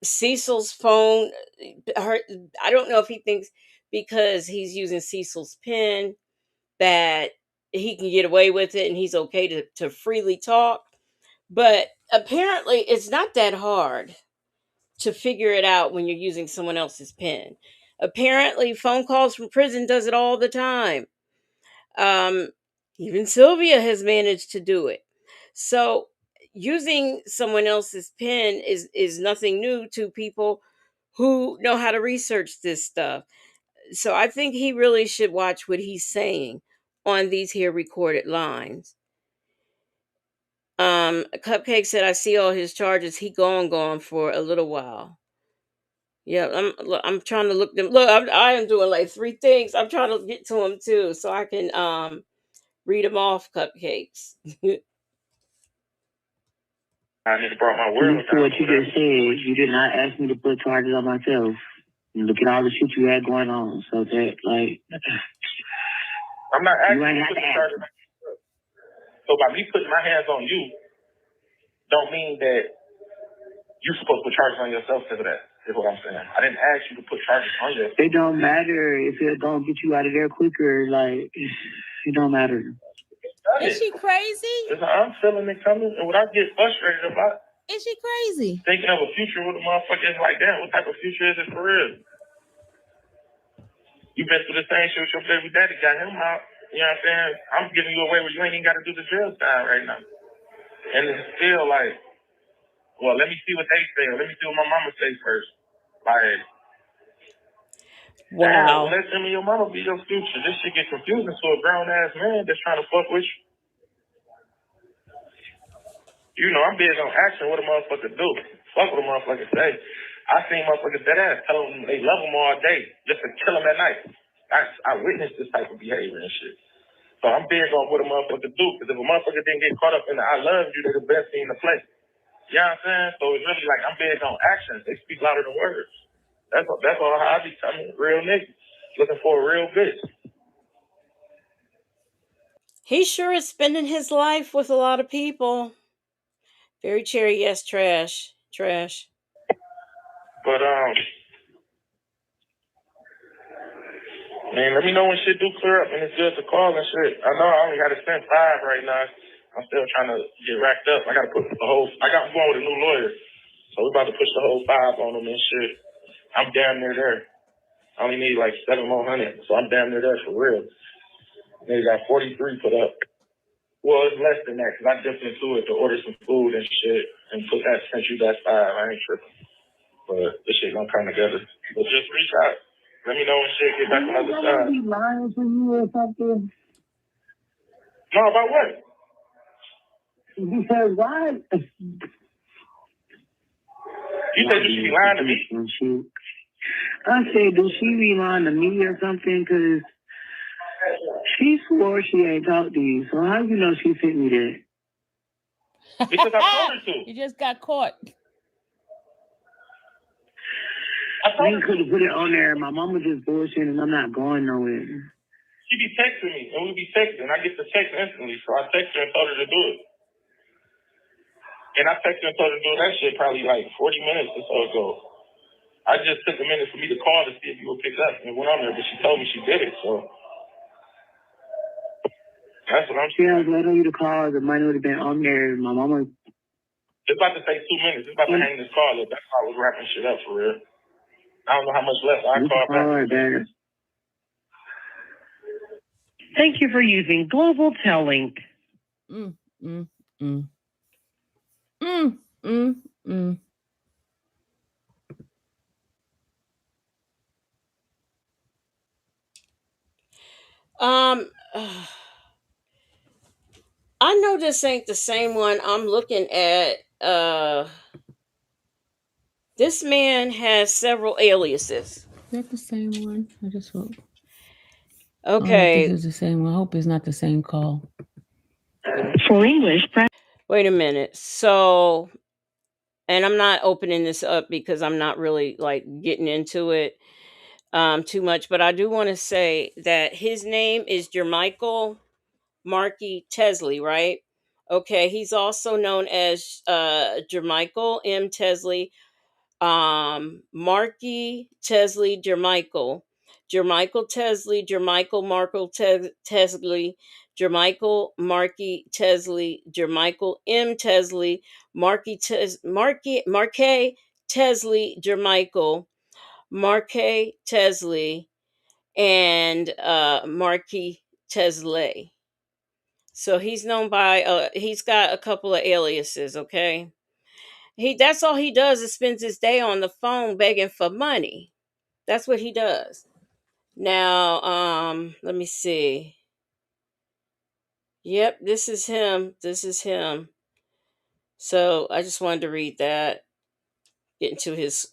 Cecil's phone. Her, I don't know if he thinks because he's using Cecil's pen that he can get away with it and he's okay to freely talk. But apparently, it's not that hard to figure it out when you're using someone else's pen. Apparently, phone calls from prison does it all the time. Um, Even Sylvia has managed to do it. So using someone else's pen is nothing new to people who know how to research this stuff. So I think he really should watch what he's saying on these here recorded lines. Cupcake said, I see all his charges. He gone for a little while. Yeah, I'm trying to look them. Look, I am doing like three things. I'm trying to get to them too, so I can read them off. Cupcakes. I need to brought my world down. What you just said, you did not ask me to put charges on myself. Look at all the shit you had going on. So that, like, I'm not asking you ain't you to have put to the ask. charges on yourself. So by me putting my hands on you, don't mean that you're supposed to put charges on yourself because of that. Is what I'm saying. I didn't ask you to put charges on yourself. It don't matter if it's gonna get you out of there quicker. Like, it don't matter. Is she crazy? I'm feeling it coming, and what I get frustrated about, Is she crazy? thinking of a future with a motherfucker is like, damn, what type of future is it for real? You been through the same shit with your baby daddy, got him out. You know what I'm saying? I'm giving you away where you ain't even got to do the jail time right now. And it's still like, well, let me see what they say, or let me see what my mama say first. Like, damn, Wow. let them and your mama be your future. This shit get confusing to a grown-ass man that's trying to fuck with you. You know, I'm big on action. What a motherfucker do. Fuck what a motherfucker say. I seen motherfuckers dead ass tell them they love them all day just to kill them at night. I witnessed this type of behavior and shit. So I'm big on what a motherfucker do, because if a motherfucker didn't get caught up in the I love you, they're the best thing to play. You know what I'm saying? So it's really like I'm big on actions. They speak louder than words. That's all I be telling real niggas. Looking for a real bitch. He sure is spending his life with a lot of people. Very cherry, yes, trash. Trash. But man, let me know when shit do clear up and it's good to call and shit. I know I only got to spend 5 right now. I'm still trying to get racked up. I got to put the whole. I'm going with a new lawyer, so we're about to push the whole 5 on them and shit. I'm damn near there. I only need like 7 more hundred, so I'm damn near there for real. They got 43 put up. Well, it's less than that because I dipped into it to order some food and shit and put that, sent you that 5. I ain't tripping. But this shit gonna come together. But just reach out. Let me know when shit get back on the other side. Be lying to you or something? No, about what? Because why? You said you should be lying to me? I said, do she be lying to me or something? Because she swore she ain't talked to you. So how you know she sent me that? Because I told her to. You just got caught. I told her You could have put it on there. My mama just bullshit and I'm not going nowhere. she be texting me, and we be texting. I get the text instantly, so I text her and told her to do it. And I texted her and told her to do that shit probably like 40 minutes or so ago. I just took a minute for me to call to see if you would pick up and went on there, but she told me she did it, so that's what I'm saying. Yeah, I was waiting on you to call. The money would have been on there. My mama. It's about to take 2 minutes. It's about to hang this call up. That's why I was wrapping shit up for real. I don't know how much left. I call back. Thank you for using Global Tellink. Mm, mm, mm. Mm, mm, mm. I know this ain't the same one I'm looking at. This man has several aliases. Is that the same one? I just hope. I don't know if Okay. this is the same one. I hope it's not the same call. For English, press. Wait a minute. So, and I'm not opening this up because I'm not really like getting into it too much, but I do want to say that his name is Jermichael Markey Tesley, right? Okay, he's also known as Jermichael M. Tesley, Markey Tesley Jermichael, Jermichael Tesley, Jermichael Markle Tesley, Jermichael Markey Tesley, Jermichael M. Tesley, Markey Tesley, Jermichael, Markey Tesley, and Markey Tesley. So he's known by he's got a couple of aliases, okay? That's all he does is spends his day on the phone begging for money. That's what he does. Now, let me see. Yep, this is him. This is him. So I just wanted to read that. Get into his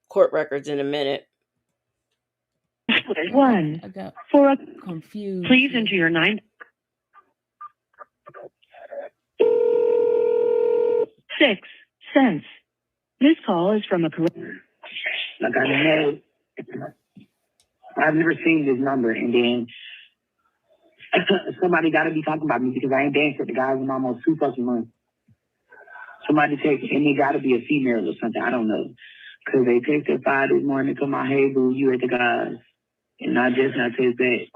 court records in a minute. 1. I got For a confused. please enter your 9 6 cents. This call is from a Like I know, I've never seen this number, and then somebody got to be talking about me because I ain't danced with the guys in almost 2 fucking months. Somebody text, and it got to be a female or something. I don't know. Because they texted 5 this morning to my, hey, boo, you at the guys. And I just not text back.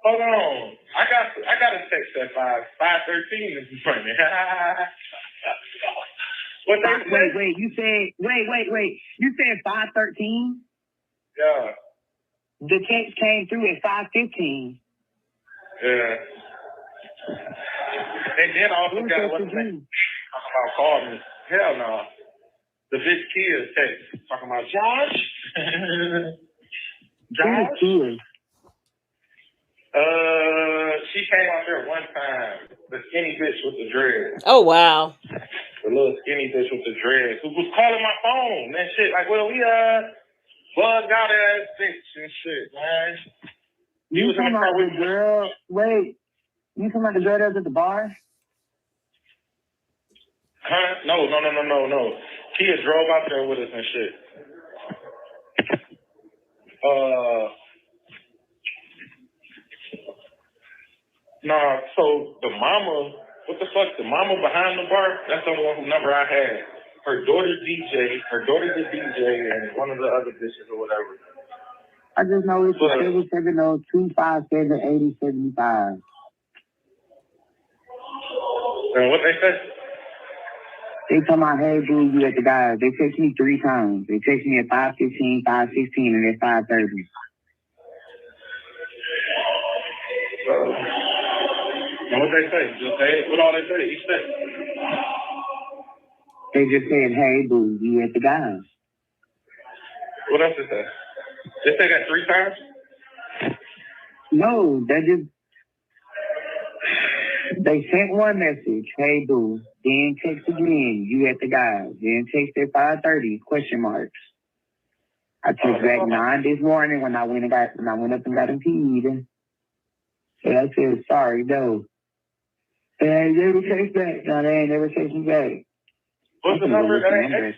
Hold on. I got a text at 5:13 this morning. What they say? Wait. You said 5:13? Yeah. The text came through at 5:15. Yeah. And then I also got what's name? Talking about call me. Hell no. The bitch Kia text talking about Josh. Josh. She came out there one time. The skinny bitch with the dreads. Oh wow. The little skinny bitch with the dreads who was calling my phone and shit. Like, well, we bugged out ass bitch and shit, man. You was in the car with the girl. Wait, you talking about the girl that was at the bar? Huh? No. Kia drove out there with us and shit. Nah, so the mama, what the fuck? The mama behind the bar, that's the one who number I had. Her daughter's DJ, and one of the other bitches or whatever. I just know it's 770-257-8075. And what they said? They tell my hey boo, you at the guys. They text me 3 times. They text me at 5:15, 5:16, and at 5:30. And what they say? Just say what all they say each day. They just said, hey boo, you at the guys. What else is that? They say that 3 times? No, they sent one message, hey boo, then text again, you at the guys, then text at 5:30, question marks. I text back 9 this morning when I went up and got him peed. So I said, sorry, no. And they never text back. No, they ain't never text me back. What's the number? That ain't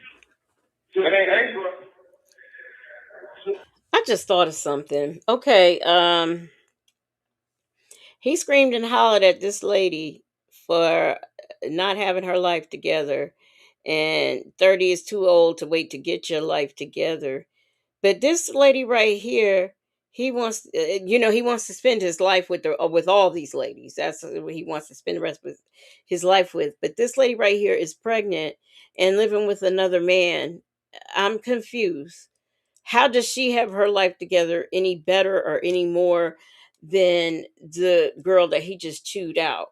I just thought of something. Okay, he screamed and hollered at this lady for not having her life together, and 30 is too old to wait to get your life together. But this lady right here, he wants, he wants to spend his life with all these ladies. That's what he wants to spend the rest of his life with. But this lady right here is pregnant and living with another man. I'm confused. How does she have her life together any better or any more than the girl that he just chewed out?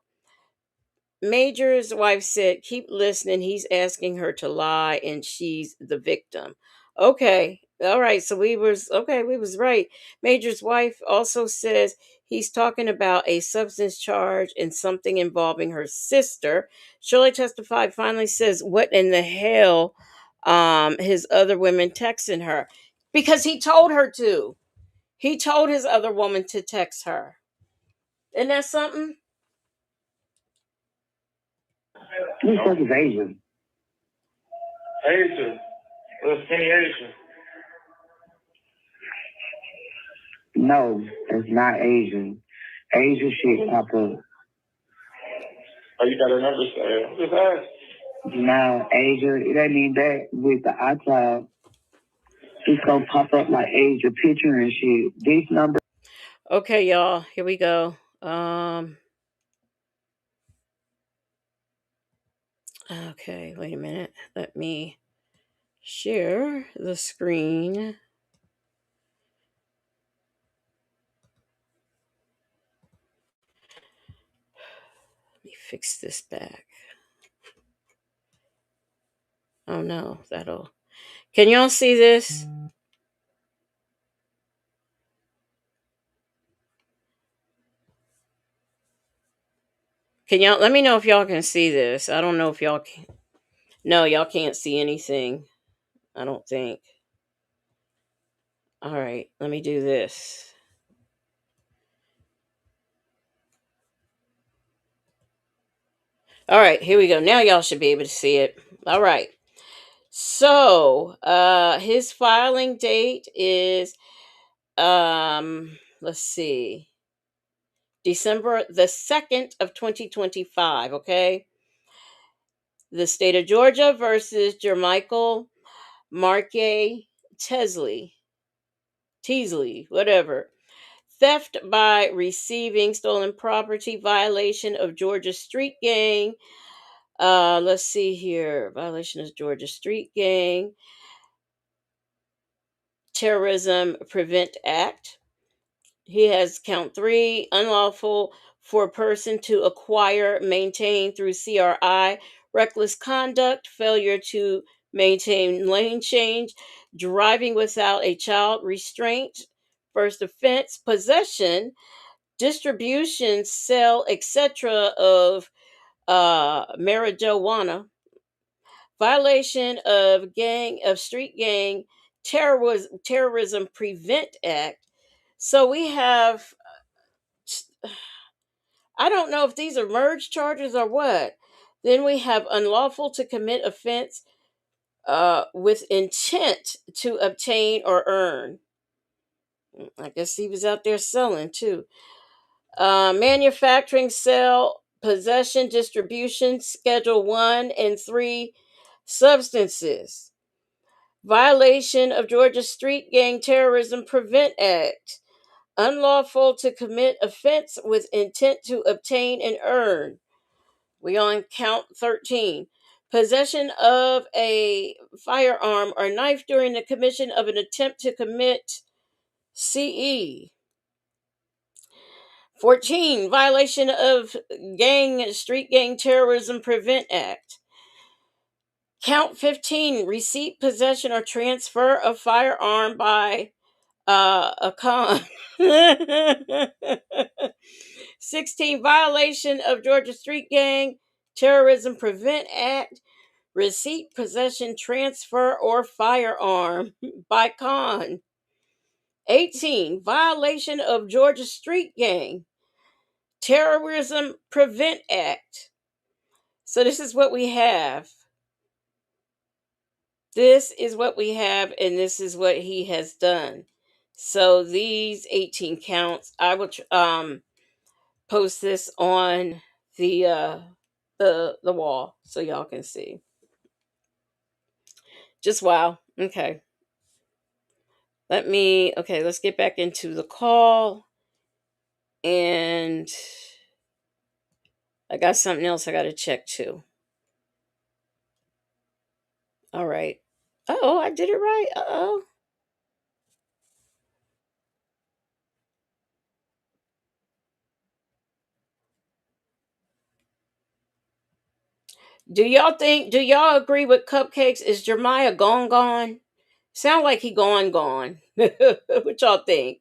Major's wife said, keep listening. He's asking her to lie and she's the victim. Okay. All right. So we was right. Major's wife also says he's talking about a substance charge and something involving her sister. Shirley testified finally says, what in the hell his other women texting her? Because he told her to. He told his other woman to text her. Isn't that something? Who the fuck is Asian? Asian. Little skinny Asian. No, it's not Asian. Asian shit pop up. Oh, you got her number saved. Just ask. No, Asia, it ain't mean that with the iCloud. It's gonna pop up like Asia picture and shit. This number. Okay, y'all. Here we go. Okay, wait a minute. Let me share the screen. Let me fix this back. Oh no, that'll. Can y'all see this? Can y'all let me know if y'all can see this? I don't know if y'all can. No, y'all can't see anything. I don't think. All right, let me do this. All right, here we go. Now y'all should be able to see it. All right. So, his filing date is let's see. December the 2nd of 2025, okay? The state of Georgia versus Jermichael Marque Teasley, whatever. Theft by receiving stolen property, violation of Georgia street gang. Let's see here. Violation of Georgia street gang. Terrorism Prevent Act. He has count 3, unlawful for a person to acquire, maintain through CRI, reckless conduct, failure to maintain lane change, driving without a child restraint, first offense, possession, distribution, sale, etc. of marijuana, violation of street gang terrorism prevent act. So we have, I don't know if these are merged charges or what. Then we have unlawful to commit offense with intent to obtain or earn. I guess he was out there selling too. Manufacturing, sale, possession, distribution, Schedule 1 and 3 substances. Violation of Georgia Street Gang Terrorism Prevent Act. Unlawful to commit offense with intent to obtain and earn. We on count 13. Possession of a firearm or knife during the commission of an attempt to commit CE. 14. Violation of Street Gang Terrorism Prevent Act. Count 15. Receipt, possession, or transfer of firearm by a con. 16. Violation of Georgia Street Gang Terrorism Prevent Act. Receipt, possession, transfer, or firearm by con. 18. Violation of Georgia Street Gang Terrorism Prevent Act. So this is what we have. This is what we have, and this is what he has done. So these 18 counts, I will post this on the wall so y'all can see. Just wow. Okay. Let's get back into the call. And I got something else I got to check too. All right. Oh, I did it right. Uh-oh. Do y'all agree with Cupcakes? Is Jeremiah gone? Sound like he gone. What y'all think?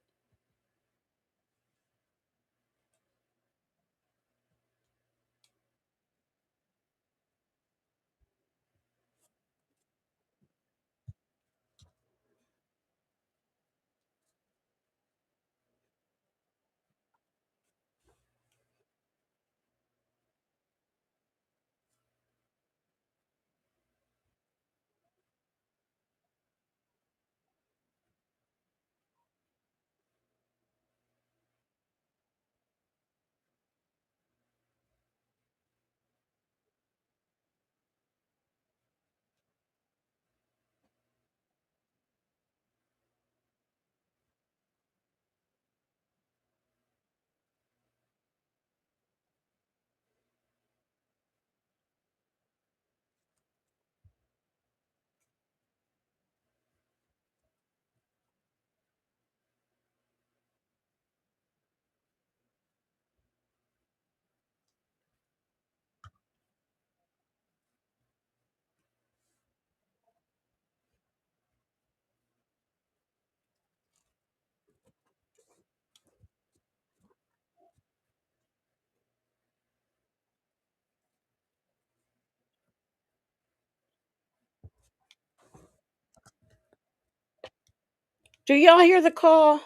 Do y'all hear the call?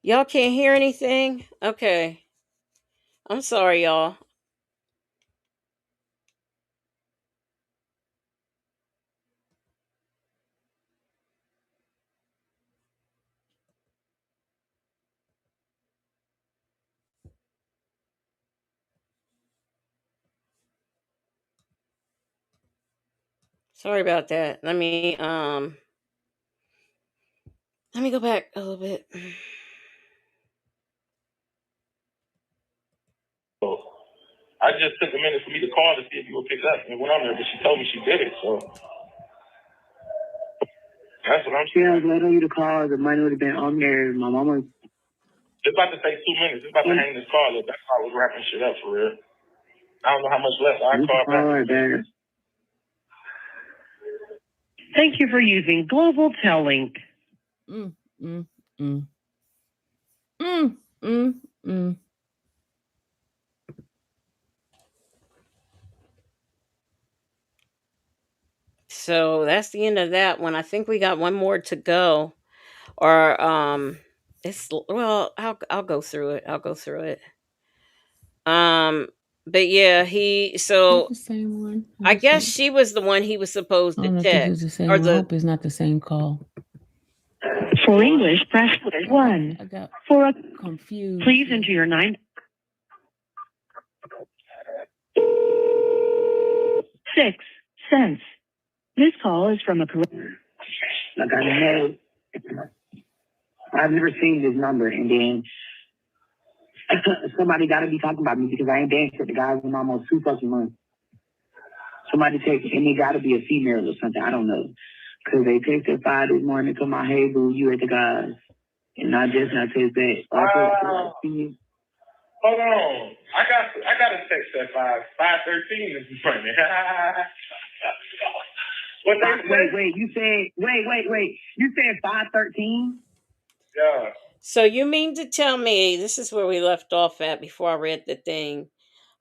Y'all can't hear anything? Okay. I'm sorry, y'all. Sorry about that. Let me go back a little bit. So I just took a minute for me to call to see if you would pick up and went on there, but she told me she did it. So That's what I'm She saying. has letting you to call. The money would have been on there. My mama. It's about to take 2 minutes. It's about to hang this call up. That's how I was wrapping shit up for real. I don't know how much left. I'll call back. Right there. Thank you for using Global Tellink. Mm, mm, mm. Mm, mm, mm. So that's the end of that one. I think we got one more to go. Or it's well, I'll go through it. I'll go through it. But yeah, Is so the same one? I guess she was the one he was supposed I to don't know if this is text. the same Or one. I hope it's not the same call. For English, press 1. I got For a confused. please enter your 96 cents. This call is from Mccrary. Like I know, I've never seen this number, and then somebody got to be talking about me because I ain't danced with the guys in almost 2 fucking months. Somebody text, and it got to be a female or something. I don't know. Because they texted 5 this morning to my, hey, boo, you at the guys. And I just not text that. Hold on. I got a text at 5:13 this morning. What they say? Wait. You said, wait. You said 5:13? Yeah. So you mean to tell me this is where we left off at before I read the thing?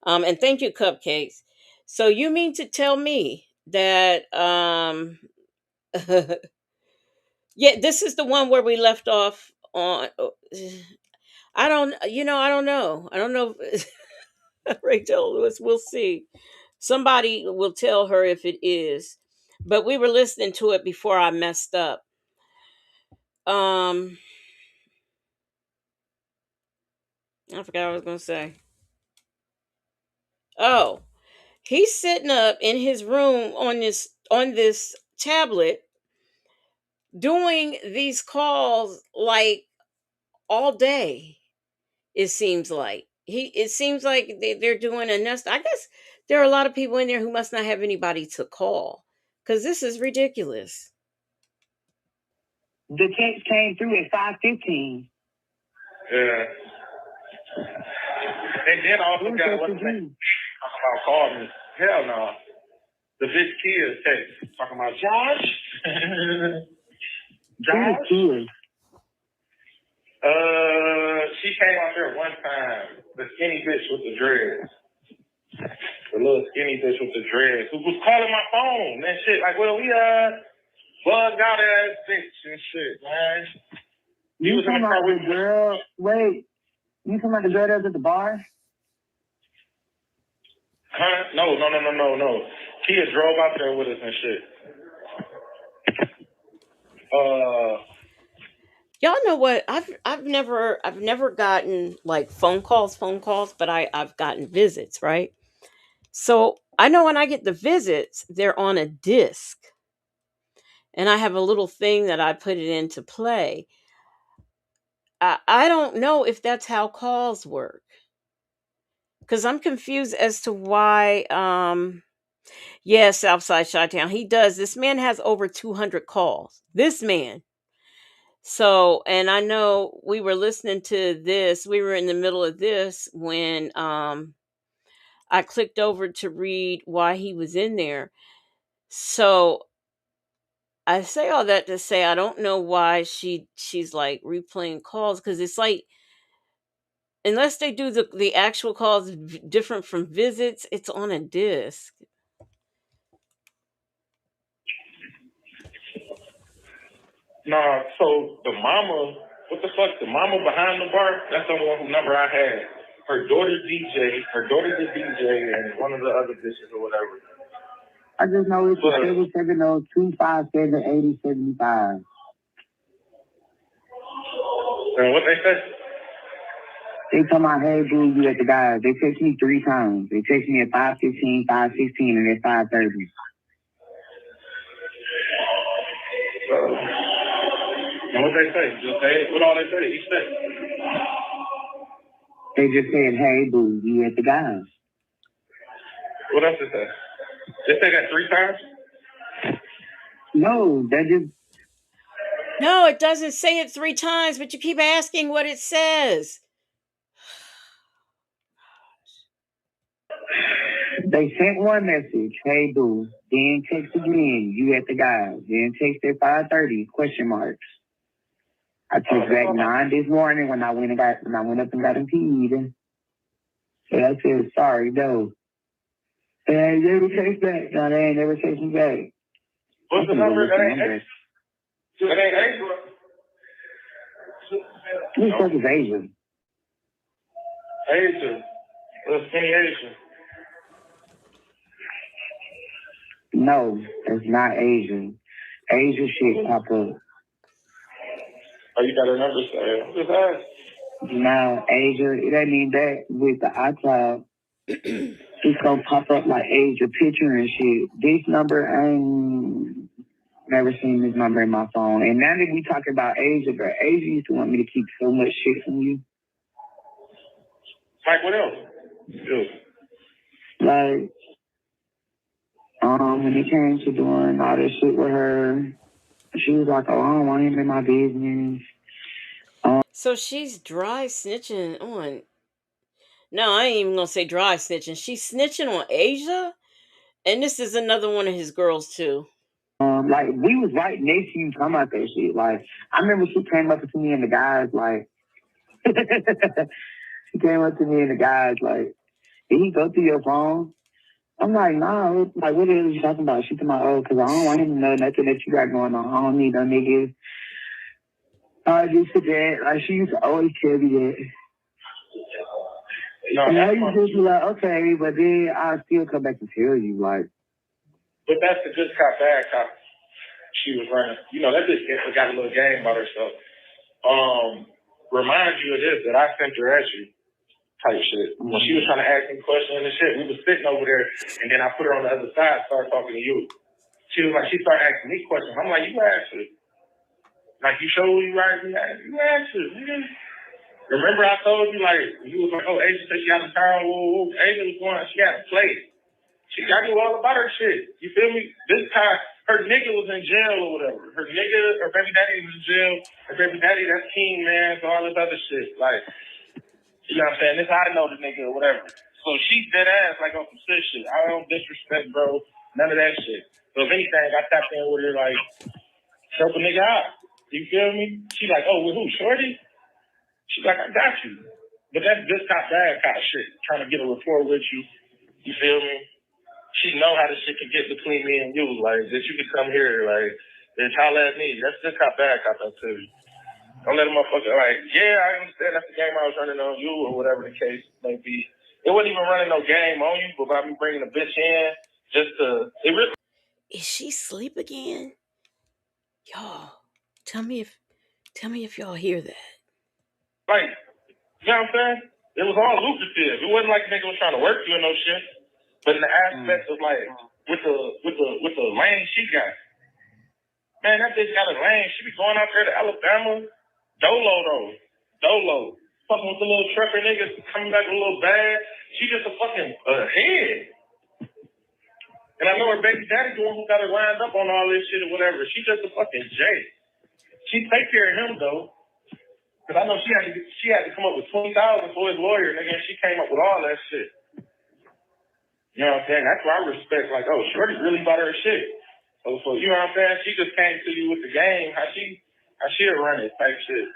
And thank you, Cupcakes. So you mean to tell me that yeah, this is the one where we left off on I don't know. I don't know if Rachel Lewis, we'll see. Somebody will tell her if it is. But we were listening to it before I messed up. I forgot what I was gonna say. Oh, he's sitting up in his room on this tablet doing these calls like all day. It seems like it seems like they're doing a nest. I guess there are a lot of people in there who must not have anybody to call because this is ridiculous. The text came through at 5:15. Yeah. And then also got what's talking about call me. Hell no. The bitch Kia text talking about Josh. Josh. She came out there one time. The skinny bitch with the dreads. The little skinny bitch with the dreads who was calling my phone and shit. Like, well, we bugged out ass bitch and shit, man. You talking about the girl? Wait, you talking about the girl that was at the bar? Huh? No. Kia drove out there with us and shit. Y'all know what? I've never gotten like phone calls, but I've gotten visits, right? So I know when I get the visits, they're on a disc. And I have a little thing that I put it into play. I don't know if that's how calls work. Because I'm confused as to why yeah, Southside Chi-Town. He does. This man has over 200 calls. This man. So, and I know we were listening to this. We were in the middle of this when I clicked over to read why he was in there. So I say all that to say I don't know why she's like replaying calls because it's like unless they do the actual calls different from visits, it's on a disc. Nah, so the mama, what the fuck? The mama behind the bar, that's the one who number I had. Her daughter the DJ, and one of the other bitches or whatever. I just know it's 770-257-8075. And what they say? They tell my hey boo, you at the guys. They text me 3 times. They text me at 5:15, 5:16, and at 5:30. And what they say? Just say what all they say each day. They just said, hey boo, you at the guys. What else they say? They say that 3 times? No, that just No, it doesn't say it 3 times, but you keep asking what it says. They sent one message, hey boo, then text again, you at the guy, then text at 5:30, question marks. I text back 9 this morning when I went up and got him peed. So I said, sorry, no. And they never text back. No, they ain't never text me back. What's the number? That ain't Asia. That ain't Asia. Who the fuck is Asia? Asia. What's Skinny Asia? No, it's not Asia. Asia shit pop up. Oh, you got her number saved. Just ask. No, Asia, it ain't mean that with the iCloud. It's gonna pop up like Asia picture and shit. This number, I ain't never seen this number in my phone. And now that we talking about Asia, but Asia used to want me to keep so much shit from you. Like what else? Dude. Like, when it came to doing all this shit with her, she was like, oh, I don't want him in my business. So she's dry snitching on. No, I ain't even gonna say dry snitching. She's snitching on Asia, and this is another one of his girls too. Like, we was right next to you talking about that shit. Like, I remember she came up to me and the guys, like, she came up to me and the guys, like, did he go through your phone? I'm like, nah, like, what is you talking about? She talking about, oh, because I don't want him to know nothing that you got going on. I don't need no niggas. This and that. Like, she used to always tell me that. No, and I used to just be like, okay, but then I'll still come back and tell you, like. But that's the good cop, bad cop she was running. You know, that bitch got a little game about herself. Remind you of this, that I sent her at you type shit. When she was trying to ask me questions and shit, we was sitting over there, and then I put her on the other side, started talking to you. She was like, she started asking me questions. I'm like, you asked her. Like, you show who you right? You asked her, nigga. Remember I told you, like, you was like, oh, Asia said she had a car. Whoa. Asia was going, she had a plate. I knew all about her shit. You feel me? This time, her nigga was in jail or whatever. Her baby daddy was in jail. Her baby daddy, that's King, man, so all this other shit. Like, you know what I'm saying? This how I know the nigga or whatever. So she's dead ass, like, on some shit. I don't disrespect, bro. None of that shit. So if anything, I tapped in with her, like, help a nigga out. You feel me? She like, oh, with who, Shorty? She's like, I got you. But that's good cop, bad cop shit. Trying to get a rapport with you. You feel me? She know how this shit can get between me and you. Like, that you can come here, like, and holler at me. That's good cop, bad cop activity. Don't let a motherfucker, like, yeah, I understand that's the game I was running on you or whatever the case may be. It wasn't even running no game on you, but by me bringing a bitch in, just to, it really. Is she asleep again? Y'all, tell me if y'all hear that. Like, you know what I'm saying? It was all lucrative. It wasn't like a nigga was trying to work you or no shit. But in the aspect of like with the lane she got, man, that bitch got a lane. She be going out there to Alabama, dolo, fucking with the little trucker niggas coming back with a little bag. She just a fucking head. And I know her baby daddy the one who got her lined up on all this shit or whatever. She just a fucking J. She take care of him though. Cause I know she had to come up with $20,000 for his lawyer, nigga, and she came up with all that shit. You know what I'm saying? That's why I respect, like, oh, Shorty really bought her shit. So you know what I'm saying? She just came to you with the game, how she'll run it type shit.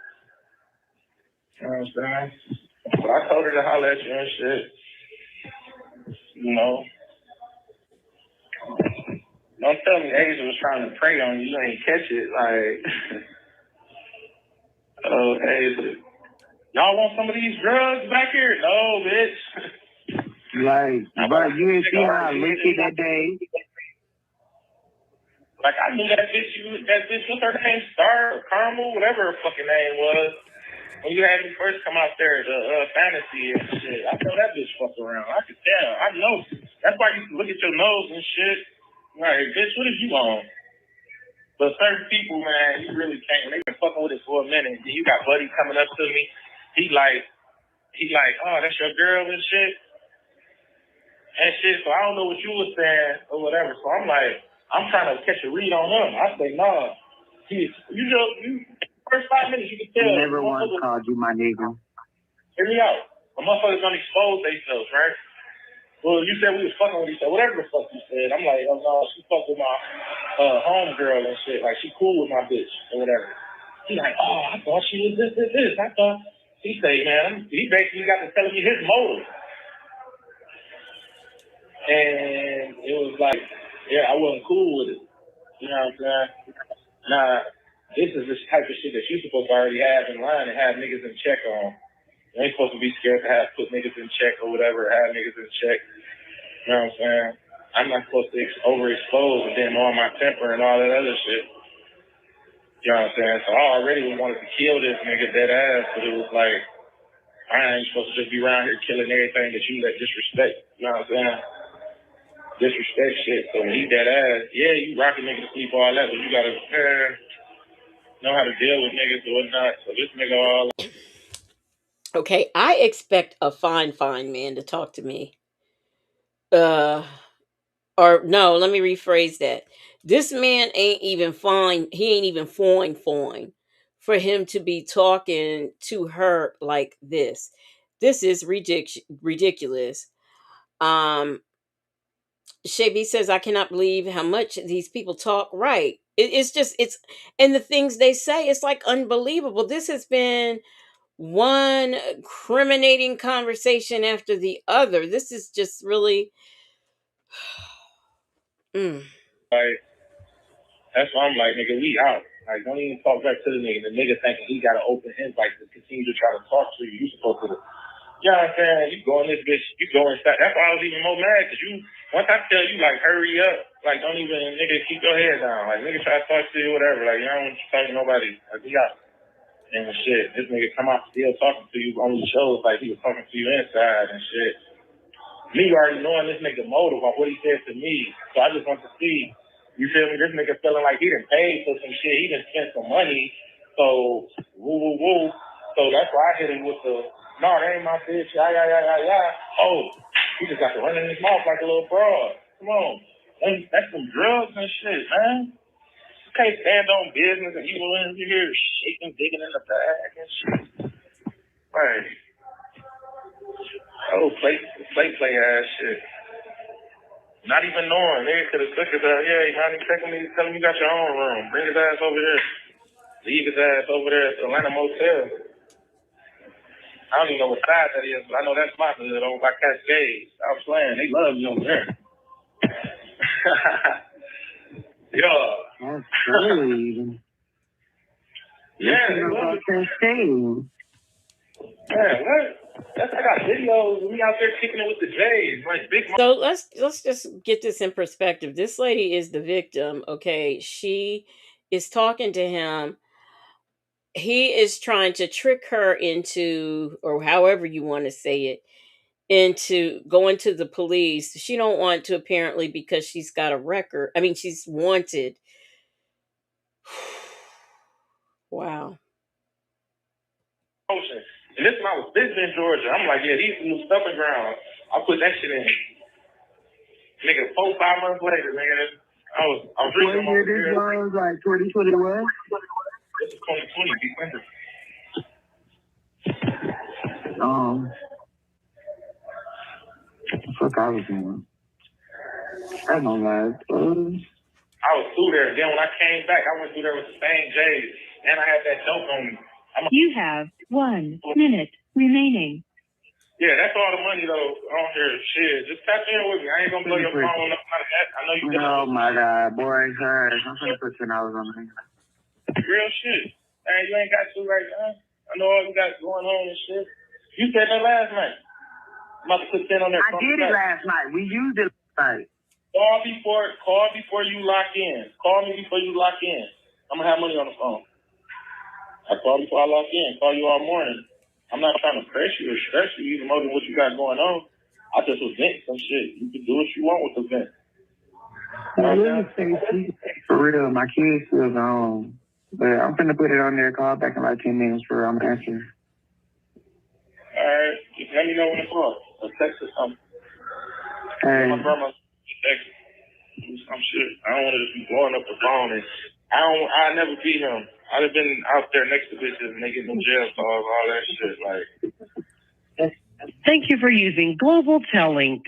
You know what I'm saying? But I told her to holler at you and shit. You know? Don't tell me Asia was trying to prey on you. You ain't catch it. Like, oh, Asia. Y'all want some of these drugs back here? No, bitch. Like, but you didn't see how I looked at that day. Like, I knew that bitch, what's her name? Star or Carmel, whatever her fucking name was. When you had me first come out there, the fantasy and shit, I know that bitch fuck around. I could tell. I know. That's why you look at your nose and shit. Like, bitch, what is you on? But certain people, man, you really can't. They've been fucking with it for a minute. And you got Buddy coming up to me. He like, oh, that's your girl and shit. And shit, so I don't know what you was saying or whatever. So I'm like, I'm trying to catch a read on him. I say, nah. You know, first 5 minutes you can tell. I never once called you my nigga. Hear me out. The motherfuckers gonna expose themselves, right? Well, you said we was fucking with each other, whatever the fuck you said. I'm like, oh no, she fucked with my homegirl and shit. Like, she cool with my bitch or whatever. He like, oh, I thought she was this. I thought. He say, man, he basically got to telling me his motive. And it was like, yeah, I wasn't cool with it. You know what I'm saying? Nah, this is this type of shit that you supposed to already have in line and have niggas in check on. You ain't supposed to be scared to put niggas in check or whatever, have niggas in check. You know what I'm saying? I'm not supposed to overexpose and then on my temper and all that other shit. You know what I'm saying? So I already wanted to kill this nigga dead ass, but it was like, I ain't supposed to just be around here killing everything that you let disrespect. You know what I'm saying? Disrespect shit. So when he dead ass, yeah, you rocking niggas to sleep all that, but you gotta know how to deal with niggas or whatnot. So this nigga all Okay, I expect a fine man to talk to me. Or no, let me rephrase that. This man ain't even fine. He ain't even fine for him to be talking to her like this. This is ridiculous. Shay says, I cannot believe how much these people talk right. It's and the things they say, it's like unbelievable. This has been one criminating conversation after the other. This is just really like, that's why I'm like, nigga, we out. Like, don't even talk back to the nigga. The nigga thinking he got an open invite to continue to try to talk to you. You supposed to, you know what I'm saying? You go in this bitch, you go inside. That's why I was even more mad, because you, once I tell you, like, hurry up, like, don't even, nigga, keep your head down. Like, nigga try to talk to you, whatever. Like, you don't want to talk to nobody. Like, we out. And shit, this nigga come out still talking to you on the shows like he was talking to you inside and shit. Me already knowing this nigga motive on what he said to me, so I just want to see, you feel me, this nigga feeling like he done paid for some shit, he done spent some money, so woo. So that's why I hit him with the, no, that ain't my bitch, yeah. Oh, he just got to run in his mouth like a little broad. Come on. That's some drugs and shit, man. You can't stand on business and you go in here shaking, digging in the bag and shit. Right. Oh, play ass shit. Not even knowing. They could have took his ass. Yeah, he not even checking me. Tell him you got your own room. Bring his ass over here. Leave his ass over there at the Atlanta Motel. I don't even know what side that is, but I know that's my hood over by Cascade. I was playing. They love me over there. Yeah. That's crazy. Yeah, they love me. Man, what? I got videos of me out there kicking it with the J's, like big. so let's just get this in perspective. This lady is the victim. Okay, she is talking to him. He is trying to trick her into, or however you want to say it, into going to the police. She don't want to, apparently, because she's got a record. I mean, she's wanted. Wow. And this when I was visiting Georgia. I'm like, yeah, these new stumping grounds. I put that shit in. Nigga, 4-5 months later, nigga, I was reading what year this was? Like 2021? This is 2020, December. Fuck I was doing. I don't know. I was through there. Then when I came back, I went through there with the same J's. And I had that dope on me. You have 1 minute remaining. Yeah, that's all the money, though, on here. Shit, just tap in with me. I ain't gonna blow your phone up out of that. I know you did. Oh, my God. Boy, sorry. I'm gonna put $10 on me. Real shit. Man, you ain't got to right now. I know all you got going on and shit. You said that last night. I'm about to put 10 on there. I did it last night. We used it last night. Call before you lock in. Call me before you lock in. I'm gonna have money on the phone. I call before I lock in. Call you all morning. I'm not trying to press you or stress you even more than what you got going on. I just was venting some shit. You can do what you want with the vent. For real, my kids still gone. But I'm finna put it on there. Call back in like 10 minutes for I'm answering. All right. Just let me know when it's off. Or text or something. Hey. My grandma text some shit. I don't want to just be blowing up the phone and I never beat him. I'd have been out there next to bitches and they get them jail calls, all that shit. Like, Thank you for using Global Tellink.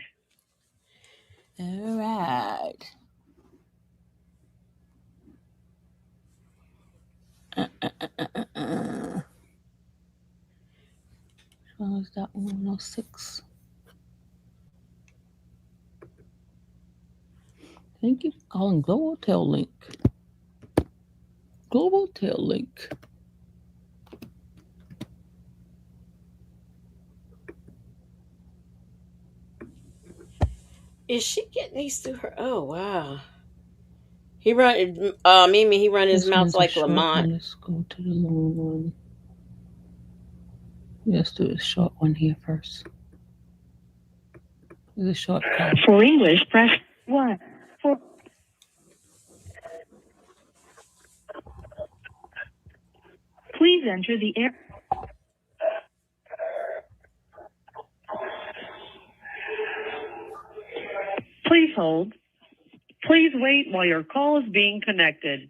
All right. So is that 106? Thank you for calling Global Tellink. Global Tellink. Is she getting these through her? Oh wow. He run Mimi, he run his This mouth one's a like short Lamont. one. Let's go to the long one. Let's do the short one here first. There's a short call. For English, press 1. For Please enter the air. Please hold. Please wait while your call is being connected.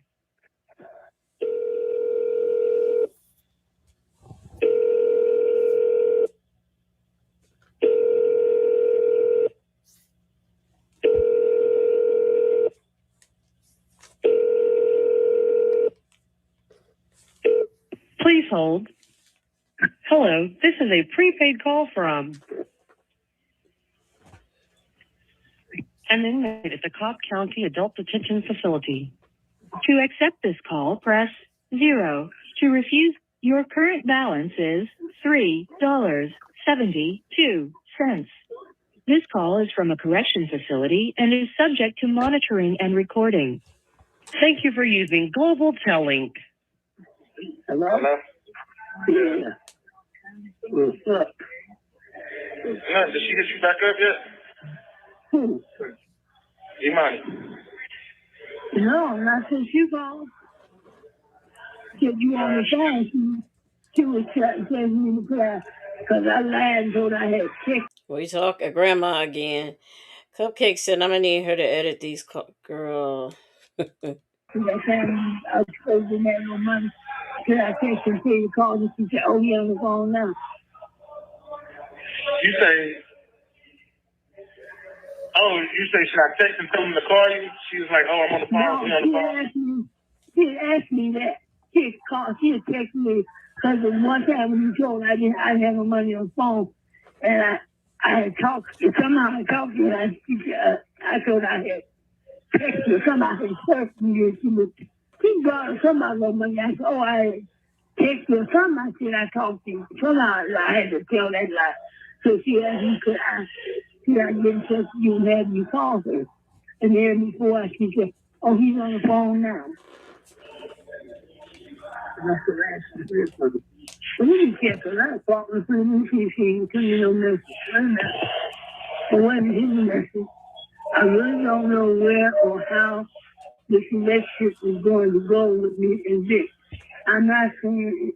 Please hold. Hello, this is a prepaid call from an inmate at the Cobb County Adult Detention Facility. To accept this call, press 0. To refuse, your current balance is $3.72. This call is from a correction facility and is subject to monitoring and recording. Thank you for using Global Tellink. Hello? hello? Yeah. What's up? No, did she get you back up yet? Who? Imani. No, not since you called. Said you on the phone. She was telling me to cry because I lied and told I had sex. We talk Grandma again. Cupcake said I'm gonna need her to edit these girl. That time I was supposed to have no money. Till I text her and say you called and she said, oh, he on the phone now. You say, should I text and tell him to call you? She was like, oh, I'm on the phone. No, We on the phone. she asked me that. She texted me because one time when you told I didn't have no money on the phone, and I had talked to somehow I talked to her. I told her I had texted her. Somehow I had texted me. She got somehow no money. I said, oh, I had texted her. Somehow I said I talked to you. Somehow I had to tell that lie. So she asked me, could I get in touch with you and have you call her? And then before she said, oh, he's on the phone now. That's the last one. We didn't care for that. Falling through me, she couldn't get no message. It wasn't his message. I really don't know where or how this relationship is going to go with me and Vic. I'm not saying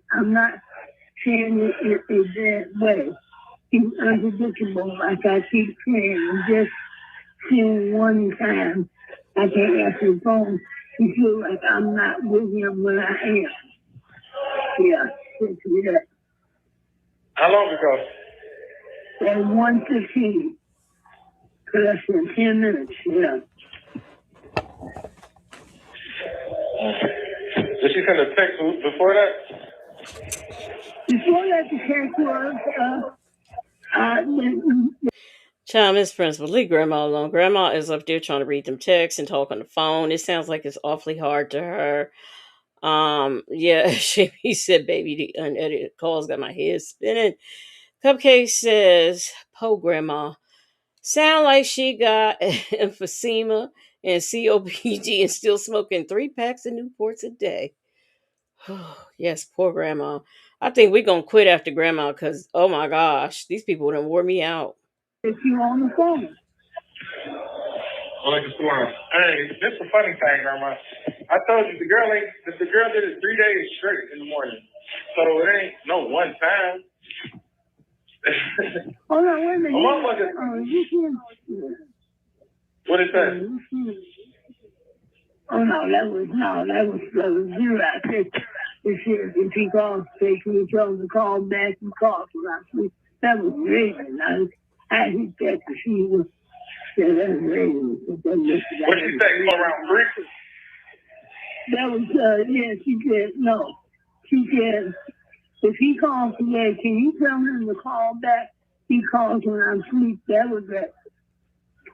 it in a bad way. He's unpredictable, like I keep saying, and just seeing one time I can't answer the phone. He feels like I'm not with him when I am. Yeah, that. How long ago? At 1:15. So that's in 10 minutes, yeah. Did she send a text before that? Before that, the text was, Child, Miss Principal, leave Grandma alone. Grandma is up there trying to read them texts and talk on the phone. It sounds like it's awfully hard to her. Yeah, he said, baby, the unedited calls got my head spinning. Cupcake says, po Grandma. Sound like she got emphysema and COPD and still smoking 3 packs of Newports a day. Yes, poor Grandma. I think we're going to quit after Grandma because, oh my gosh, these people done wore me out. if you on the phone. Hey, this is a funny thing, Grandma. I told you the girl did it 3 days straight in the morning. So it ain't no one time. Hold on, wait a minute. What is that? Oh that was zero. I said, if he calls, say, can you tell him to call back? He calls when I sleep. That was Raven. I hit that to see was, yeah, that was Raven. What you say, call around 3? That was, yeah, she said, no. She said, if he calls today, can you tell him to call back? He calls when I'm asleep. That was at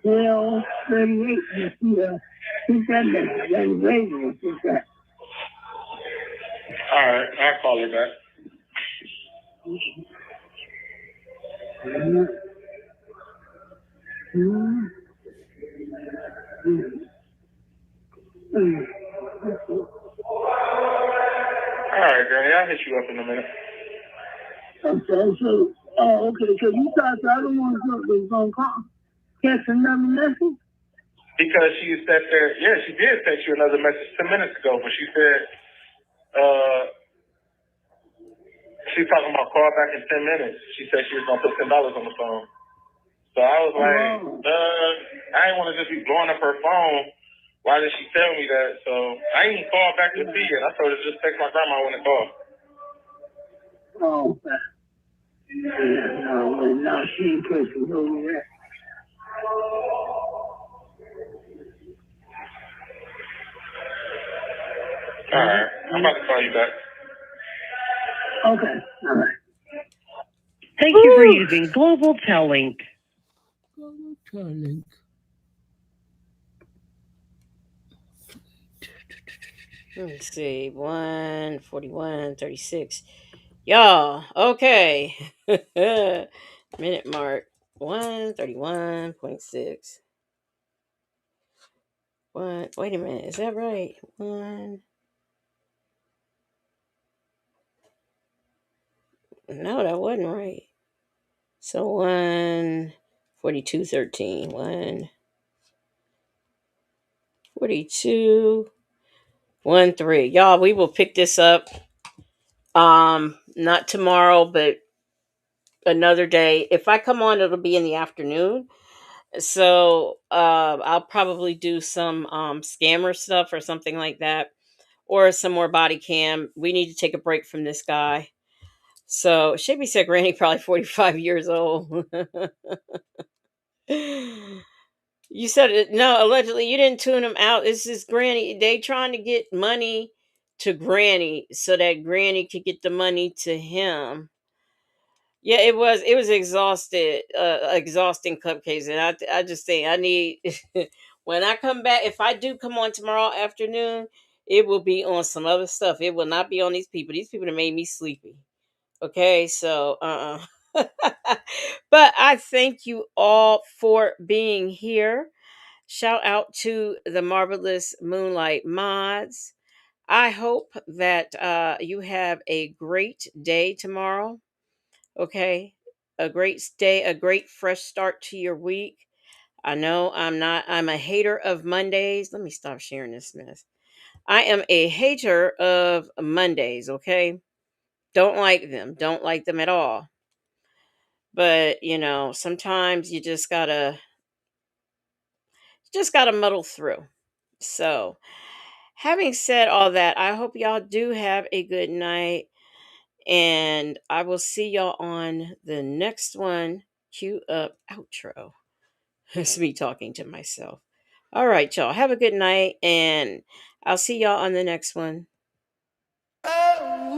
12:38. He said that was Raven. She said, All right, I'll call her back. mm-hmm. Mm-hmm. Mm-hmm. All right, Granny, I'll hit you up in a minute. Okay, so, okay, so you thought the other one was going to call, catch another message? Because she sat there, yeah, she did text you another message 10 minutes ago, but she said, she's talking about call back in 10 minutes. She said she was going to put $10 on the phone. So I was like, I didn't want to just be blowing up her phone. Why did she tell me that? So I didn't even call back to see it. I told her to just text my grandma when it called. Oh, no, she ain't pushing over there. All right, I'm about to call you back. Okay, all right. Thank you for using Global Tel Link. Global Tel Link. Let's see, 1:41:36. Y'all, okay. Minute mark 1:31:6. Wait a minute, is that right? No, that wasn't right. So 1:42:13. 1:42:13. Y'all, we will pick this up. Not tomorrow, but another day. If I come on, it'll be in the afternoon. So I'll probably do some scammer stuff or something like that, or some more body cam. We need to take a break from this guy. So Shabby said Granny probably 45 years old. You said it. No, allegedly you didn't tune him out. This is Granny. They trying to get money to Granny so that Granny could get the money to him. Yeah, it was exhausting cupcakes, and I just think I need when I come back. If I do come on tomorrow afternoon, it will be on some other stuff. It will not be on these people. These people have made me sleepy. Okay, so but I thank you all for being here. Shout out to the marvelous Moonlight Mods. I hope that you have a great day tomorrow. Okay. A great day, a great fresh start to your week. I know I'm a hater of Mondays. Let me stop sharing this mess. I am a hater of Mondays, okay? Don't like them. Don't like them at all. But, sometimes you just gotta muddle through. So, having said all that, I hope y'all do have a good night. And I will see y'all on the next one. Cue up outro. It's me talking to myself. All right, y'all. Have a good night, and I'll see y'all on the next one. Oh,